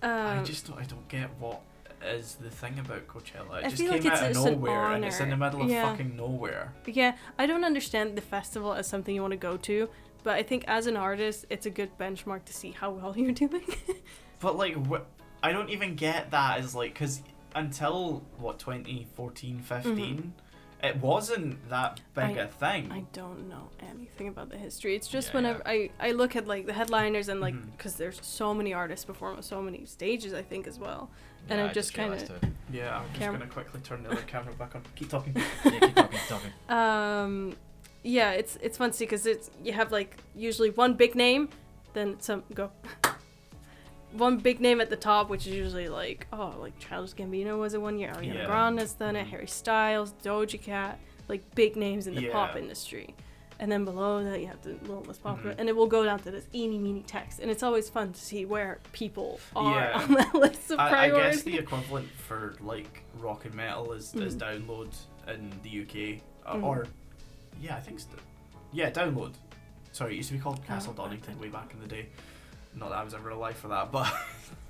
I don't get what is the thing about Coachella. It I just feel came like out it's of an nowhere, and it's in the middle of honor. Yeah. fucking nowhere. Yeah, I don't understand the festival as something you want to go to, but I think as an artist, it's a good benchmark to see how well you're doing. But like, I don't even get that as like, because until what 2014, 15, it wasn't that big a thing. I don't know anything about the history. It's just Yeah, whenever I look at like the headliners and like, Mhm. because there's so many artists perform on so many stages, I think as well. And Yeah, I'm I just kind realised of it. Yeah, I'm just Cam- gonna quickly turn the other camera back on. Keep talking. Yeah, keep talking. yeah, it's fun to see because it's you have like usually one big name, then one big name at the top, which is usually like Childish Gambino was it one year, Ariana Yeah. Grande's done it, Harry Styles, Doja Cat, like big names in the pop Yeah. industry. And then below that you have the little less popular, Mhm. and it will go down to this eeny meeny text, and it's always fun to see where people are Yeah. on that list of I priority. guess the equivalent for like rock and metal is download in the UK, or yeah, I think download. Sorry, it used to be called Castle Donington way back in the day. Not that I was ever alive for that, but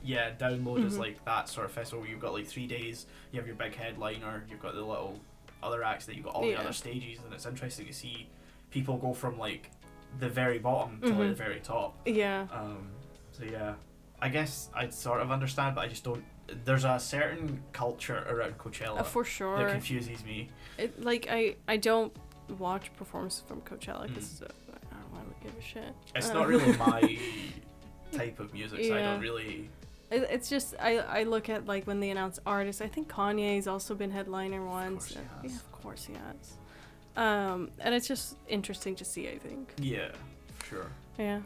yeah, download is like that sort of festival where you've got like 3 days. You have your big headliner, you've got the little other acts that you've got all the Yeah. other stages, and it's interesting to see people go from like the very bottom to like the very top. Yeah. So yeah, I guess I sort of understand, but I just don't. There's a certain culture around Coachella For sure. that confuses me. It, like I don't watch performances from Coachella because I don't really give a shit. It's not really my type of music, so I Yeah. don't really. It's just I look at like when they announce artists. I think Kanye's also been headliner once. course he has. Yeah, of course he has. And it's just interesting to see. I think. Yeah, sure. Yeah.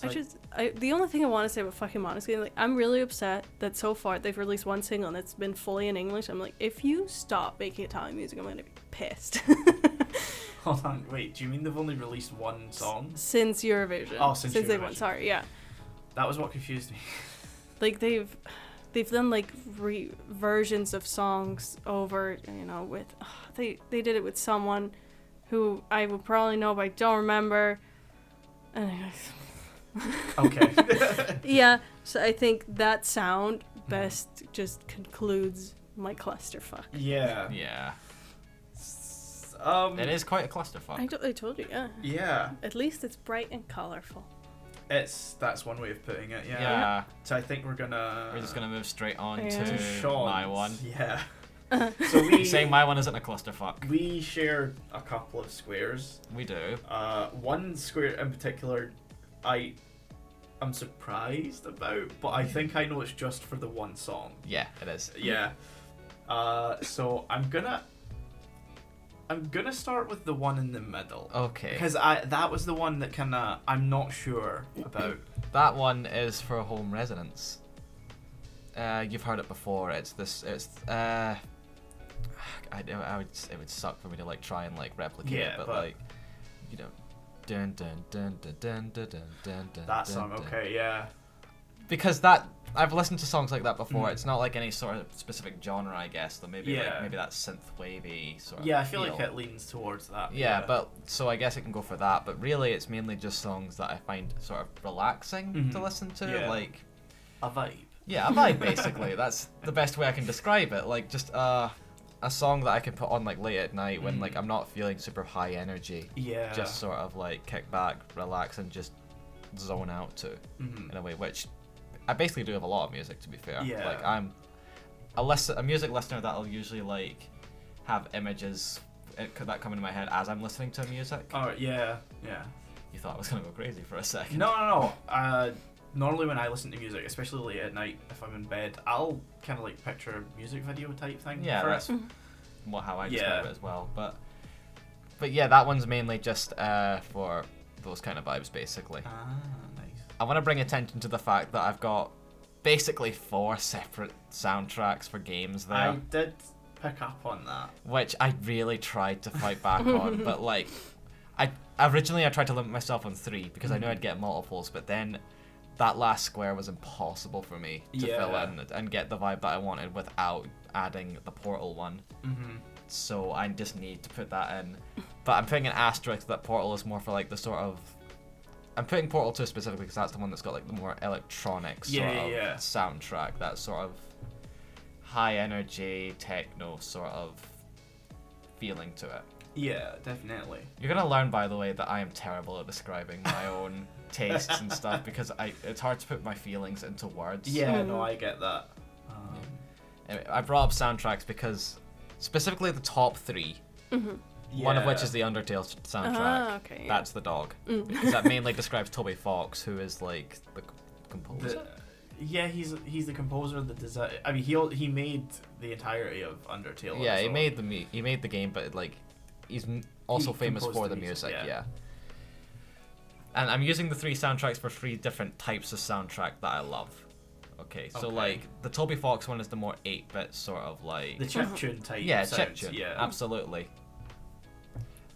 It's The only thing I want to say about fucking Måneskin, like, I'm really upset that so far they've released one single that's been fully in English. I'm like, if you stop making Italian music, I'm gonna be pissed. Hold on, wait. Do you mean they've only released one song? Since Eurovision. Oh, since they won. Eurovision. Sorry, yeah. That was what confused me. Like they've done like versions of songs over, with they did it with someone who I would probably know but I don't remember. Anyways. Okay. Yeah, so I think that sound best just concludes my clusterfuck. Yeah. Yeah. It It is quite a clusterfuck. I told you, yeah. Yeah. At least it's bright and colorful. That's one way of putting it. Yeah. Yeah. So I think we're just gonna move straight on Yeah. to Sean's. my one. Yeah. So You're saying my one isn't a clusterfuck. we shared a couple of squares. We do. One square in particular, I'm surprised about, but I think I know it's just for the one song. Yeah, it is. Yeah. So I'm gonna start with the one in the middle. Okay. Because that was the one that I'm not sure about. That one is for Home Resonance. You've heard it before. It would suck for me to like try and like replicate it, but like, dun dun dun dun dun dun dun dun dun. That song, okay, yeah. Because I've listened to songs like that before. It's not like any sort of specific genre, I guess. Though maybe maybe that synth wavy sort of. Yeah, I feel feel. like it leans towards that. Yeah, but so I guess it can go for that. But really, it's mainly just songs that I find sort of relaxing to listen to. Yeah. Like a vibe. yeah, a vibe basically. That's the best way I can describe it. Like just a song that I can put on like late at night when like I'm not feeling super high energy. Yeah. Just sort of like kick back, relax, and just zone out to in a way, which I basically do with a lot of music, to be fair. Yeah. Like I'm a music listener that'll usually like have images that come into my head as I'm listening to music. Oh yeah, yeah. You thought I was gonna go crazy for a second. No. Normally when I listen to music, especially late at night, if I'm in bed, I'll kind of like picture a music video type thing. Yeah, for that's it. how I describe it as well. But yeah, that one's mainly just for those kind of vibes, basically. Ah, nice. I want to bring attention to the fact that I've got basically 4 separate soundtracks for games there. I did pick up on that. Which I really tried to fight back on, but like, I tried to limit myself on 3 because I knew I'd get multiples, but then that last square was impossible for me to fill in and get the vibe that I wanted without adding the Portal one. So I just need to put that in. But I'm putting an asterisk that Portal is more for like the sort of I'm putting Portal 2 specifically because that's the one that's got like the more electronic sort of soundtrack, that sort of high energy techno sort of feeling to it. Yeah, definitely. You're gonna learn, by the way, that I am terrible at describing my own tastes and stuff because it's hard to put my feelings into words. Yeah, no, I get that. Anyway, I brought up soundtracks because specifically the top 3. One of which is the Undertale soundtrack. Okay, That's the dog. Because that mainly describes Toby Fox, who is like the composer. He's the composer, the design. I mean, he made the entirety of Undertale. Yeah, he made the game, but like he's also famous for the music. Yeah. And I'm using the 3 soundtracks for 3 different types of soundtrack that I love. Okay, so like the Toby Fox one is the more 8-bit sort of like the chiptune type. Yeah, sounds, chiptune. Yeah, Absolutely.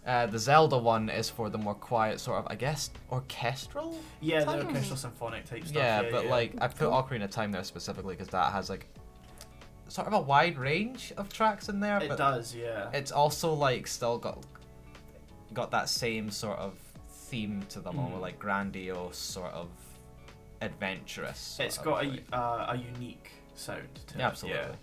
The Zelda one is for the more quiet sort of, I guess, orchestral. Yeah, the orchestral symphonic type stuff. Yeah, but like I put Ocarina of Time there specifically because that has like sort of a wide range of tracks in there. It does, yeah. It's also like still got that same sort of theme to them, all like grandiose, sort of adventurous. It's got a unique sound to it. Absolutely. Yeah.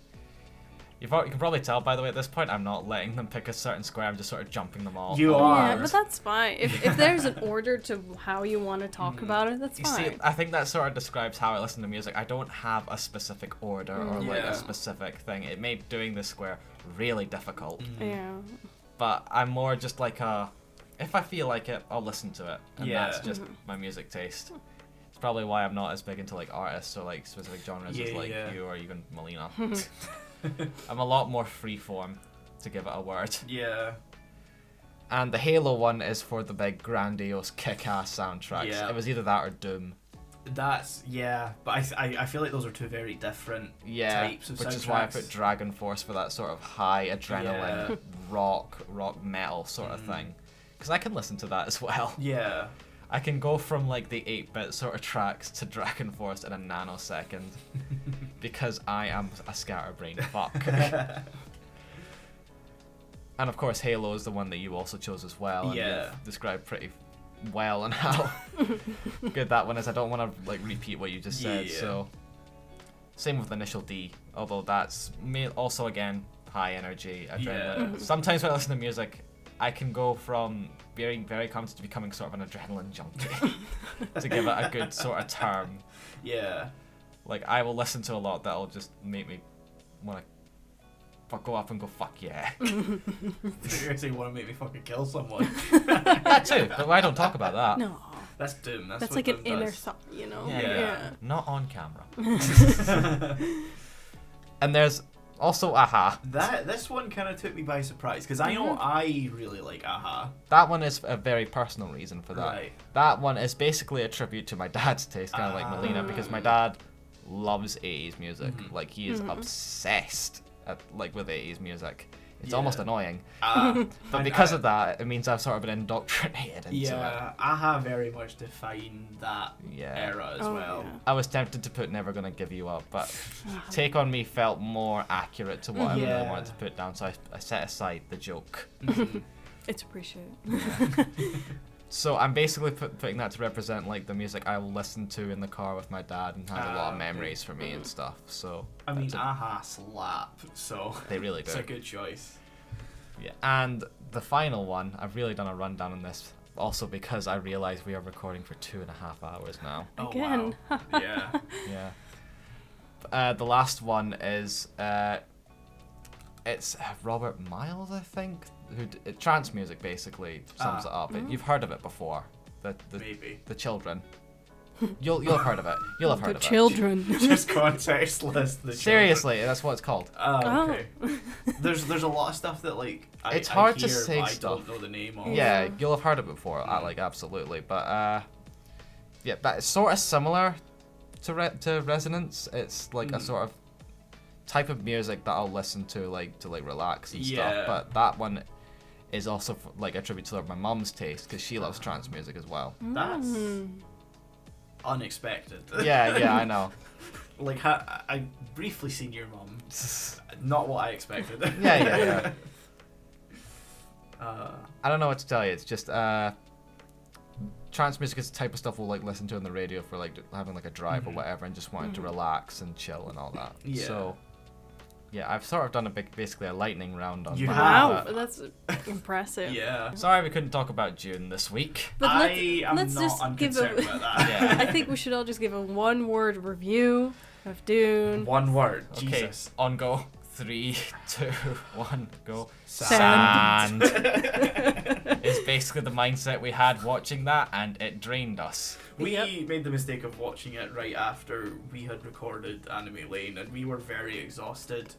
You can probably tell, by the way, at this point, I'm not letting them pick a certain square. I'm just sort of jumping them all. You are. Yeah, but that's fine. If there's an order to how you want to talk about it, that's fine. See, I think that sort of describes how I listen to music. I don't have a specific order or like a specific thing. It made doing this square really difficult. Yeah. But I'm more just like if I feel like it, I'll listen to it. And that's just my music taste. It's probably why I'm not as big into like artists or like specific genres as like you or even Melina. I'm a lot more freeform, to give it a word. Yeah. And the Halo one is for the big grandiose kick-ass soundtracks. Yeah. It was either that or Doom. But I feel like those are 2 very different types of soundtracks. Which is why I put Dragon Force for that sort of high adrenaline rock metal sort of thing. Because I can listen to that as well. Yeah. I can go from like the 8-bit sort of tracks to Dragon Force in a nanosecond because I am a scatterbrain fuck. And of course Halo is the one that you also chose as well, and you've described pretty well on how good that one is. I don't want to like repeat what you just said, so same with Initial D, although that's also again high energy, adrenaline. Sometimes when I listen to music I can go from being very confident to becoming sort of an adrenaline junkie, to give it a good sort of term. Yeah. Like, I will listen to a lot that'll just make me want to go up and go, fuck yeah. You're going to say, want to make me fucking kill someone. That too, but I don't talk about that. No. That's Doom. That's like Doom an inner does. thought, you know? Yeah. Not on camera. And there's also Aha. This one kind of took me by surprise, because I know I really like Aha. That one is a very personal reason for that. Right. That one is basically a tribute to my dad's taste, kind of like Melina, because my dad loves 80s music. Like, he is obsessed with 80s music. It's almost annoying. But because of that, it means I've sort of been indoctrinated into it. Aha very much defined that era as well. Yeah. I was tempted to put Never Gonna Give You Up, but Take On Me felt more accurate to what I really wanted to put down, so I set aside the joke. It's appreciated. So I'm basically putting that to represent like the music I will listen to in the car with my dad and has a lot of memories for me and stuff. So I mean, Aha slap, so they really do. It's a good choice. Yeah, and the final one, I've really done a rundown on this, also because I realize we are recording for 2.5 hours now. Again. Oh, wow. Yeah. The last one is it's Robert Miles, I think, who trance music basically sums it up. You've heard of it before. Maybe. The Children. You'll have heard of it. You'll have heard of it. The Children. Just contextless. Seriously, that's what it's called. Okay. There's a lot of stuff that like it's hard I to hear, say but stuff. I don't know the name of. Yeah, you'll have heard of it before. Like absolutely, but yeah, that's sort of similar to Resonance. It's like a sort of type of music that I'll listen to like relax and stuff. But that one is also like a tribute to my mum's taste because she loves trance music as well. That's unexpected. Yeah, I know. Like I briefly seen your mum. Not what I expected. Yeah. I don't know what to tell you. It's just trance music is the type of stuff we'll like listen to on the radio for like having like a drive or whatever, and just wanting to relax and chill and all that. Yeah. So yeah, I've sort of done basically a lightning round on You that. Wow, but- that's impressive. Yeah. Sorry we couldn't talk about Dune this week. But I am let's not just give unconcerned a. about that. Yeah. I think we should all just give a one-word review of Dune. One word. Okay, Jesus. on go. 3, 2, 1, go. Sand. It's basically the mindset we had watching that, and it drained us. We Yep. made the mistake of watching it right after we had recorded Anime Lane, and we were very exhausted.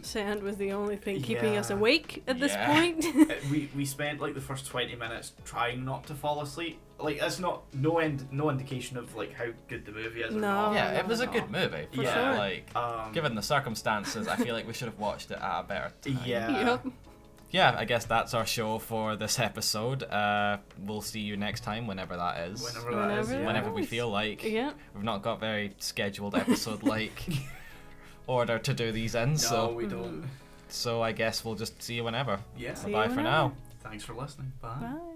Sand was the only thing keeping us Yeah. awake at this Yeah. point. we spent like the first 20 minutes trying not to fall asleep. Like that's no indication of like how good the movie is. Or No. not. Yeah, it was a no. good movie. For Yeah. sure. sure. Like, given the circumstances, I feel like we should have watched it at a better time. Yeah. Yep. Yeah, I guess that's our show for this episode. We'll see you next time, whenever that is. Whenever that is. Whenever. Yeah. Whenever we feel like. Yeah. We've not got very scheduled episode like order to do these in, No, so we don't. I guess we'll just see you whenever. Yeah. See you Bye for whenever. now. Thanks for listening. Bye. Bye.